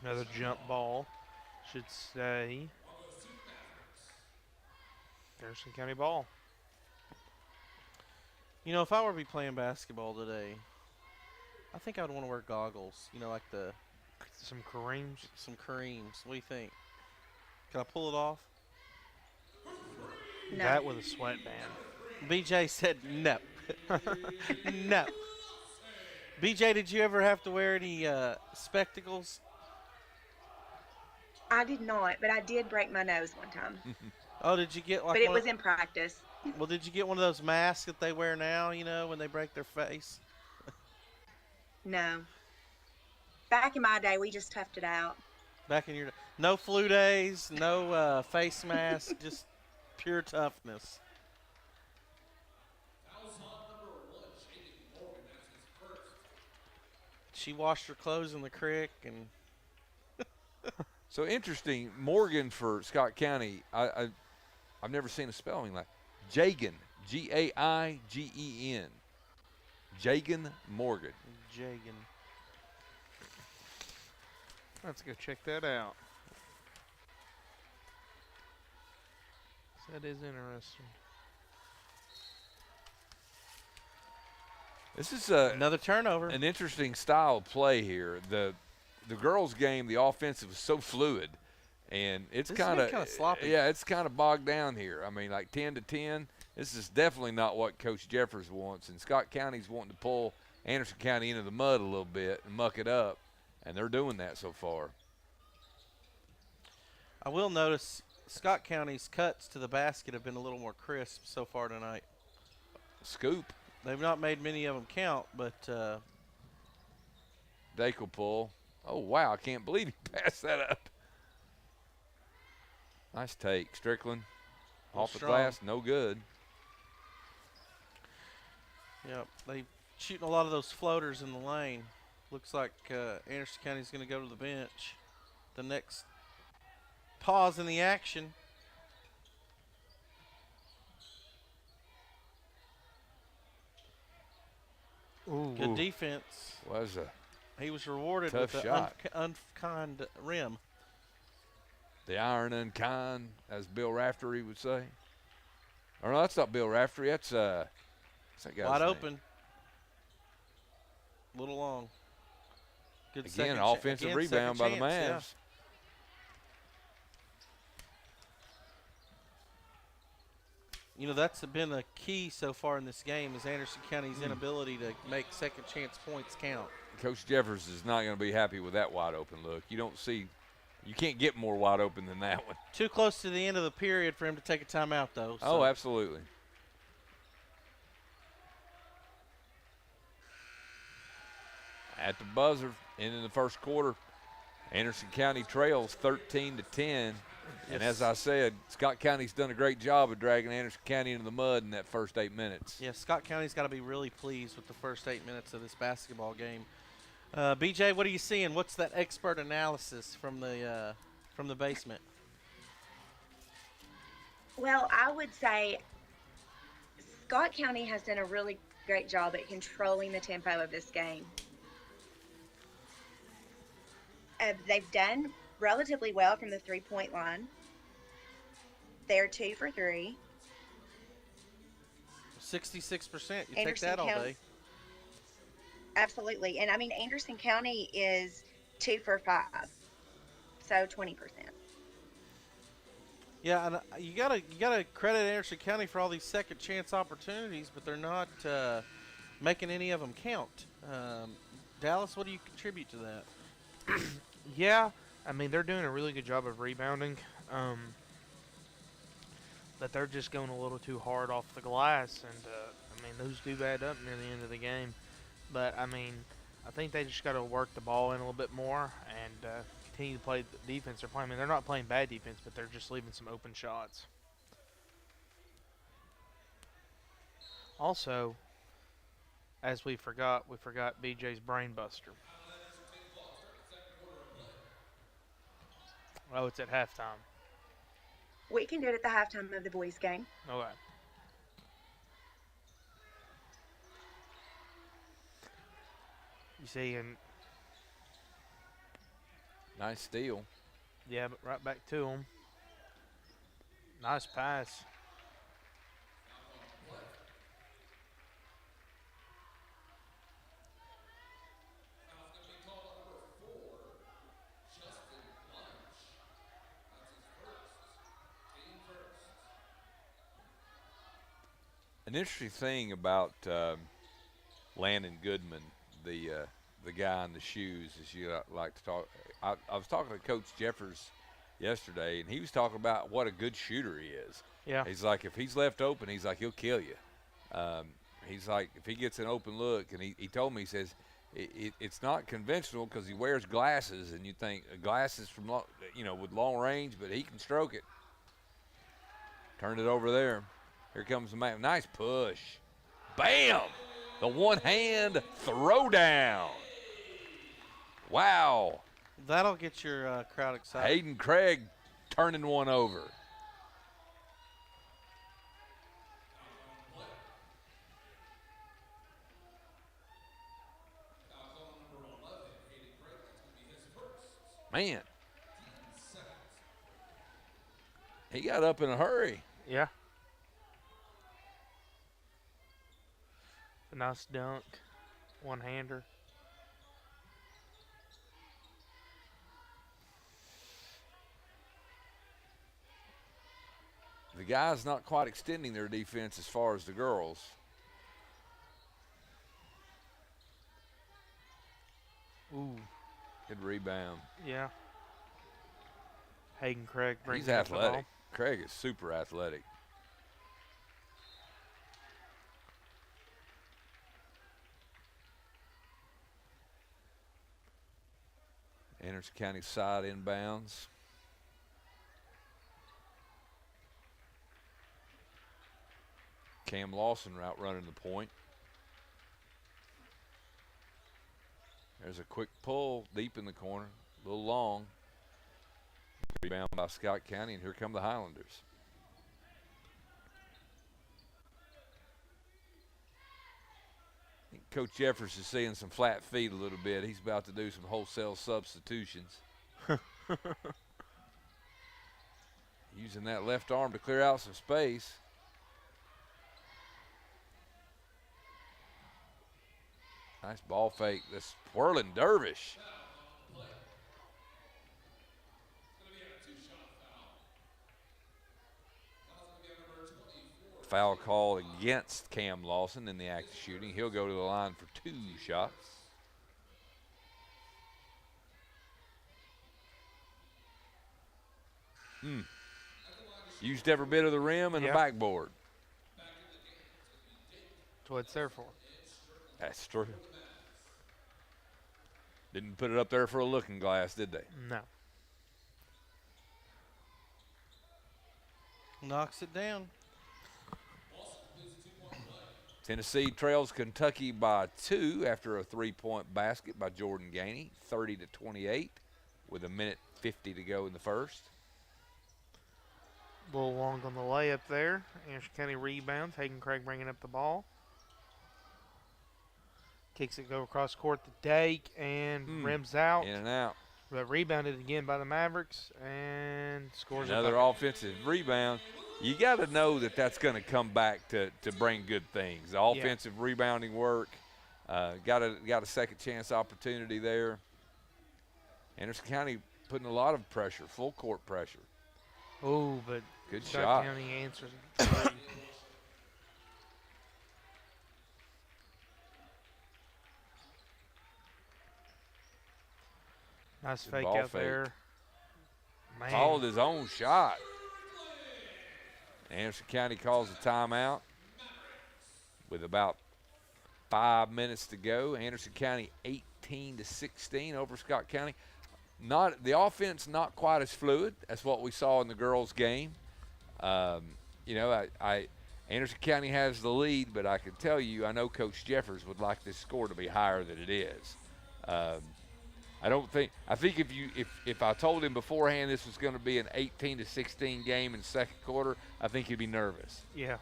Speaker 3: Another jump ball. Should say Anderson County ball.
Speaker 1: You know, if I were to be playing basketball today, I think I would want to wear goggles. You know, like
Speaker 3: Some Kareems.
Speaker 1: some Kareems. What do you think? Can I pull it off?
Speaker 4: No.
Speaker 3: That with a sweatband.
Speaker 1: BJ said no. No. BJ, did you ever have to wear any spectacles?
Speaker 4: I did not, but I did break my nose one time.
Speaker 1: Oh, did you get like
Speaker 4: But it
Speaker 1: one
Speaker 4: was in practice.
Speaker 1: well, did you get one of those masks that they wear now, you know, when they break their face?
Speaker 4: No. Back in my day, we just toughed it out.
Speaker 1: Back in your no flu days, no face mask, just pure toughness. She washed her clothes in the creek and
Speaker 2: So interesting, Morgan for Scott County. I've never seen a spelling like Jagan, G-A-I-G-E-N. Jagan Morgan.
Speaker 1: Jagan.
Speaker 3: Let's go check that out. That is interesting.
Speaker 2: This is
Speaker 1: Another turnover.
Speaker 2: an interesting style of play here. The girls' game, the offensive is so fluid, and it's
Speaker 1: This has
Speaker 2: kind
Speaker 1: been kinda sloppy.
Speaker 2: Yeah, it's kind of bogged down here. I mean, like 10-10. This is definitely not what Coach Jeffers wants, and Scott County's wanting to pull Anderson County into the mud a little bit and muck it up, and they're doing that so far.
Speaker 1: I will notice Scott County's cuts to the basket have been a little more crisp so far tonight.
Speaker 2: Scoop,
Speaker 1: They've not made many of them count, but
Speaker 2: Dake will pull. Oh, wow, I can't believe he passed that up. Nice take, Strickland. Off the
Speaker 1: strong.
Speaker 2: glass, no good.
Speaker 1: yep, they shooting a lot of those floaters in the lane. Looks like Anderson County's going to go to the bench. The next pause in the action.
Speaker 3: Ooh.
Speaker 1: Good defense.
Speaker 2: Was a
Speaker 1: He was rewarded
Speaker 2: Tough
Speaker 1: with
Speaker 2: shot.
Speaker 1: an unkind rim.
Speaker 2: the iron unkind, as Bill Raftery would say. Or no, that's not Bill Raftery. That's what's that guy's
Speaker 1: Wide
Speaker 2: name?
Speaker 1: open. Little long. Good
Speaker 2: Again,
Speaker 1: second
Speaker 2: offensive
Speaker 1: again,
Speaker 2: rebound
Speaker 1: second
Speaker 2: by the
Speaker 1: chance,
Speaker 2: Mavs.
Speaker 1: yeah. You know, that's been a key so far in this game is Anderson County's inability to make second chance points count.
Speaker 2: Coach Jeffers is not going to be happy with that wide open look. You can't get more wide open than that one.
Speaker 1: Too close to the end of the period for him to take a timeout, though.
Speaker 2: Oh,
Speaker 1: so-
Speaker 2: absolutely. At the buzzer, in the first quarter, Anderson County trails 13-10. And as I said, Scott County's done a great job of dragging Anderson County into the mud in that first 8 minutes.
Speaker 1: Yeah, Scott County's got to be really pleased with the first 8 minutes of this basketball game. BJ, what are you seeing? What's that expert analysis from the basement?
Speaker 4: Well, I would say Scott County has done a really great job at controlling the tempo of this game. They've done relatively well from the three-point line. They're 2 for 3.
Speaker 1: 66%. You take
Speaker 4: Anderson
Speaker 1: that all
Speaker 4: County-
Speaker 1: day.
Speaker 4: Absolutely. And I mean, Anderson County is 2 for 5. So 20%.
Speaker 1: Yeah, and you gotta credit Anderson County for all these second chance opportunities, but they're not making any of them count. Dallas, what do you contribute to that?
Speaker 3: Yeah, I mean, they're doing a really good job of rebounding. But they're just going a little too hard off the glass. And, I mean, those do add up near the end of the game. But, I mean, I think they just got to work the ball in a little bit more and continue to play the defense they're playing. I mean, they're not playing bad defense, but they're just leaving some open shots. Also, as we forgot BJ's brain buster. Oh, it's at halftime.
Speaker 4: We can do it at the halftime of the boys' game.
Speaker 3: Okay. You see, and
Speaker 2: Nice steal.
Speaker 3: Yeah, but right back to him. Nice pass.
Speaker 2: An interesting thing about Landon Goodman, the guy in the shoes, as you like to talk. I was talking to Coach Jeffers yesterday, and he was talking about what a good shooter he is.
Speaker 3: Yeah.
Speaker 2: He's like, if he's left open, he's like, he'll kill you. He's like, if he gets an open look, and he told me, he says, it's not conventional because he wears glasses, and you think glasses from with long range, but he can stroke it. Turned it over there. Here comes the man. Nice push. Bam! The one-hand throwdown. Wow.
Speaker 1: That'll get your crowd excited.
Speaker 2: Hayden Craig turning one over. Man. He got up in a hurry.
Speaker 3: Yeah. A nice dunk. One-hander.
Speaker 2: The guys not quite extending their defense as far as the girls.
Speaker 3: Ooh.
Speaker 2: Good rebound.
Speaker 3: Yeah. Hayden Craig brings
Speaker 2: He's
Speaker 3: up the ball.
Speaker 2: athletic. Craig is super athletic. Anderson County side inbounds. Cam Lawson out running the point. There's a quick pull deep in the corner, a little long. Rebound by Scott County, and here come the Highlanders. I think Coach Jeffers is seeing some flat feet a little bit. He's about to do some wholesale substitutions. Using that left arm to clear out some space. Nice ball fake. This whirling dervish. Foul call against Cam Lawson in the act of shooting. He'll go to the line for 2 shots. Used every bit of the rim and the backboard.
Speaker 3: That's what it's there for.
Speaker 2: That's true. Didn't put it up there for a looking glass, did they?
Speaker 3: No.
Speaker 1: Knocks it down.
Speaker 2: Tennessee trails Kentucky by 2 after a 3-point basket by Jordan Gainey, 30-28, with 1:50 to go in the first.
Speaker 3: A little long on the layup there. Anderson County rebounds. Hayden Craig bringing up the ball. Kicks it go across court to Dake and rims out.
Speaker 2: In and out.
Speaker 3: But rebounded again by the Mavericks and scores
Speaker 2: Another offensive rebound. You got to know that that's going to come back to bring good things. The offensive rebounding work. Got a second chance opportunity there. Anderson County putting a lot of pressure, full court pressure.
Speaker 3: Oh, but
Speaker 2: good
Speaker 3: Scott
Speaker 2: shot.
Speaker 3: County answers. Nice
Speaker 2: Good
Speaker 3: fake
Speaker 2: ball
Speaker 3: out
Speaker 2: fake.
Speaker 3: there. Man.
Speaker 2: Followed his own shot. Anderson County calls a timeout with about 5 minutes to go. Anderson County 18-16 over Scott County. Not the offense, not quite as fluid as what we saw in the girls' game. Anderson County has the lead, but I can tell you, I know Coach Jeffers would like this score to be higher than it is. I think if I told him beforehand this was going to be an 18-16 game in the second quarter, I think he'd be nervous.
Speaker 3: Yeah.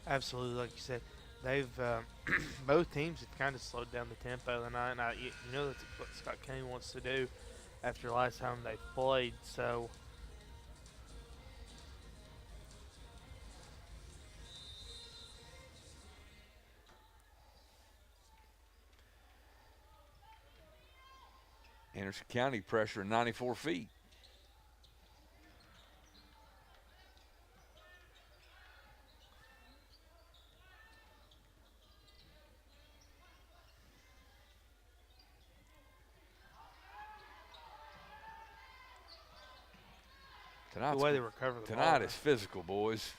Speaker 3: Absolutely, like you said. they've both teams have kind of slowed down the tempo tonight, and you know that's what Scott County wants to do after last time they played. So
Speaker 2: Anderson County pressure 94 feet.
Speaker 3: the way they recover the
Speaker 2: Tonight
Speaker 3: ball.
Speaker 2: is physical, boys.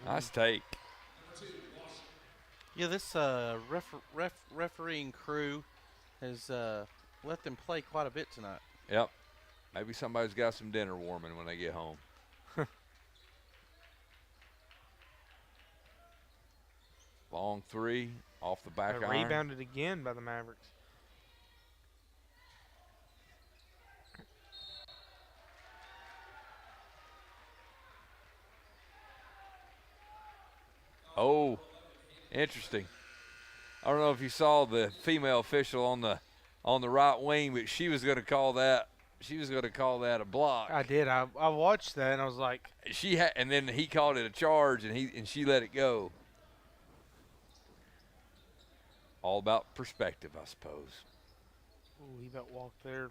Speaker 2: Nice take.
Speaker 1: Yeah, this refereeing crew has let them play quite a bit tonight.
Speaker 2: Yep. Maybe somebody's got some dinner warming when they get home. Long three off the back iron.
Speaker 3: Rebounded again by the Mavericks.
Speaker 2: Oh, interesting. I don't know if you saw the female official on the right wing, but she was going to call that. She was going to call that a block.
Speaker 3: I did. I watched that and I was like,
Speaker 2: And then he called it a charge, and she let it go. All about perspective, I suppose.
Speaker 3: ooh, he about walked there.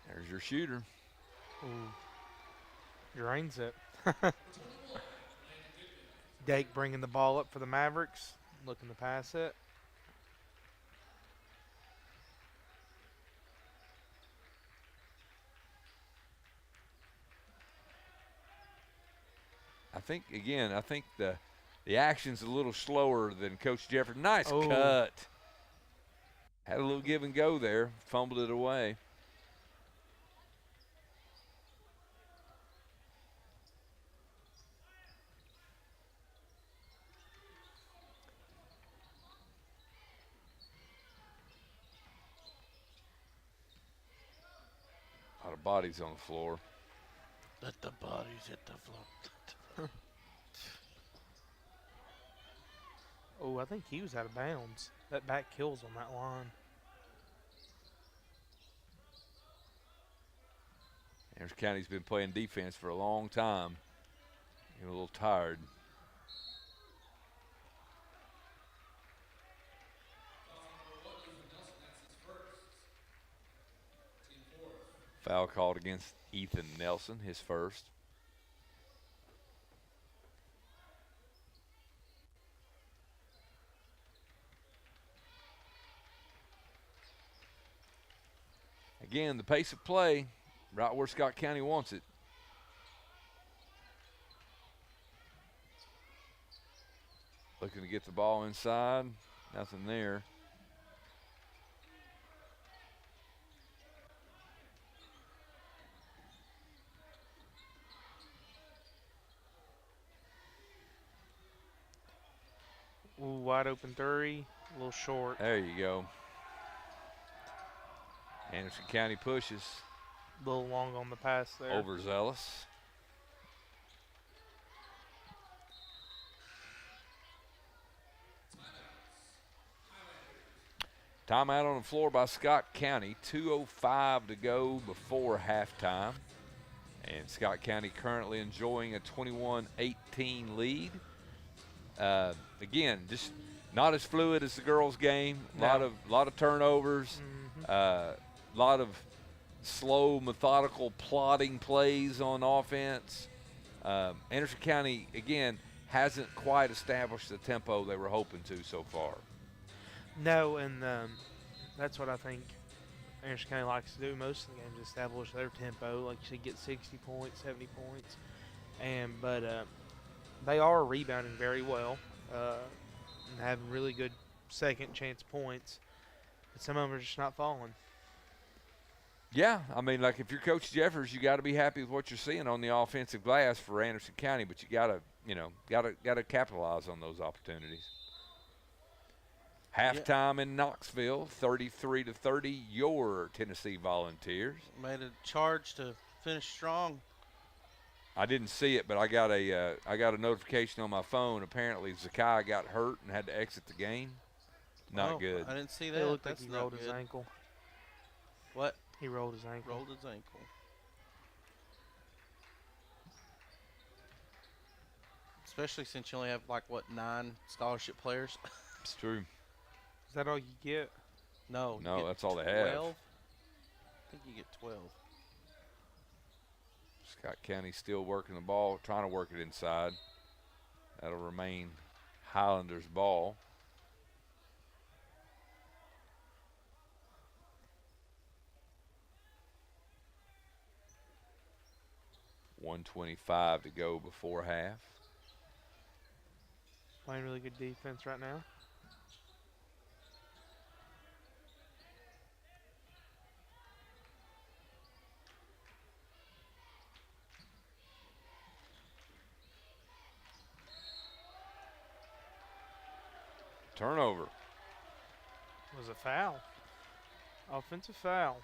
Speaker 2: There's your shooter.
Speaker 3: Ooh, drains it. Dake bringing the ball up for the Mavericks, looking to pass it.
Speaker 2: I think the action's a little slower than Coach Jeffers. Nice
Speaker 3: Oh.
Speaker 2: cut. Had a little give and go there. Fumbled it away. A lot of bodies on the floor.
Speaker 1: Let the bodies hit the floor.
Speaker 3: Oh, I think he was out of bounds. That back kills on that line.
Speaker 2: Anderson County's been playing defense for a long time. Getting a little tired. Foul called against Ethan Nelson, his first. Again, the pace of play, right where Scott County wants it. Looking to get the ball inside. Nothing there.
Speaker 3: Ooh, wide open three, a little short.
Speaker 2: There you go. Anderson County pushes.
Speaker 3: A little long on the pass there.
Speaker 2: Overzealous. Timeout on the floor by Scott County. 2:05 to go before halftime. And Scott County currently enjoying a 21-18 lead. Again, just not as fluid as the girls' game. A
Speaker 3: No.
Speaker 2: lot of turnovers. A lot of slow, methodical, plodding plays on offense. Anderson County, again, hasn't quite established the tempo they were hoping to so far.
Speaker 3: No, and that's what I think Anderson County likes to do most of the games, establish their tempo. Like you said, get 60 points, 70 points. But they are rebounding very well and having really good second chance points. But some of them are just not falling.
Speaker 2: Yeah, I mean, like if you're Coach Jeffers, you got to be happy with what you're seeing on the offensive glass for Anderson County, but you got to capitalize on those opportunities. Halftime in Knoxville, 33-30, your Tennessee Volunteers.
Speaker 1: Made a charge to finish strong.
Speaker 2: I didn't see it, but I got a notification on my phone. Apparently, Zakai got hurt and had to exit the game. Not good.
Speaker 1: I didn't see that.
Speaker 3: It looked like
Speaker 1: That's
Speaker 3: he
Speaker 1: not
Speaker 3: rolled his
Speaker 1: good.
Speaker 3: ankle.
Speaker 1: What?
Speaker 3: He rolled his ankle.
Speaker 1: Rolled his ankle. Especially since you only have, 9 scholarship players.
Speaker 2: It's true.
Speaker 3: Is that all you get?
Speaker 1: No. you
Speaker 2: No,
Speaker 1: get
Speaker 2: that's all they have.
Speaker 1: 12. I think you get 12.
Speaker 2: Scott County still working the ball, trying to work it inside. That'll remain Highlanders' ball. .125 to go before half.
Speaker 3: Playing really good defense right now.
Speaker 2: Turnover.
Speaker 3: Was a foul. Offensive foul.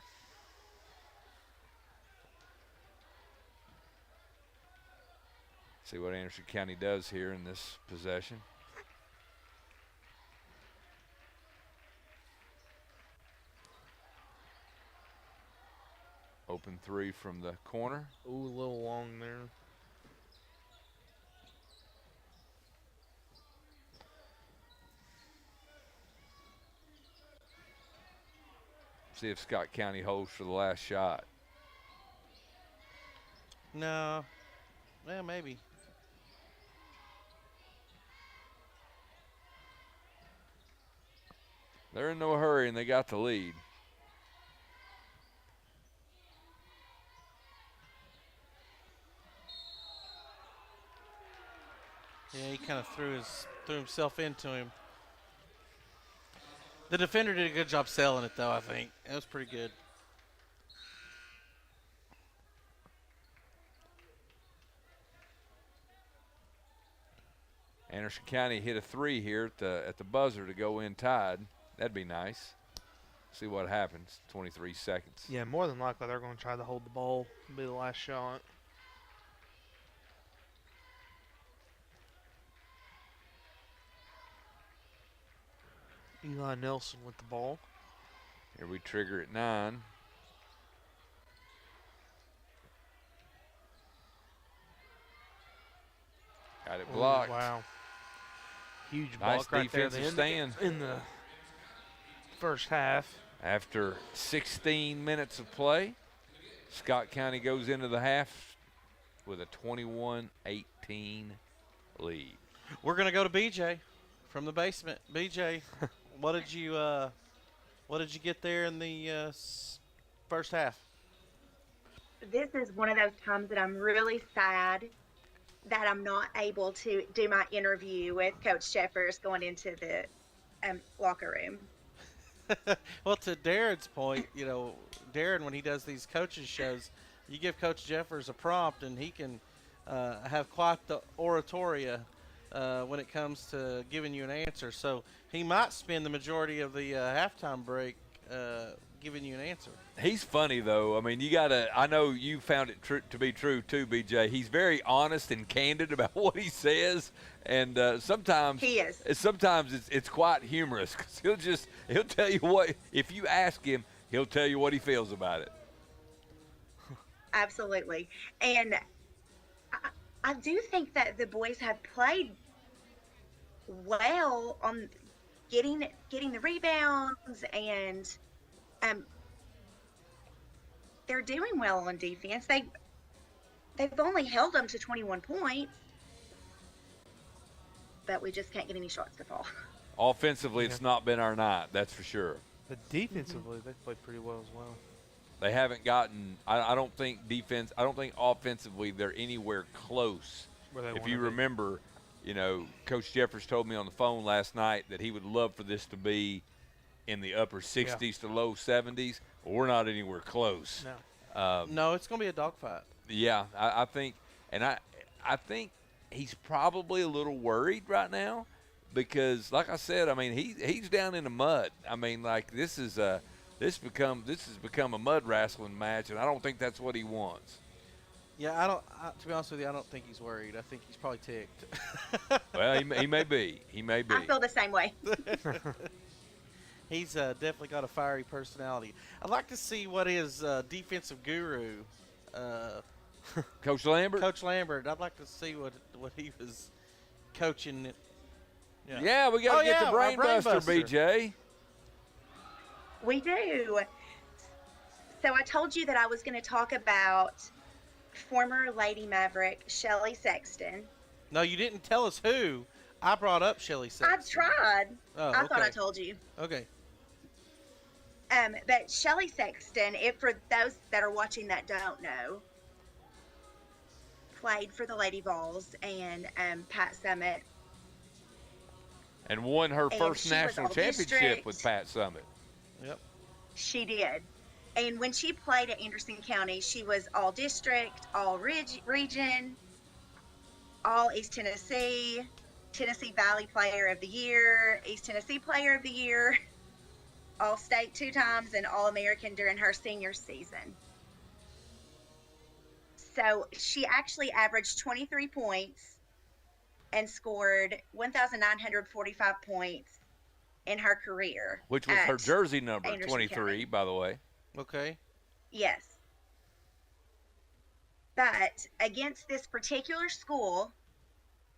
Speaker 2: See what Anderson County does here in this possession. Open three from the corner.
Speaker 3: Ooh, a little long there.
Speaker 2: See if Scott County holds for the last shot.
Speaker 1: No. Well, maybe.
Speaker 2: They're in no hurry, and they got the lead.
Speaker 1: Yeah, he kind of threw himself into him. The defender did a good job selling it, though, I think. That was pretty good.
Speaker 2: Anderson County hit a three here at the buzzer to go in tied. That'd be nice. See what happens. 23 seconds.
Speaker 3: Yeah, more than likely they're going to try to hold the ball. Be the last shot. Eli Nelson with the ball.
Speaker 2: Here we trigger at 9. Got it blocked.
Speaker 3: Ooh, wow. Huge
Speaker 2: Nice
Speaker 3: block right there
Speaker 2: defensive stand.
Speaker 3: in the first half.
Speaker 2: After 16 minutes of play, Scott County goes into the half with a 21-18 lead.
Speaker 1: We're going to go to BJ from the basement. BJ, what did you get there in the first half?
Speaker 4: This is one of those times that I'm really sad that I'm not able to do my interview with Coach Jeffers going into the locker room.
Speaker 1: Well, to Darren's point, Darren, when he does these coaches shows, you give Coach Jeffers a prompt, and he can have quite the oratoria when it comes to giving you an answer. So he might spend the majority of the halftime break giving you an answer.
Speaker 2: He's funny, though. I mean, I know you found it to be true, too, BJ. He's very honest and candid about what he says. And sometimes
Speaker 4: He is.
Speaker 2: Sometimes it's quite humorous because he'll tell you what, if you ask him, he'll tell you what he feels about it.
Speaker 4: Absolutely. And I do think that the boys have played well on getting the rebounds, and they're doing well on defense. They've only held them to 21 points, but we just can't get any shots to fall.
Speaker 2: Offensively, it's not been our night, that's for sure.
Speaker 3: But defensively, they've played pretty well as well.
Speaker 2: They haven't gotten – I don't think offensively they're anywhere close. If you remember, Coach Jeffers told me on the phone last night that he would love for this to be in the upper 60s to low 70s. We're not anywhere close.
Speaker 3: No.
Speaker 1: No, it's going to be a dogfight.
Speaker 2: Yeah, I think – and I think he's probably a little worried right now because, like I said, I mean he's down in the mud. I mean, like this has become a mud wrestling match, and I don't think that's what he wants.
Speaker 1: Yeah, to be honest with you, I don't think he's worried. I think he's probably ticked.
Speaker 2: Well, he may be. He may be.
Speaker 4: I feel the same way.
Speaker 1: He's definitely got a fiery personality. I'd like to see what his defensive guru,
Speaker 2: Coach Lambert.
Speaker 1: Coach Lambert. I'd like to see what he was coaching.
Speaker 2: Yeah, we got to get the
Speaker 1: our
Speaker 2: brain buster,
Speaker 1: Buster.
Speaker 2: BJ.
Speaker 4: We do. So I told you that I was going to talk about former Lady Maverick Shelly Sexton.
Speaker 1: No, you didn't tell us who. I brought up Shelly Sexton.
Speaker 4: I tried.
Speaker 1: Oh,
Speaker 4: I thought I
Speaker 1: okay.
Speaker 4: told you.
Speaker 1: Okay.
Speaker 4: But Shelly Sexton, for those that are watching that don't know, played for the Lady Vols and Pat Summit.
Speaker 2: And won her
Speaker 4: And
Speaker 2: first
Speaker 4: she was
Speaker 2: national
Speaker 4: all
Speaker 2: championship
Speaker 4: district.
Speaker 2: with Pat Summit.
Speaker 1: Yep.
Speaker 4: She did. And when she played at Anderson County, she was all district, all region, all East Tennessee, Tennessee Valley Player of the Year, East Tennessee Player of the Year, all state 2 times, and all American during her senior season. So she actually averaged 23 points and scored 1,945 points in her career.
Speaker 2: Which was her
Speaker 4: at
Speaker 2: jersey number,
Speaker 4: Anderson
Speaker 2: 23,
Speaker 4: County.
Speaker 2: by the way.
Speaker 1: Okay.
Speaker 4: Yes. But against this particular school,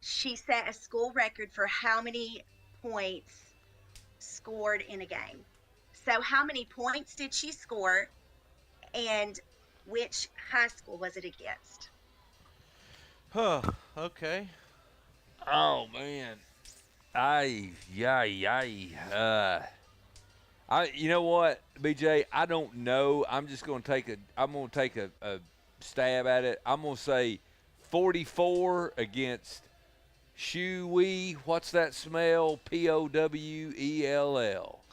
Speaker 4: she set a school record for how many points scored in a game. So how many points did she score, and which high school was it against?
Speaker 1: Huh. Okay.
Speaker 2: Oh man. You know what, BJ? I don't know. I'm just going to take a stab at it. I'm going to say 44 against Shoo-wee. What's that smell? Powell.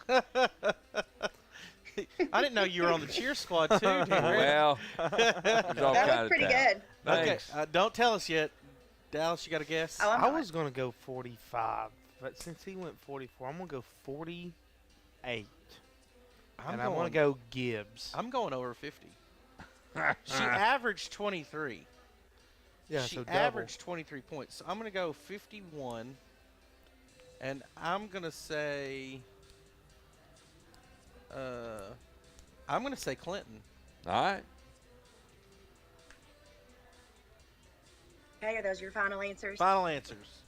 Speaker 1: I didn't know you were on the cheer squad too, Darren.
Speaker 2: Well, there's all
Speaker 4: That
Speaker 2: kind
Speaker 4: was
Speaker 2: of
Speaker 4: pretty
Speaker 2: talent.
Speaker 4: good.
Speaker 1: Okay.
Speaker 2: Thanks.
Speaker 1: Don't tell us yet. Dallas, you got a guess?
Speaker 4: Oh, I'm
Speaker 3: I
Speaker 4: not.
Speaker 3: was going to go 45, but since he went 44, I'm going to go 48. And I want to go Gibbs.
Speaker 1: I'm going over 50. She averaged 23.
Speaker 3: Yeah,
Speaker 1: she
Speaker 3: so double.
Speaker 1: averaged 23 points. So I'm going to go 51. And I'm going to say Clinton.
Speaker 2: All right.
Speaker 4: Okay, are those your final answers?
Speaker 1: Final answers.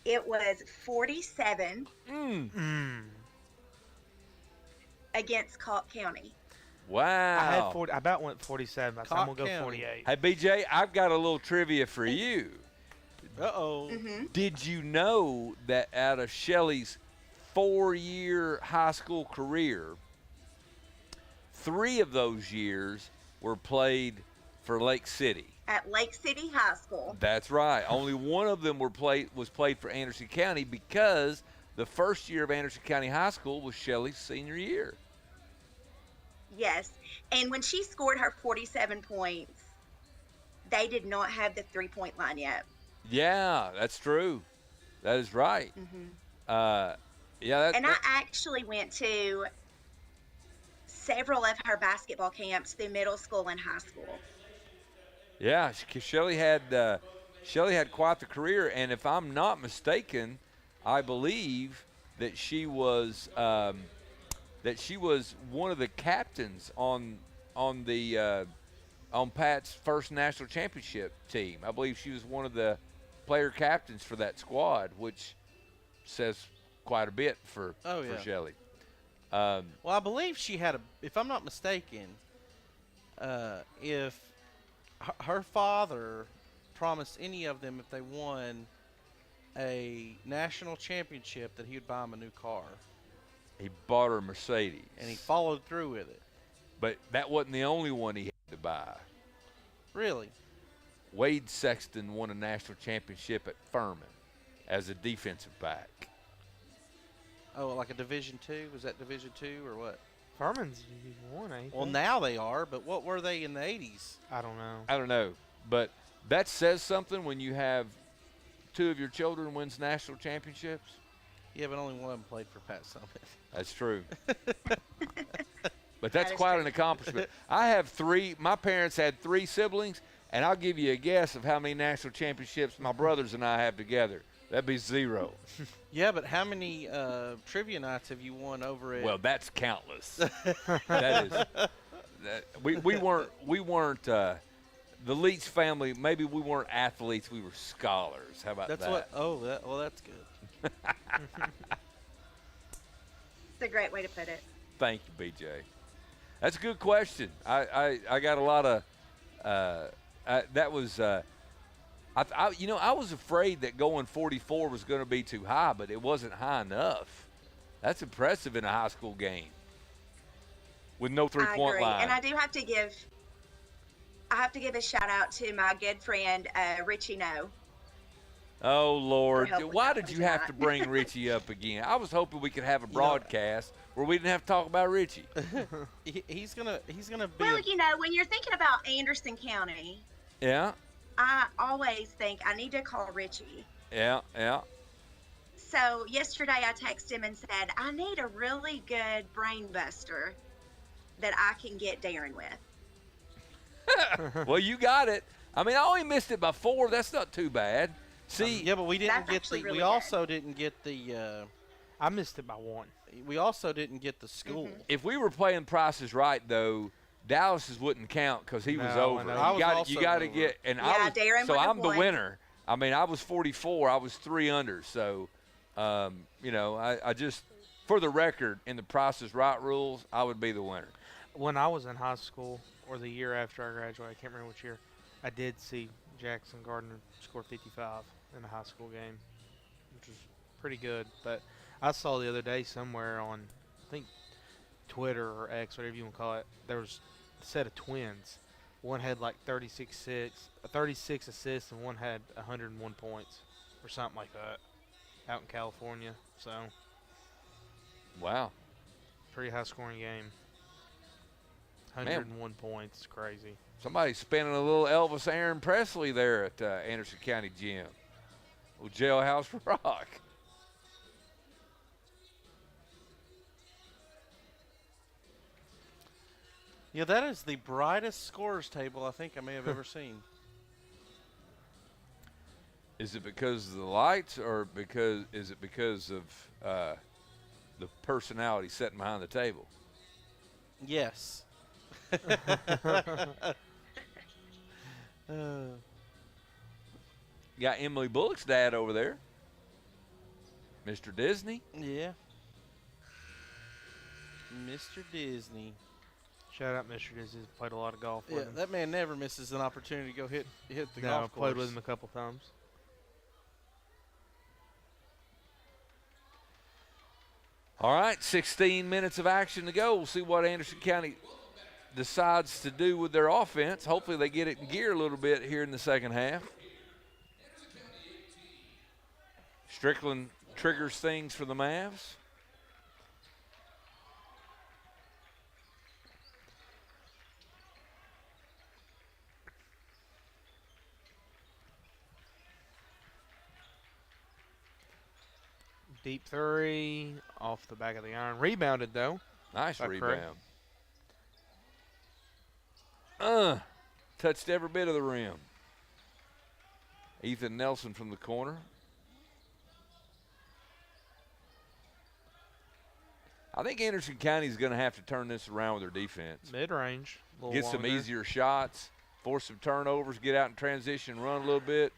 Speaker 4: It was 47 against Calk County.
Speaker 2: Wow.
Speaker 3: I had 40. I about went 47. So I'm
Speaker 1: Cock
Speaker 3: going to go
Speaker 1: County.
Speaker 3: 48.
Speaker 2: Hey, BJ, I've got a little trivia for you.
Speaker 1: Uh-oh.
Speaker 2: Did you know that out of Shelly's 4-year high school career, 3 of those years were played for Lake City?
Speaker 4: At Lake City High School.
Speaker 2: That's right. Only one of them was played for Anderson County because the first year of Anderson County High School was Shelly's senior year.
Speaker 4: Yes. And when she scored her 47 points, they did not have the 3-point line yet.
Speaker 2: Yeah, that's true. That is right. Yeah,
Speaker 4: And I actually went to several of her basketball camps through middle school and high school.
Speaker 2: yeah. Shelly had quite the career, and if I'm not mistaken, I believe that she was one of the captains on Pat's first national championship team. I believe she was one of the player captains for that squad, which says quite a bit for Shelly.
Speaker 1: Well, I believe she had if I'm not mistaken, if her father promised any of them if they won a national championship that he would buy them a new car.
Speaker 2: He bought her a Mercedes.
Speaker 1: And he followed through with it.
Speaker 2: But that wasn't the only one he had to buy.
Speaker 1: Really?
Speaker 2: Wade Sexton won a national championship at Furman as a defensive back.
Speaker 1: Oh, like a Division II? Was that Division II or what?
Speaker 3: Furman's D1, ain't
Speaker 1: Well,
Speaker 3: they?
Speaker 1: now they are, but what were they in the 80s?
Speaker 3: I don't know.
Speaker 2: I don't know, but that says something when you have two of your children wins national championships?
Speaker 1: Yeah, but only one of them played for Pat Summit.
Speaker 2: That's true. But that's
Speaker 4: That is
Speaker 2: quite
Speaker 4: true.
Speaker 2: an accomplishment. I have 3. My parents had 3 siblings, and I'll give you a guess of how many national championships my brothers and I have together. That'd be 0.
Speaker 1: Yeah, but how many trivia nights have you won over at?
Speaker 2: Well, that's countless. That is. We weren't the Leach family. Maybe we weren't athletes. We were scholars. How about
Speaker 1: that's
Speaker 2: that?
Speaker 1: what. Oh, well, that's good.
Speaker 4: It's a great way to put it.
Speaker 2: Thank you, BJ. That's a good question. I got a lot of that was. I was afraid that going 44 was going to be too high, but it wasn't high enough. That's impressive in a high school game with no
Speaker 4: I
Speaker 2: three-point
Speaker 4: agree.
Speaker 2: line.
Speaker 4: And I have to give a shout out to my good friend Richie No.
Speaker 2: Oh, Lord.
Speaker 4: help with
Speaker 2: Why
Speaker 4: that
Speaker 2: did
Speaker 4: one
Speaker 2: you have to
Speaker 4: tonight.
Speaker 2: bring Richie up again? I was hoping we could have a broadcast where we didn't have to talk about Richie.
Speaker 1: He's gonna be.
Speaker 4: Well, you know, when you're thinking about Anderson County,
Speaker 2: Yeah,
Speaker 4: I always think I need to call Richie.
Speaker 2: yeah.
Speaker 4: So yesterday I texted him and said, I need a really good brain buster that I can get Darren with.
Speaker 2: Well, you got it. I mean, I only missed it by 4. That's not too bad. See,
Speaker 1: yeah, but we didn't
Speaker 4: That's
Speaker 1: get
Speaker 4: actually
Speaker 1: the.
Speaker 4: really
Speaker 1: We
Speaker 4: good.
Speaker 1: also didn't get the.
Speaker 3: I missed it by 1.
Speaker 1: We also didn't get the school.
Speaker 2: if we were playing Prices Right, though, Dallas's wouldn't count because he was
Speaker 3: No, I
Speaker 2: over.
Speaker 3: know.
Speaker 1: I was
Speaker 2: You
Speaker 1: also
Speaker 2: got to
Speaker 1: over.
Speaker 2: get, and
Speaker 4: Yeah,
Speaker 2: I was,
Speaker 4: Darren
Speaker 2: so
Speaker 4: would have
Speaker 2: I'm the
Speaker 4: won.
Speaker 2: winner. I mean, I was 44. I was 3 under. So, I just, for the record, in the Prices Right rules, I would be the winner.
Speaker 3: When I was in high school, or the year after I graduated, I can't remember which year, I did see Jackson Gardner score 55 in a high school game, which was pretty good. But I saw the other day somewhere on, I think, Twitter or X, whatever you want to call it, there was a set of twins. One had like 36 assists, and one had 101 points, or something like that, out in California. So,
Speaker 2: Wow.
Speaker 3: pretty high scoring game. 101 points, crazy.
Speaker 2: Somebody's spinning a little Elvis Aaron Presley there at Anderson County Gym. Little Jailhouse Rock.
Speaker 1: Yeah, that is the brightest scores table I think I may have ever seen.
Speaker 2: Is it because of the lights, or is it because of the personality sitting behind the table?
Speaker 1: Yes.
Speaker 2: Got Emily Bullock's dad over there, Mr. Disney.
Speaker 1: Yeah. Mr. Disney.
Speaker 3: Shout out Mr. Disney. Played a lot of golf
Speaker 1: Yeah,
Speaker 3: with him.
Speaker 1: that man never misses an opportunity to go hit the
Speaker 3: No,
Speaker 1: golf
Speaker 3: I
Speaker 1: course.
Speaker 3: played with him a couple times.
Speaker 2: All right, 16 minutes of action to go. We'll see what Anderson County decides to do with their offense. Hopefully they get it in gear a little bit here in the second half. Strickland triggers things for the Mavs.
Speaker 3: Deep three, off the back of the iron. Rebounded, though.
Speaker 2: Nice
Speaker 3: Is that correct?
Speaker 2: rebound. Touched every bit of the rim. Ethan Nelson from the corner. I think Anderson County is going to have to turn this around with their defense.
Speaker 3: Mid-range.
Speaker 2: Get some easier shots, force some turnovers, get out in transition, run a little bit.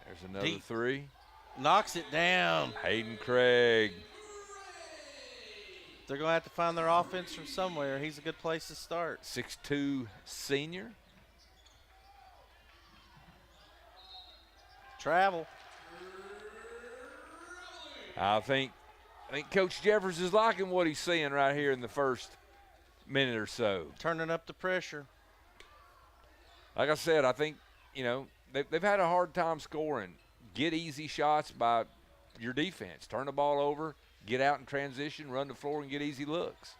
Speaker 2: There's another
Speaker 1: Deep.
Speaker 2: three.
Speaker 1: Knocks it down.
Speaker 2: Hayden Craig.
Speaker 1: They're going to have to find their offense from somewhere. He's a good place to start.
Speaker 2: 6'2" senior.
Speaker 1: Travel.
Speaker 2: I think Coach Jeffers is liking what he's seeing right here in the first minute or so.
Speaker 1: Turning up the pressure.
Speaker 2: Like I said, I think, they've had a hard time scoring. Get easy shots by your defense. Turn the ball over, get out in transition, run the floor, and get easy looks.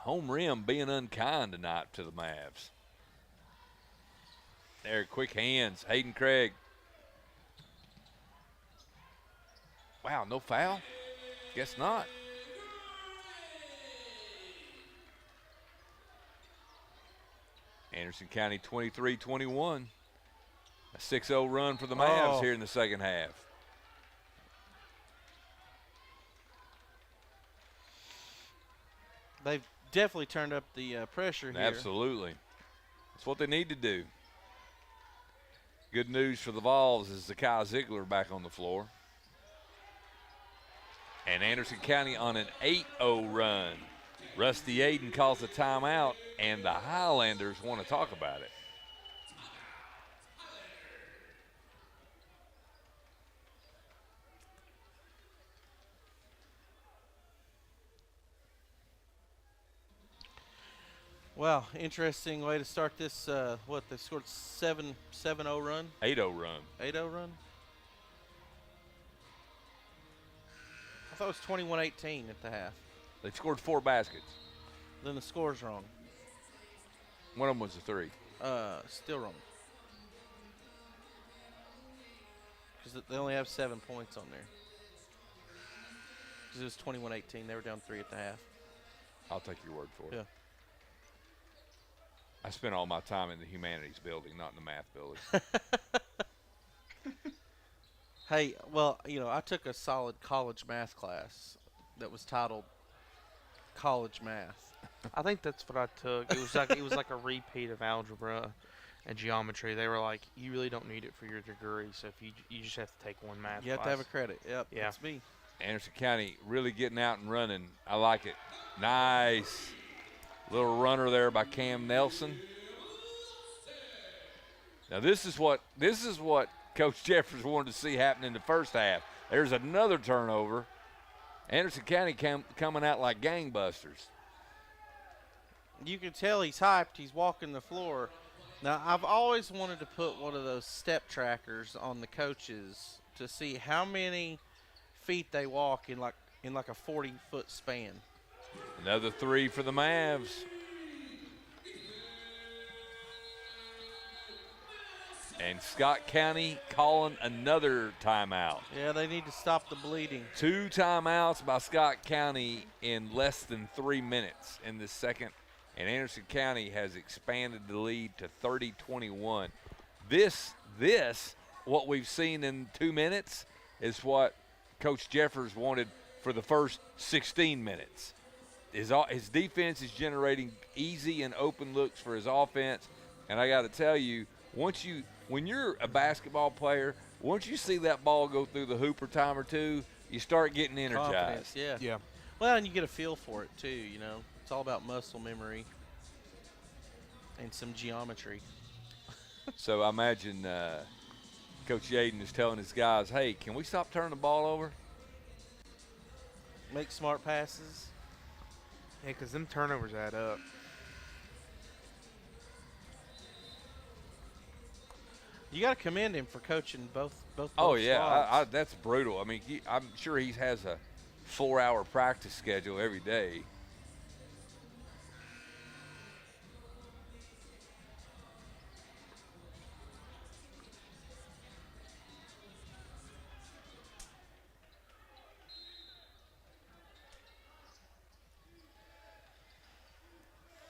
Speaker 2: home rim being unkind tonight to the Mavs. There, quick hands. Hayden Craig. Wow, no foul? Guess not. Anderson County 23-21. A 6-0 run for the Mavs here in the second half.
Speaker 1: They've definitely turned up the pressure here.
Speaker 2: Absolutely. That's what they need to do. Good news for the Vols is Zakai Ziegler back on the floor. And Anderson County on an 8-0 run. Rusty Aiden calls a timeout, and the Highlanders want to talk about it.
Speaker 1: Well, interesting way to start this. What, they scored 7-0 run?
Speaker 2: 8-0 run.
Speaker 1: 8-0 run? I thought it was 21-18 at the half.
Speaker 2: They scored 4 baskets.
Speaker 1: Then the score's wrong.
Speaker 2: One of them was a 3.
Speaker 1: Still wrong. Because they only have 7 points on there. Because it was 21-18. They were down 3 at the half.
Speaker 2: I'll take your word for it.
Speaker 1: Yeah.
Speaker 2: I spent all my time in the humanities building, not in the math building.
Speaker 1: Hey, well, you know, I took a solid college math class that was titled College Math.
Speaker 3: I think that's what I took. It was like a repeat of algebra and geometry. They were like, you really don't need it for your degree, so if you just have to take one math
Speaker 1: You have
Speaker 3: class.
Speaker 1: to have a credit. Yep,
Speaker 3: Yeah.
Speaker 1: that's me.
Speaker 2: Anderson County really getting out and running. I like it. Nice. Little runner there by Cam Nelson. Now this is what Coach Jeffers wanted to see happen in the first half. There's another turnover. Anderson County coming out like gangbusters.
Speaker 1: You can tell he's hyped. He's walking the floor. Now, I've always wanted to put one of those step trackers on the coaches to see how many feet they walk in like a 40-foot span.
Speaker 2: Another 3 for the Mavs. And Scott County calling another timeout.
Speaker 1: Yeah, they need to stop the bleeding.
Speaker 2: 2 timeouts by Scott County in less than 3 minutes in the second. And Anderson County has expanded the lead to 30-21. This, what we've seen in 2 minutes, is what Coach Jeffers wanted for the first 16 minutes. His defense is generating easy and open looks for his offense. And I got to tell you, when you're a basketball player, once you see that ball go through the hoop a time or two, you start getting energized.
Speaker 1: Confidence, yeah.
Speaker 3: Yeah.
Speaker 1: Well, and you get a feel for it, too, you know. It's all about muscle memory and some geometry.
Speaker 2: So I imagine Coach Yaden is telling his guys, hey, can we stop turning the ball over?
Speaker 1: Make smart passes.
Speaker 3: Yeah, because them turnovers add up.
Speaker 1: You got to commend him for coaching both
Speaker 2: Oh, yeah,
Speaker 1: squads.
Speaker 2: that's brutal. I mean, I'm sure he has a 4-hour practice schedule every day.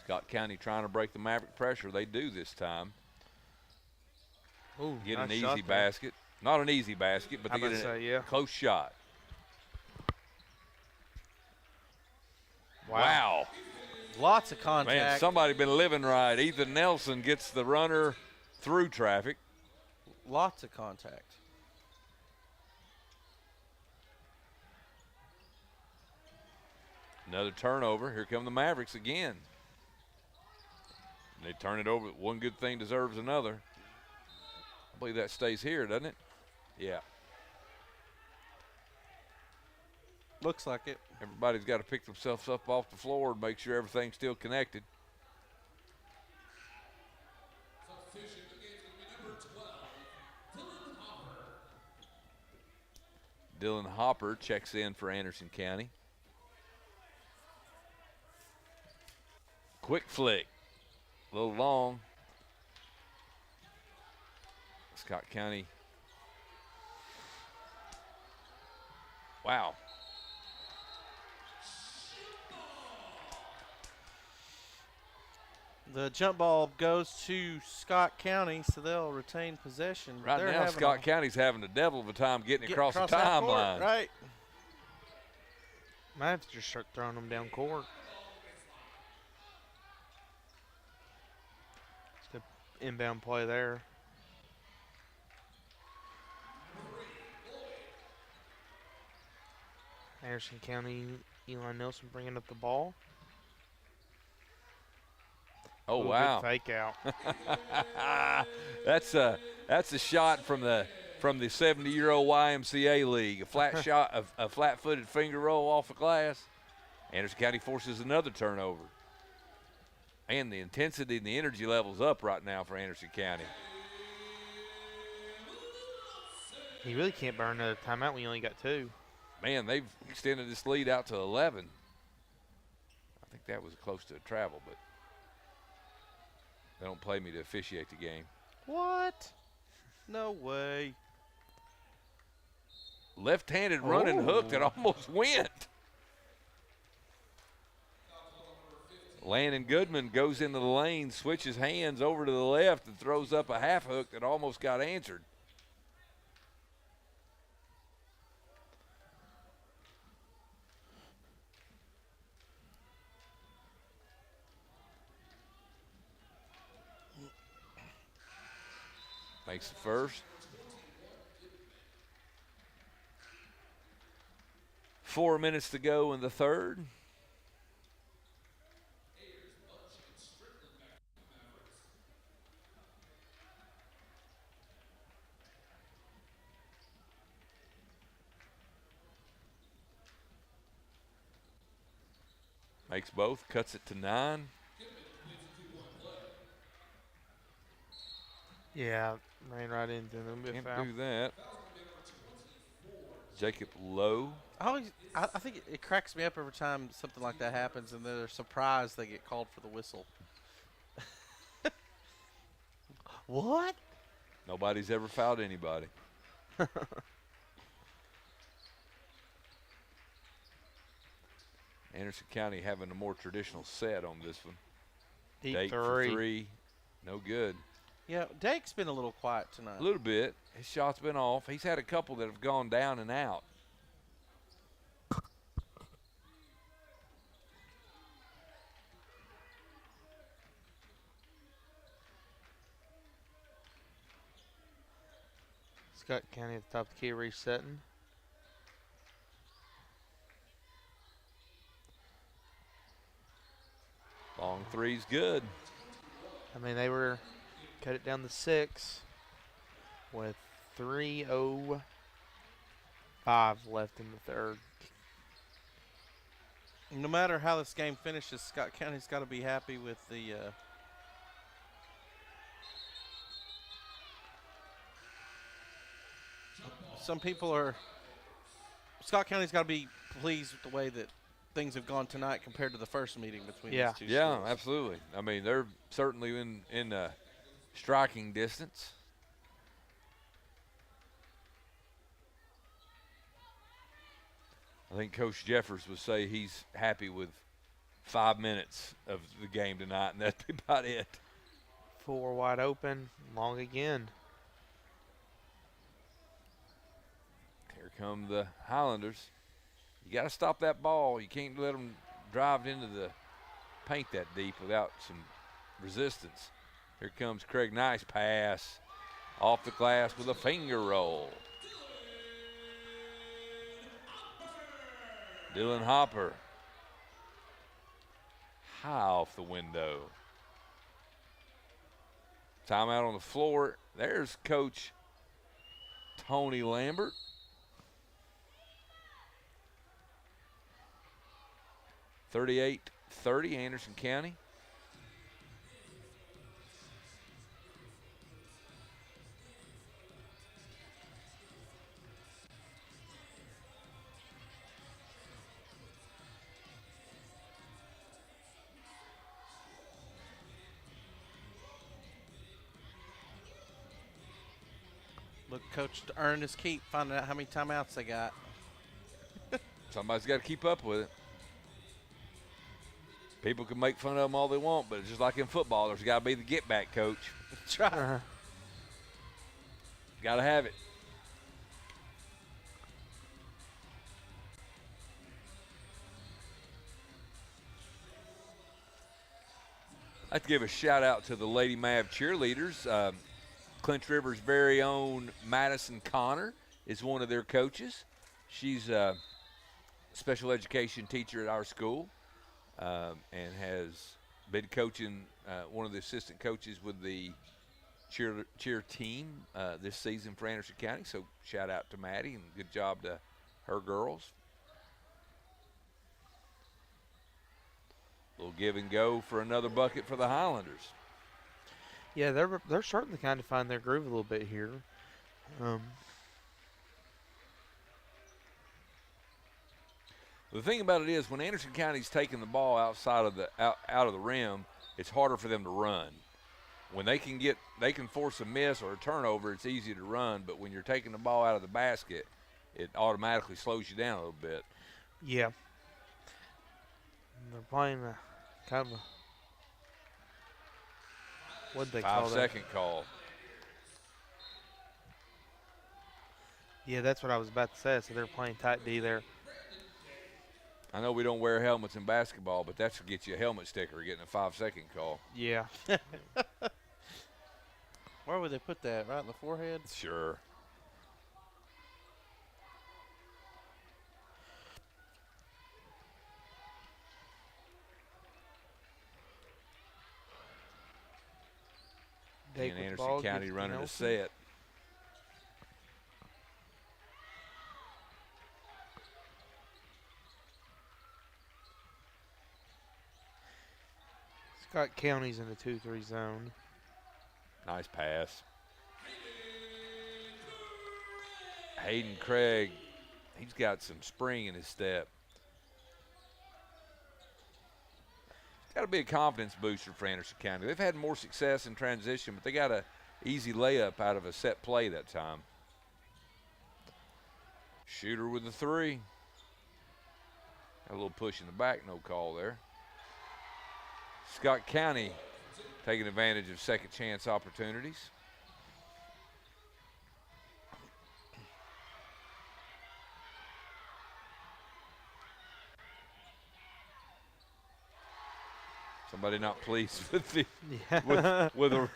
Speaker 2: Scott County trying to break the Maverick pressure. They do this time.
Speaker 3: Ooh,
Speaker 2: Get
Speaker 3: nice
Speaker 2: an
Speaker 3: shot
Speaker 2: easy
Speaker 3: there.
Speaker 2: basket. Not an easy basket, but
Speaker 3: I
Speaker 2: they get
Speaker 3: was about to say, yeah.
Speaker 2: a close shot.
Speaker 3: Wow.
Speaker 1: Lots of contact.
Speaker 2: Man, somebody been living right. Ethan Nelson gets the runner through traffic.
Speaker 1: Lots of contact.
Speaker 2: Another turnover. Here come the Mavericks again. They turn it over. One good thing deserves another. I believe that stays here, doesn't it? Yeah.
Speaker 1: Looks like it.
Speaker 2: Everybody's got to pick themselves up off the floor and make sure everything's still connected.
Speaker 5: Substitution begins with number 12, Dylan Hopper.
Speaker 2: Dylan Hopper checks in for Anderson County. Quick flick. A little long. Scott County. Wow.
Speaker 1: The jump ball goes to Scott County, so they'll retain possession. But
Speaker 2: Right
Speaker 1: they're
Speaker 2: now,
Speaker 1: having
Speaker 2: Scott County's having a devil of a time getting across the
Speaker 1: that court,
Speaker 2: timeline.
Speaker 1: right?
Speaker 3: Might have to just start throwing them down court. It's a inbound play there. Anderson County, Eli Nelson bringing up the ball.
Speaker 2: Oh,
Speaker 3: Ooh,
Speaker 2: wow.
Speaker 3: Good fake out.
Speaker 2: That's a shot from the 70-year-old YMCA league. A flat shot, a flat-footed finger roll off the glass. Anderson County forces another turnover. And the intensity and the energy level's up right now for Anderson County.
Speaker 3: You really can't burn another timeout when you only got 2.
Speaker 2: Man, they've extended this lead out to 11. I think that was close to a travel, but they don't play me to officiate the game.
Speaker 1: What? No way.
Speaker 2: Left-handed running hook that almost went. Landon Goodman goes into the lane, switches hands over to the left, and throws up a half hook that almost got answered. Makes the first. 4 minutes to go in the third. Makes both, cuts it to 9.
Speaker 3: Yeah, ran right into them.
Speaker 2: Can't do that. Jacob Lowe.
Speaker 1: I think it cracks me up every time something like that happens, and they're surprised they get called for the whistle. What?
Speaker 2: Nobody's ever fouled anybody. Anderson County having a more traditional set on this one.
Speaker 3: Deep
Speaker 2: Dake for 3. No good.
Speaker 1: Yeah, Dake's been a little quiet tonight.
Speaker 2: A little bit. His shot's been off. He's had a couple that have gone down and out.
Speaker 3: Scott County at the top of the key resetting.
Speaker 2: Long three's good.
Speaker 3: I mean, they were cut it down to 6 with 3:05 left in the third.
Speaker 1: No matter how this game finishes, Scott County's got to be happy with the some people are Scott County's got to be pleased with the way that things have gone tonight compared to the first meeting between these two
Speaker 2: Yeah,
Speaker 1: schools.
Speaker 2: absolutely. I mean, they're certainly in striking distance. I think Coach Jeffers would say he's happy with 5 minutes of the game tonight, and that'd be about it.
Speaker 3: 4 wide open, long again.
Speaker 2: Here come the Highlanders. You got to stop that ball. You can't let them drive into the paint that deep without some resistance. Here comes Craig. Nice pass off the glass with a finger roll. Dylan Hopper. High off the window. Timeout on the floor. There's Coach Tony Lambert. (38-30) Anderson County.
Speaker 1: Coach earned his keep, finding out how many timeouts they got.
Speaker 2: Somebody's got to keep up with it. People can make fun of them all they want, but it's just like in football, there's got to be the get-back coach.
Speaker 1: That's right.
Speaker 2: Got to have it. I'd like to give a shout-out to the Lady Mav cheerleaders. Clinch River's very own Madison Connor is one of their coaches. She's a special education teacher at our school and has been coaching one of the assistant coaches with the cheer team this season for Anderson County. So shout out to Maddie and good job to her girls. A little give and go for another bucket for the Highlanders.
Speaker 3: Yeah, they're starting to kind of find their groove a little bit here.
Speaker 2: The thing about it is, when Anderson County's taking the ball outside of the out of the rim, it's harder for them to run. When they can force a miss or a turnover, it's easy to run. But when you're taking the ball out of the basket, it automatically slows you down a little bit.
Speaker 3: Yeah. They're playing kind of what'd they call that?
Speaker 2: 5-second call.
Speaker 3: Yeah, that's what I was about to say. So they're playing tight D there.
Speaker 2: I know we don't wear helmets in basketball, but that's to get you a helmet sticker, getting a 5-second call.
Speaker 3: Yeah.
Speaker 1: Where would they put that? Right in the forehead?
Speaker 2: Sure. And Anderson County running a set.
Speaker 3: Scott County's in the 2-3 zone.
Speaker 2: Nice pass. Hayden Craig, he's got some spring in his step. It's got to be a confidence booster for Anderson County. They've had more success in transition, but they got an easy layup out of a set play that time. Shooter with the three. Got a little push in the back, no call there. Scott County taking advantage of second chance opportunities. Somebody not pleased with the with a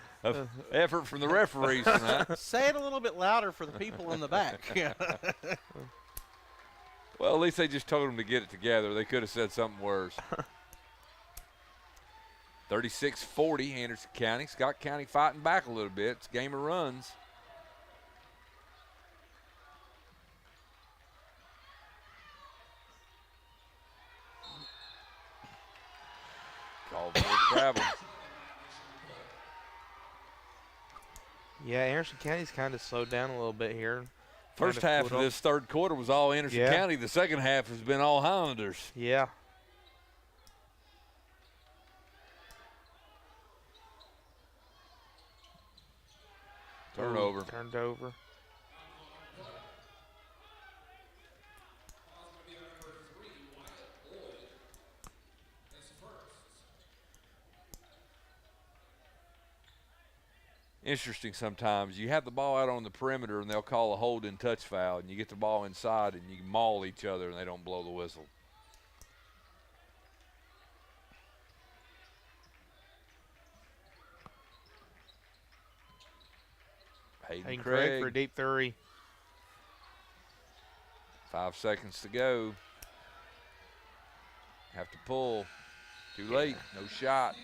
Speaker 2: effort from the referees tonight.
Speaker 1: Say it a little bit louder for the people in the back.
Speaker 2: Well, at least they just told them to get it together. They could have said something worse. 36-40, Anderson County. Scott County fighting back a little bit. It's a game of runs. Call for travel.
Speaker 3: Yeah, Anderson County's kind of slowed down a little bit here.
Speaker 2: First
Speaker 3: Kind
Speaker 2: half
Speaker 3: cooled
Speaker 2: of
Speaker 3: off.
Speaker 2: this third quarter was all Anderson
Speaker 3: Yeah.
Speaker 2: County. The second half has been all Highlanders.
Speaker 3: Yeah.
Speaker 2: Turnover.
Speaker 3: Turned over.
Speaker 2: Interesting sometimes. You have the ball out on the perimeter and they'll call a hold and touch foul, and you get the ball inside and you maul each other and they don't blow the whistle. Hayden Craig,
Speaker 3: for a deep three.
Speaker 2: 5 seconds to go. Have to pull. Too late. No shot.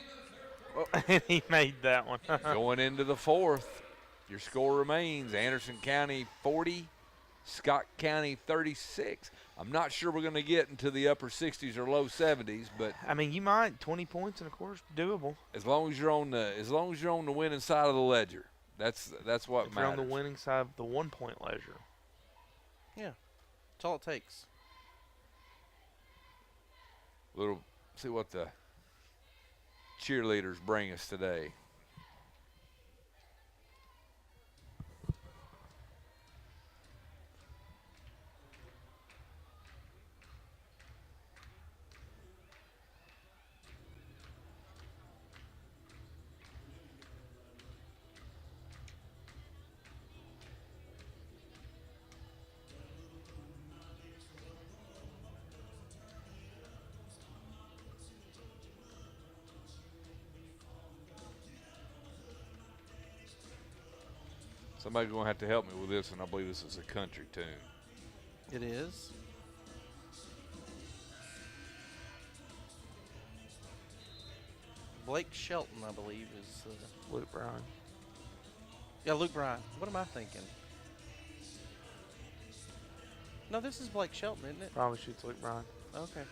Speaker 3: And he made that one.
Speaker 2: Going into the fourth, your score remains Anderson County 40, Scott County 36. I'm not sure we're going to get into the upper 60s or low 70s, but
Speaker 3: I mean, you might 20 points and of course doable.
Speaker 2: as long as you're on the winning side of the ledger, that's what
Speaker 3: If you're
Speaker 2: matters.
Speaker 3: on the winning side of the 1 point ledger.
Speaker 1: Yeah, that's all it takes.
Speaker 2: See what the cheerleaders bring us today. Somebody's going to have to help me with this, and I believe this is a country tune.
Speaker 1: It is. Blake Shelton, I believe, is.
Speaker 3: Luke Bryan.
Speaker 1: Yeah, Luke Bryan. What am I thinking? No, this is Blake Shelton, isn't it?
Speaker 3: Probably shoots Luke Bryan.
Speaker 1: Okay.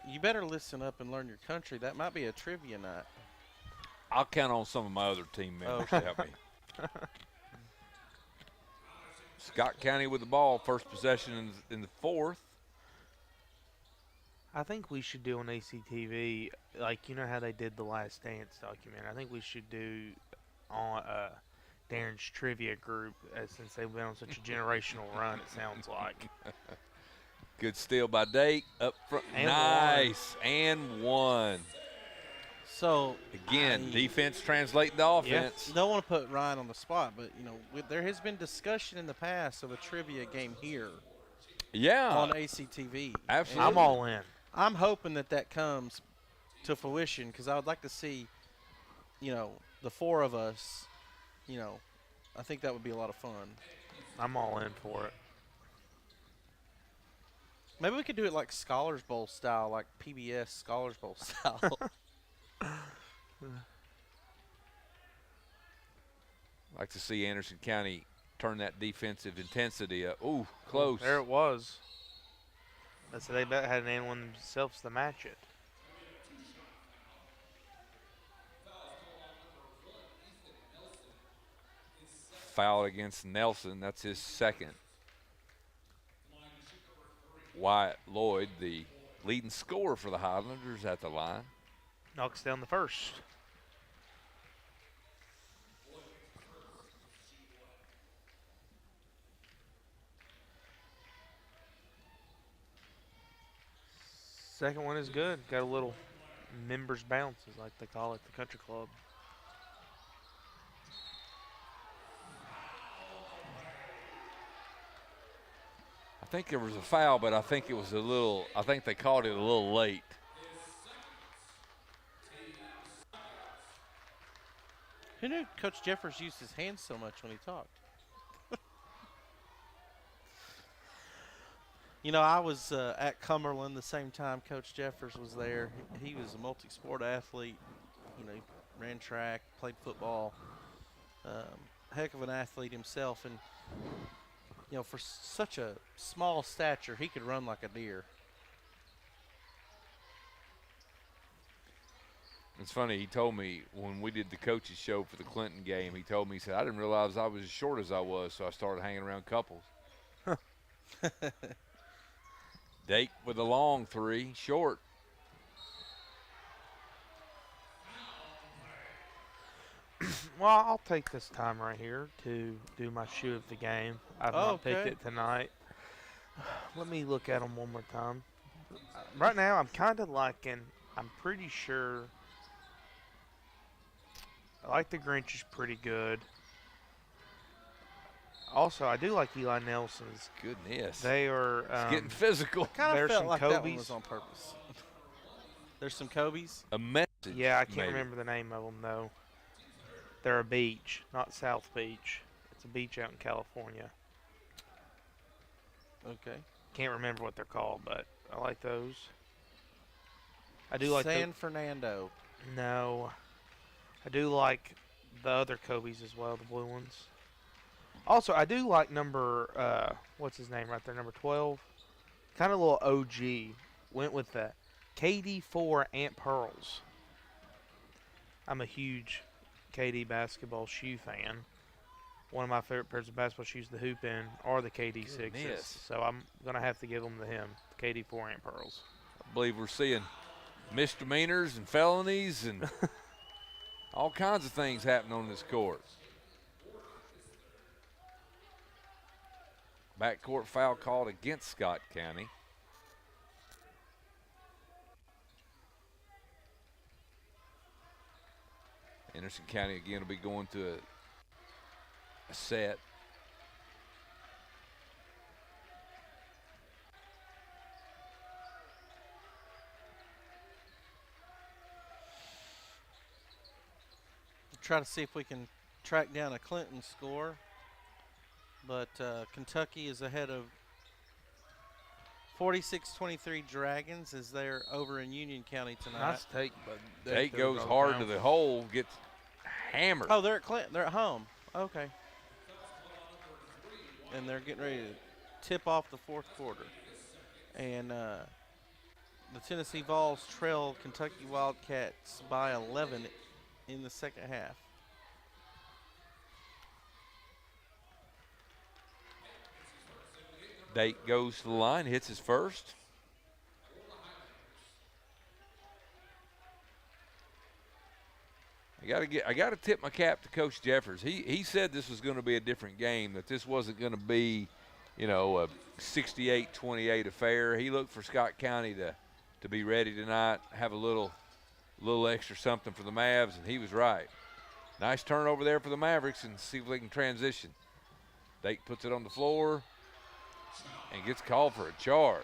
Speaker 1: You better listen up and learn your country. That might be a trivia night.
Speaker 2: I'll count on some of my other team members to help me. Scott County with the ball, first possession in the fourth.
Speaker 3: I think we should do on ACTV, like, you know how they did the Last Dance documentary. I think we should do on Darren's trivia group, since they've been on such a generational run, it sounds like.
Speaker 2: Good steal by Dake up front.
Speaker 3: And
Speaker 2: nice. And one.
Speaker 1: So
Speaker 2: Again, defense translating the offense.
Speaker 1: don't want to put Ryan on the spot, but there has been discussion in the past of a trivia game here
Speaker 2: Yeah.
Speaker 1: on ACTV.
Speaker 2: Absolutely.
Speaker 3: I'm all in.
Speaker 1: I'm hoping that comes to fruition because I would like to see, the four of us. I think that would be a lot of fun.
Speaker 3: I'm all in for it.
Speaker 1: Maybe we could do it like Scholars Bowl style, like PBS Scholars Bowl style.
Speaker 2: Like to see Anderson County turn that defensive intensity up. Ooh, close.
Speaker 3: There it was. So they bet had an one themselves to match it.
Speaker 2: Foul against Nelson. That's his second. Wyatt Lloyd, the leading scorer for the Highlanders, at the line.
Speaker 3: Knocks down the first. Second one is good. Got a little members bounce, is like they call it, the country club.
Speaker 2: I think there was a foul, but I think they called it a little late.
Speaker 1: Who knew Coach Jeffers used his hands so much when he talked? I was at Cumberland the same time Coach Jeffers was there. He was a multi-sport athlete. He ran track, played football. Heck of an athlete himself. And, for such a small stature, he could run like a deer.
Speaker 2: It's funny, he told me when we did the coaches show for the Clinton game, he said, I didn't realize I was as short as I was, so I started hanging around couples. Dake with a long three, short.
Speaker 3: Well, I'll take this time right here to do my shoe of the game. I've not picked it tonight. Let me look at them one more time. Right now, I'm kind of liking, I'm pretty sure, I like the Grinch is pretty good. Also, I do like Eli Nelson's.
Speaker 2: Goodness.
Speaker 3: They are.
Speaker 2: It's getting physical.
Speaker 1: Kind of
Speaker 3: There's
Speaker 1: felt
Speaker 3: some
Speaker 1: like that one
Speaker 3: Kobe's.
Speaker 1: was on purpose. There's some Kobe's.
Speaker 2: A message.
Speaker 3: Yeah, I can't
Speaker 2: maybe.
Speaker 3: remember the name of them, though. They're a beach, not South Beach. It's a beach out in California.
Speaker 1: Okay.
Speaker 3: Can't remember what they're called, but I like those. I do like
Speaker 1: San Fernando.
Speaker 3: No. I do like the other Kobe's as well, the blue ones. Also, I do like number, what's his name right there, number 12? Kind of a little OG. Went with the KD4 Ant Pearls. I'm a huge KD basketball shoe fan. One of my favorite pairs of basketball shoes to hoop in are the KD6s.
Speaker 2: Goodness.
Speaker 3: So I'm going to have to give them to him, the KD4 Ant Pearls.
Speaker 2: I believe we're seeing misdemeanors and felonies and all kinds of things happening on this court. Backcourt foul called against Scott County. Anderson County again will be going to a set.
Speaker 1: try to see if we can track down a Clinton score. But Kentucky is ahead of 46-23 Dragons as they're over in Union County tonight.
Speaker 3: Nice take, but
Speaker 2: Tate goes hard to the hole, gets hammered.
Speaker 1: Oh, they're at Clinton. They're at home. Okay. And they're getting ready to tip off the fourth quarter. And the Tennessee Vols trail Kentucky Wildcats by 11 in the second half.
Speaker 2: Dake goes to the line, hits his first. I got to tip my cap to Coach Jeffers. He said this was going to be a different game, that this wasn't going to be, you know, a 68-28 affair. He looked for Scott County to be ready tonight, have a little extra something for the Mavs, and he was right. Nice turnover there for the Mavericks, and see if they can transition. Dake puts it on the floor and gets called for a charge.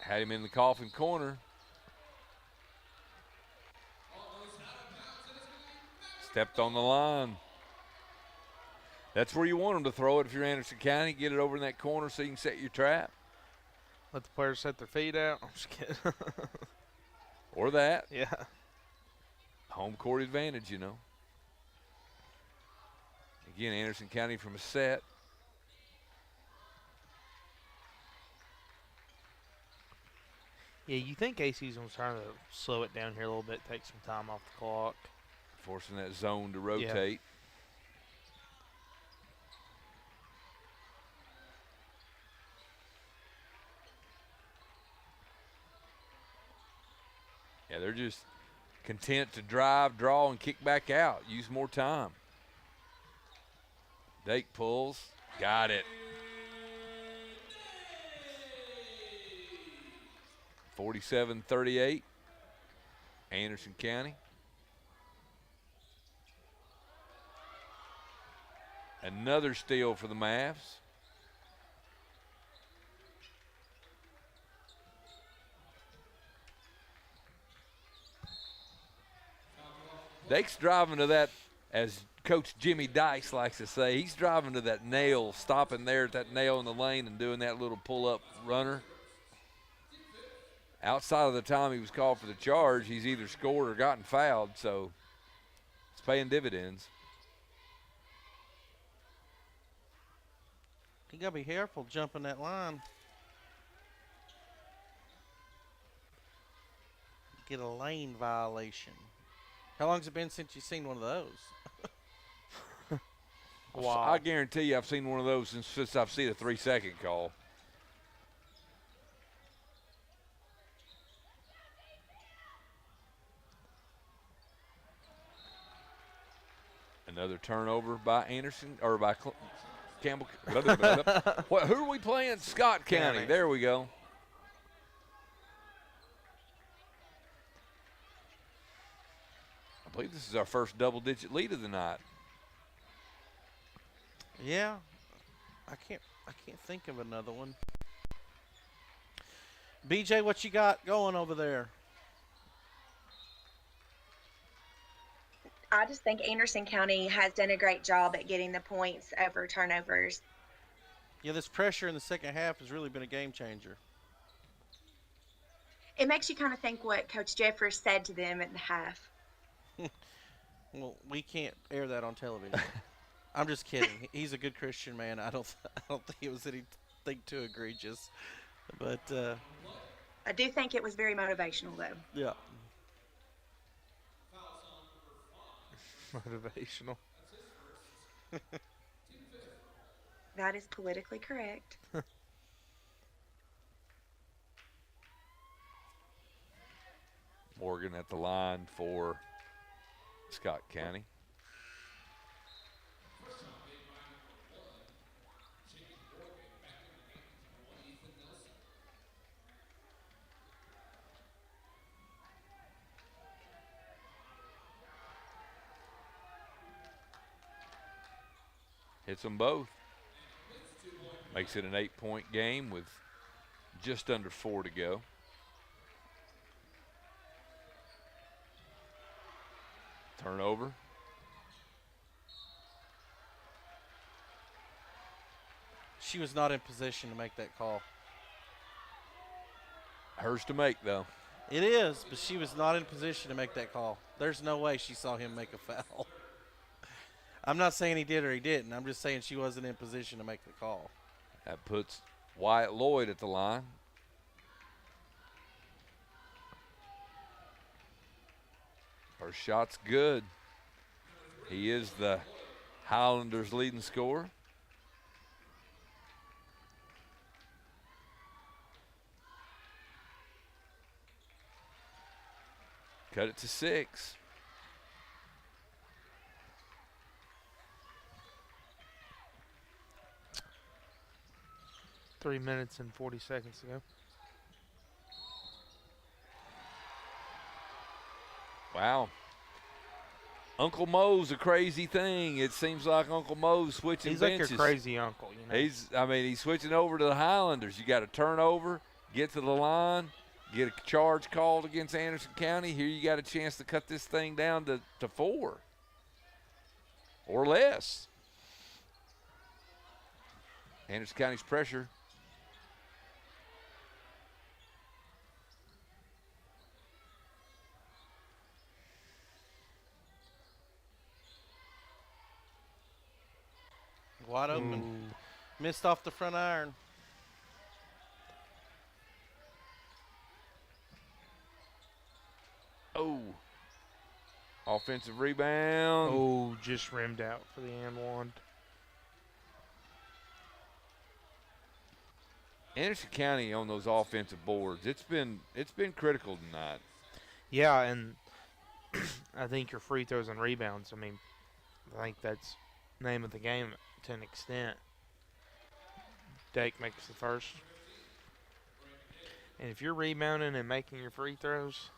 Speaker 2: Had him in the coffin corner. Stepped on the line. That's where you want him to throw it if you're Anderson County. Get it over in that corner so you can set your trap.
Speaker 3: Let the players set their feet out. I'm just kidding.
Speaker 2: Or that.
Speaker 3: Yeah.
Speaker 2: Home court advantage, you know. Again, Anderson County from a set.
Speaker 3: Yeah, you think AC's going to try to slow it down here a little bit, take some time off the clock.
Speaker 2: Forcing that zone to rotate. Yeah, they're just content to drive, draw, and kick back out. Use more time. Dake pulls. Got it. 47-38. Anderson County. Another steal for the Mavs. Dake's driving to that, as Coach Jimmy Dice likes to say, he's driving to that nail, stopping there at that nail in the lane and doing that little pull-up runner. Outside of the time he was called for the charge, he's either scored or gotten fouled, so it's paying dividends.
Speaker 1: You got to be careful jumping that line. Get a lane violation. How long's it been since you've seen one of those?
Speaker 3: Wow.
Speaker 2: I guarantee you I've seen one of those since I've seen a 3-second call. Another turnover by Anderson, or by Campbell. What, who are we playing? Scott County. There we go. I believe this is our first double-digit lead of the night.
Speaker 1: Yeah, I can't think of another one. BJ, what you got going over there?
Speaker 4: I just think Anderson County has done a great job at getting the points over turnovers.
Speaker 1: Yeah, this pressure in the second half has really been a game changer.
Speaker 4: It makes you kind of think what Coach Jeffers said to them at the half.
Speaker 1: Well, we can't air that on television. I'm just kidding. He's a good Christian man. I don't think it was anything too egregious. But
Speaker 4: I do think it was very motivational, though.
Speaker 1: yeah.
Speaker 3: Motivational.
Speaker 4: That is politically correct.
Speaker 2: Morgan at the line for Scott County. Hits them both. Makes it an 8-point game with just under 4 to go. Turnover.
Speaker 1: She was not in position to make that call.
Speaker 2: Hers to make, though.
Speaker 1: It is, but she was not in position to make that call. There's no way she saw him make a foul. I'm not saying he did or he didn't. I'm just saying she wasn't in position to make the call.
Speaker 2: That puts Wyatt Lloyd at the line. Her shot's good. He is the Highlanders' leading scorer. Cut it to 6.
Speaker 3: Three minutes and 40 seconds ago.
Speaker 2: Wow. Uncle Mo's a crazy thing. It seems like Uncle Mo's switching
Speaker 3: He's
Speaker 2: benches.
Speaker 3: like your crazy uncle, you know.
Speaker 2: He's switching over to the Highlanders. You got to turn over, get to the line, get a charge called against Anderson County. Here you got a chance to cut this thing down to 4 or less. Anderson County's pressure.
Speaker 1: Wide open. Missed off the front iron.
Speaker 2: Oh. Offensive rebound.
Speaker 3: Oh, just rimmed out for the and one.
Speaker 2: Anderson County on those offensive boards. It's been critical tonight.
Speaker 3: Yeah, and I think your free throws and rebounds, I mean, I think that's the name of the game to an extent. Dake makes the first. And if you're rebounding and making your free throws,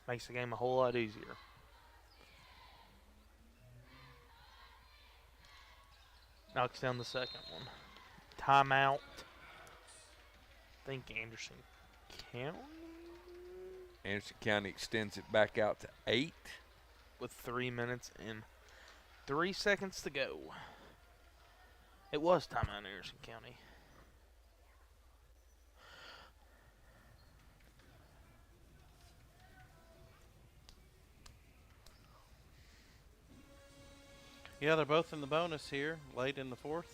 Speaker 3: makes the game a whole lot easier. Knocks down the second one. Timeout. I think Anderson County
Speaker 2: Anderson County extends it back out to 8.
Speaker 3: with 3 minutes and 3 seconds to go. It was timeout in Anderson County.
Speaker 1: Yeah, they're both in the bonus here, late in the fourth.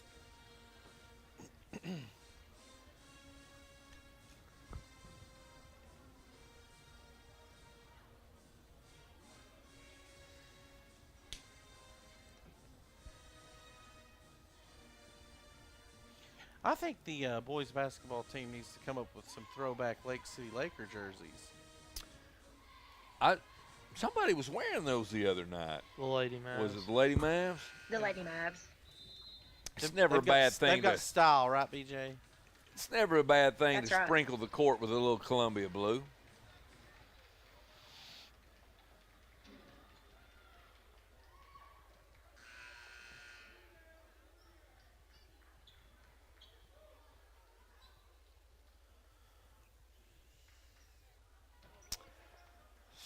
Speaker 1: I think the boys basketball team needs to come up with some throwback Lake City Laker jerseys.
Speaker 2: Somebody was wearing those the other night.
Speaker 3: The Lady Mavs.
Speaker 2: Was it the Lady Mavs?
Speaker 4: The Lady Mavs.
Speaker 2: It's never a
Speaker 1: They've got
Speaker 2: bad
Speaker 1: s-
Speaker 2: thing
Speaker 1: They've got style, right, BJ?
Speaker 2: It's never a bad thing
Speaker 4: That's
Speaker 2: to
Speaker 4: right.
Speaker 2: sprinkle the court with a little Columbia blue.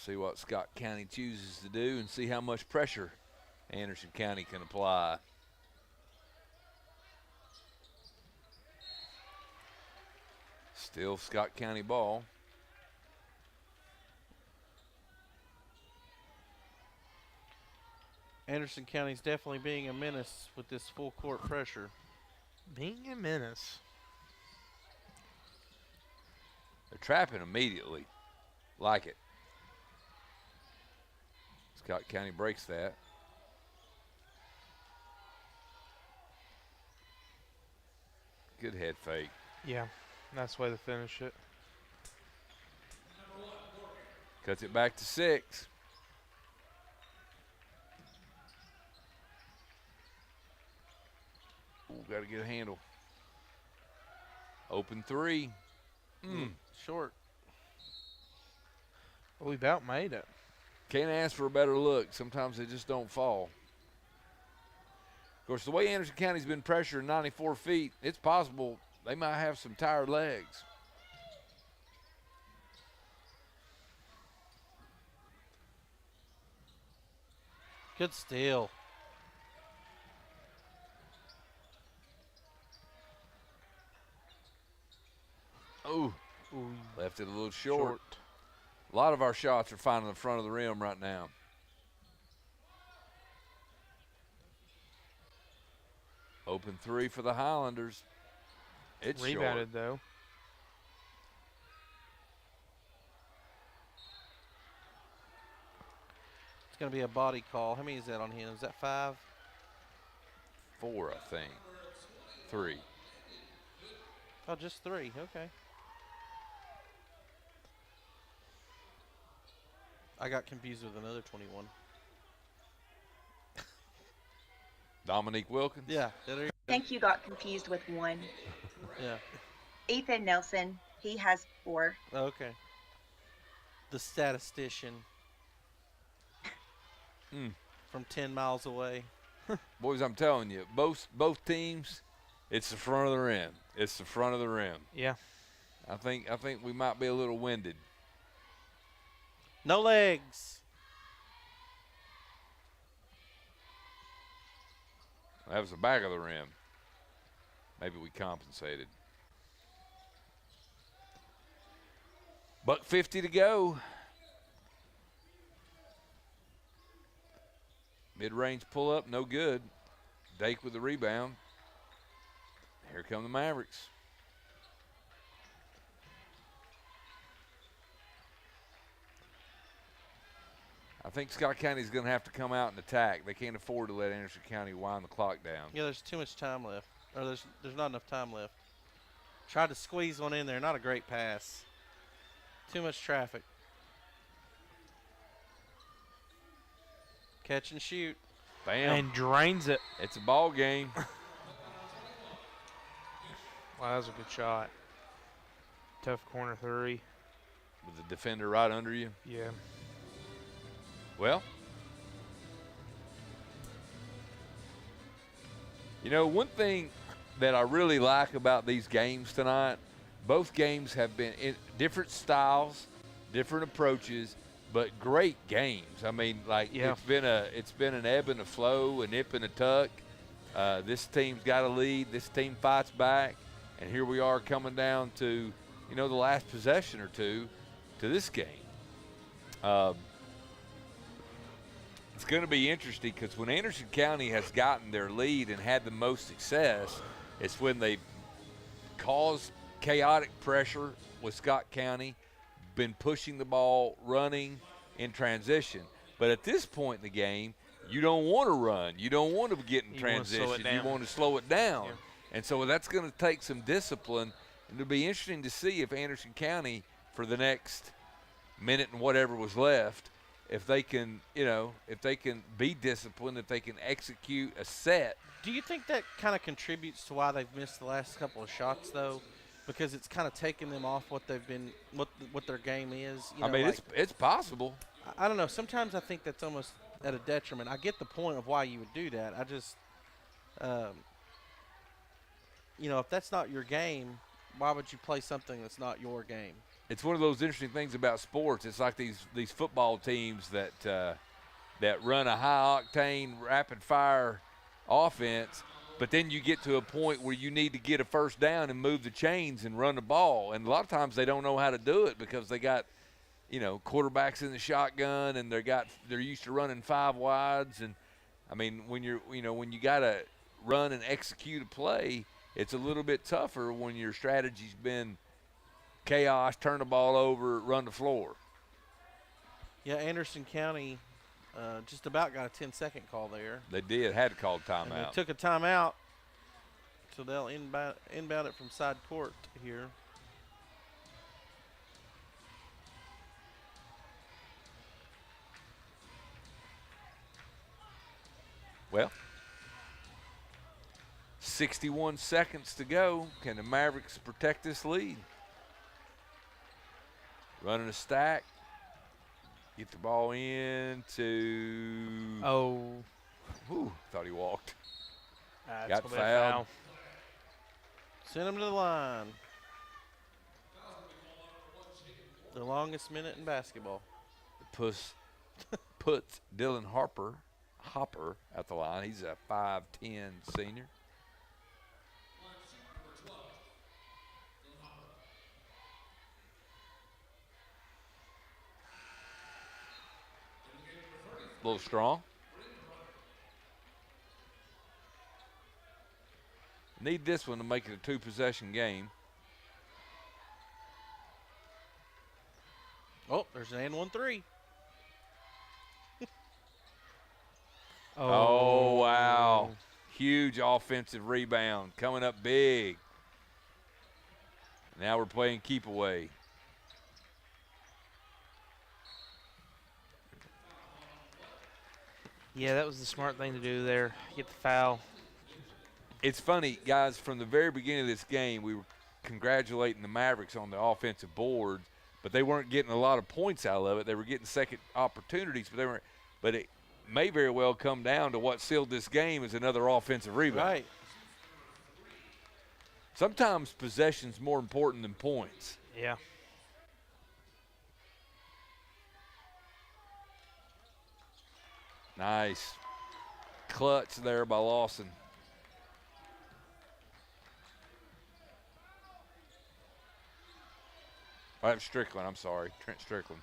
Speaker 2: See what Scott County chooses to do and see how much pressure Anderson County can apply. Still Scott County ball.
Speaker 1: Anderson County's definitely being a menace with this full court pressure.
Speaker 3: Being a menace.
Speaker 2: They're trapping immediately. Like it. Scott County breaks that. Good head fake.
Speaker 3: Yeah, that's the way to finish it.
Speaker 2: Cuts it back to 6. Ooh, got to get a handle. Open 3.
Speaker 1: Short.
Speaker 3: We about made it.
Speaker 2: Can't ask for a better look. Sometimes they just don't fall. course, the way Anderson County's been pressuring 94 feet, it's possible they might have some tired legs.
Speaker 1: Good steal.
Speaker 2: Oh, left it a little short. A lot of our shots are finding the front of the rim right now. Open three for the Highlanders. It's
Speaker 3: Rebounded,
Speaker 2: short.
Speaker 3: though.
Speaker 1: It's going to be a body call. How many is that on him? Is that 5?
Speaker 2: 4, I think. 3.
Speaker 1: Oh, just 3. Okay. I got confused with another 21.
Speaker 2: Dominique Wilkins.
Speaker 1: Yeah. There you
Speaker 4: I think you got confused with one.
Speaker 1: Yeah.
Speaker 4: Ethan Nelson, he has 4.
Speaker 1: Okay. The statistician from 10 miles away.
Speaker 2: Boys, I'm telling you, both teams, it's the front of the rim. It's the front of the rim.
Speaker 3: Yeah.
Speaker 2: I think we might be a little winded.
Speaker 1: No legs.
Speaker 2: That was the back of the rim. Maybe we compensated. $1:50 to go. Mid-range pull-up, no good. Dake with the rebound. Here come the Mavericks. I think Scott County's going to have to come out and attack. They can't afford to let Anderson County wind the clock down.
Speaker 1: Yeah, there's too much time left. Or there's not enough time left. Tried to squeeze one in there. Not a great pass. Too much traffic. Catch and shoot.
Speaker 2: Bam.
Speaker 3: And drains it.
Speaker 2: It's a ball game.
Speaker 3: Wow, that was a good shot. Tough corner 3.
Speaker 2: With the defender right under you.
Speaker 3: Yeah.
Speaker 2: Well, you know, one thing that I really like about these games tonight, both games have been in different styles, different approaches, but great games. I mean, like
Speaker 3: Yeah.
Speaker 2: it's been an ebb and a flow, a nip and a tuck. This team's got a lead. This team fights back, and here we are coming down to, you know, the last possession or two to this game. It's going to be interesting because when Anderson County has gotten their lead and had the most success, it's when they caused chaotic pressure with Scott County, been pushing the ball, running in transition. But at this point in the game, you don't want to run. You don't want to get in
Speaker 3: You wanna slow
Speaker 2: transition.
Speaker 3: it
Speaker 2: You
Speaker 3: down.
Speaker 2: want to slow it down.
Speaker 3: Yeah.
Speaker 2: And so that's going to take some discipline. And it'll be interesting to see if Anderson County, for the next minute and whatever was left, if they can, you know, if they can be disciplined, if they can execute a set.
Speaker 1: Do you think that kind of contributes to why they've missed the last couple of shots, though? Because it's kind of taken them off what they've been, what their game is. You know,
Speaker 2: I mean,
Speaker 1: like,
Speaker 2: it's possible.
Speaker 1: I don't know. Sometimes I think that's almost at a detriment. I get the point of why you would do that. I just, you know, if that's not your game, why would you play something that's not your game?
Speaker 2: It's one of those interesting things about sports. It's like these football teams that that run a high octane, rapid fire offense, but then you get to a point where you need to get a first down and move the chains and run the ball. And a lot of times they don't know how to do it because they got, you know, quarterbacks in the shotgun and they're used to running 5 wides. And I mean, when you got to run and execute a play, it's a little bit tougher when your strategy's been chaos, turn the ball over, run the floor.
Speaker 1: Yeah, Anderson County just about got a 10-second call there.
Speaker 2: They had to call
Speaker 1: And
Speaker 2: timeout.
Speaker 1: they took a timeout, so they'll inbound it from side court here.
Speaker 2: Well, 61 seconds to go. Can the Mavericks protect this lead? Running a stack. Get the ball into.
Speaker 3: Oh,
Speaker 2: Whew, thought he walked.
Speaker 3: It's
Speaker 2: Got
Speaker 3: gonna be a
Speaker 2: fouled.
Speaker 3: foul.
Speaker 1: Send him to the line. The longest minute in basketball.
Speaker 2: Puts Dylan Hopper at the line. He's a 5'10" senior. A little strong. Need this one to make it a two-possession game.
Speaker 1: Oh, there's an and 1-3.
Speaker 2: Oh, wow. Huge offensive rebound coming up big. Now we're playing keep away.
Speaker 3: Yeah, that was the smart thing to do there. Get the foul.
Speaker 2: It's funny, guys, from the very beginning of this game, we were congratulating the Mavericks on the offensive boards, but they weren't getting a lot of points out of it. They were getting second opportunities, but it may very well come down to what sealed this game is another offensive rebound.
Speaker 1: Right.
Speaker 2: Sometimes possession's more important than points.
Speaker 3: Yeah.
Speaker 2: Nice. Clutch there by Lawson. Oh, that was Strickland, I'm sorry. Trent Strickland.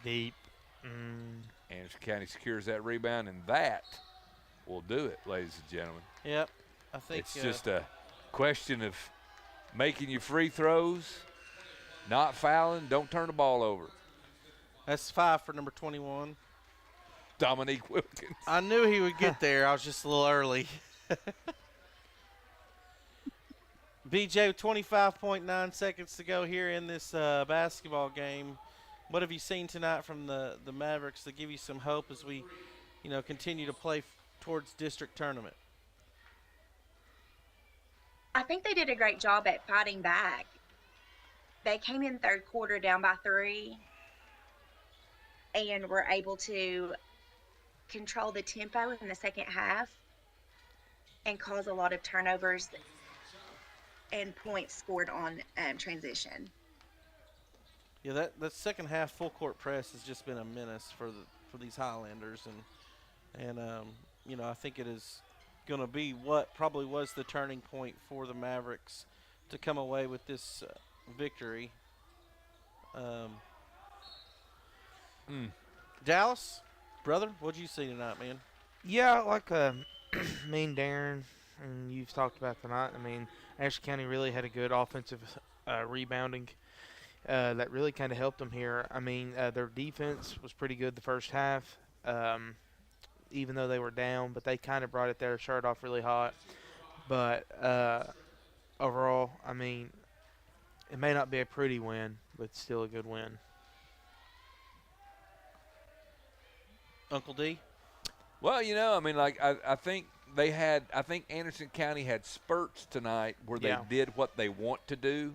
Speaker 3: Deep.
Speaker 2: Anderson County secures that rebound, and that will do it, ladies and gentlemen.
Speaker 1: Yep. I think
Speaker 2: It's just a question of making your free throws, not fouling, don't turn the ball over.
Speaker 1: that's 5 for number 21.
Speaker 2: Dominique Wilkins.
Speaker 1: I knew he would get there. I was just a little early. BJ, with 25.9 seconds to go here in this basketball game. What have you seen tonight from the Mavericks to give you some hope as we, continue to play towards district tournament?
Speaker 4: I think they did a great job at fighting back. They came in third quarter down by 3 and were able to control the tempo in the second half and cause a lot of turnovers and points scored on transition.
Speaker 1: Yeah, that second half full court press has just been a menace for these Highlanders, and I think it is going to be what probably was the turning point for the Mavericks to come away with this victory. Dallas, brother, what'd you see tonight, man?
Speaker 3: Yeah, like me and Darren and you've talked about tonight. I mean, Ashley County really had a good offensive rebounding that really kind of helped them here. I mean, their defense was pretty good the first half, even though they were down, but they kind of brought it there, started off really hot. But overall, I mean, it may not be a pretty win, but it's still a good win.
Speaker 1: Uncle D?
Speaker 2: Well, I think Anderson County had spurts tonight where they did what they want to do,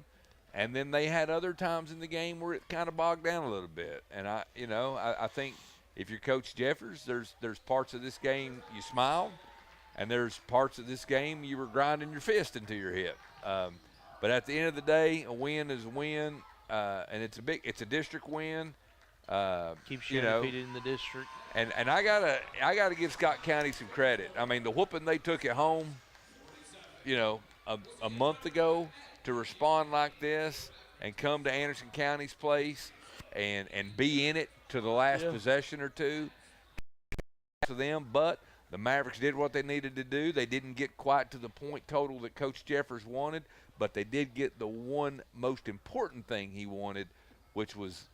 Speaker 2: and then they had other times in the game where it kind of bogged down a little bit. And I think if you're Coach Jeffers, there's parts of this game you smiled, and there's parts of this game you were grinding your fist into your hip. But at the end of the day, a win is a win, and it's a district win.
Speaker 3: Keeps you undefeated in the district.
Speaker 2: And I gotta give Scott County some credit. I mean, the whooping they took at home, a month ago, to respond like this and come to Anderson County's place and be in it to the last possession or two to them. But the Mavericks did what they needed to do. They didn't get quite to the point total that Coach Jeffers wanted, but they did get the one most important thing he wanted, which was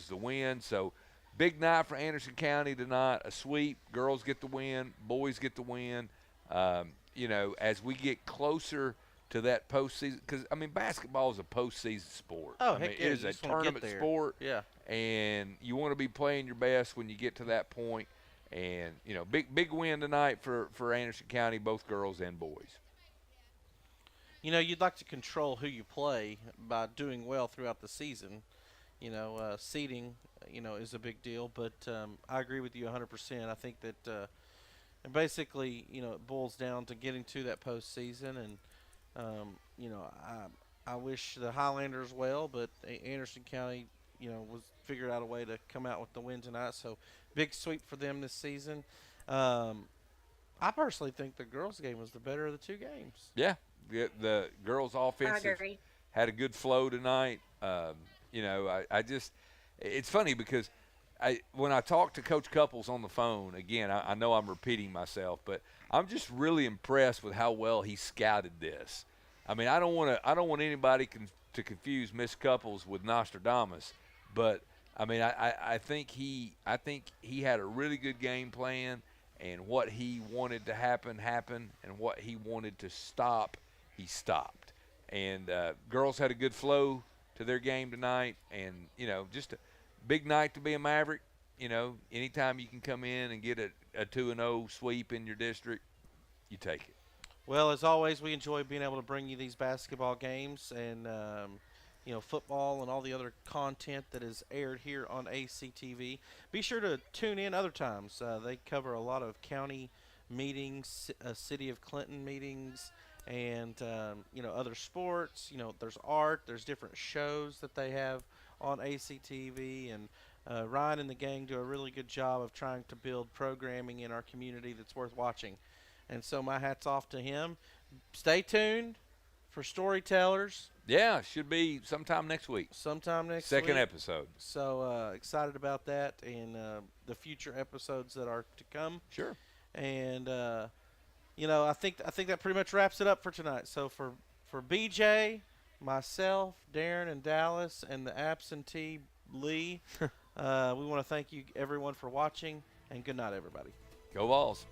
Speaker 2: the win. So big night for Anderson County tonight, a sweep. Girls get the win, boys get the win. As we get closer to that postseason, because, basketball is a postseason sport. It is a tournament sport.
Speaker 1: Yeah.
Speaker 2: And you want to be playing your best when you get to that point. And, big win tonight for Anderson County, both girls and boys.
Speaker 1: You'd like to control who you play by doing well throughout the season. Seeding is a big deal. But I agree with you 100%. I think that and basically, it boils down to getting to that postseason. And, I wish the Highlanders well, but Anderson County, was figured out a way to come out with the win tonight. So big sweep for them this season. I personally think the girls' game was the better of the two games.
Speaker 2: Yeah, the girls'
Speaker 4: I
Speaker 2: offensive
Speaker 4: agree.
Speaker 2: had a good flow tonight. I just – it's funny because when I talk to Coach Couples on the phone, again, I know I'm repeating myself, but I'm just really impressed with how well he scouted this. I mean, I don't want anybody to confuse Miss Couples with Nostradamus, but I mean, I think he had a really good game plan, and what he wanted to happen happened, and what he wanted to stop, he stopped. And girls had a good flow to their game tonight, and just a big night to be a Maverick. Anytime you can come in and get a 2-0 sweep in your district, you take it.
Speaker 1: Well, as always, we enjoy being able to bring you these basketball games and, football and all the other content that is aired here on ACTV. Be sure to tune in other times. They cover a lot of county meetings, City of Clinton meetings, and, other sports. There's art. There's different shows that they have on ACTV. And Ryan and the gang do a really good job of trying to build programming in our community that's worth watching. And so my hat's off to him. Stay tuned for Storytellers.
Speaker 2: Yeah, should be sometime next week.
Speaker 1: Sometime next
Speaker 2: Second
Speaker 1: week.
Speaker 2: episode.
Speaker 1: So excited about that and the future episodes that are to come.
Speaker 2: Sure.
Speaker 1: And I think that pretty much wraps it up for tonight. So for BJ, myself, Darren, and Dallas, and the absentee Lee, we want to thank you everyone for watching, and good night, everybody.
Speaker 2: Go Vols.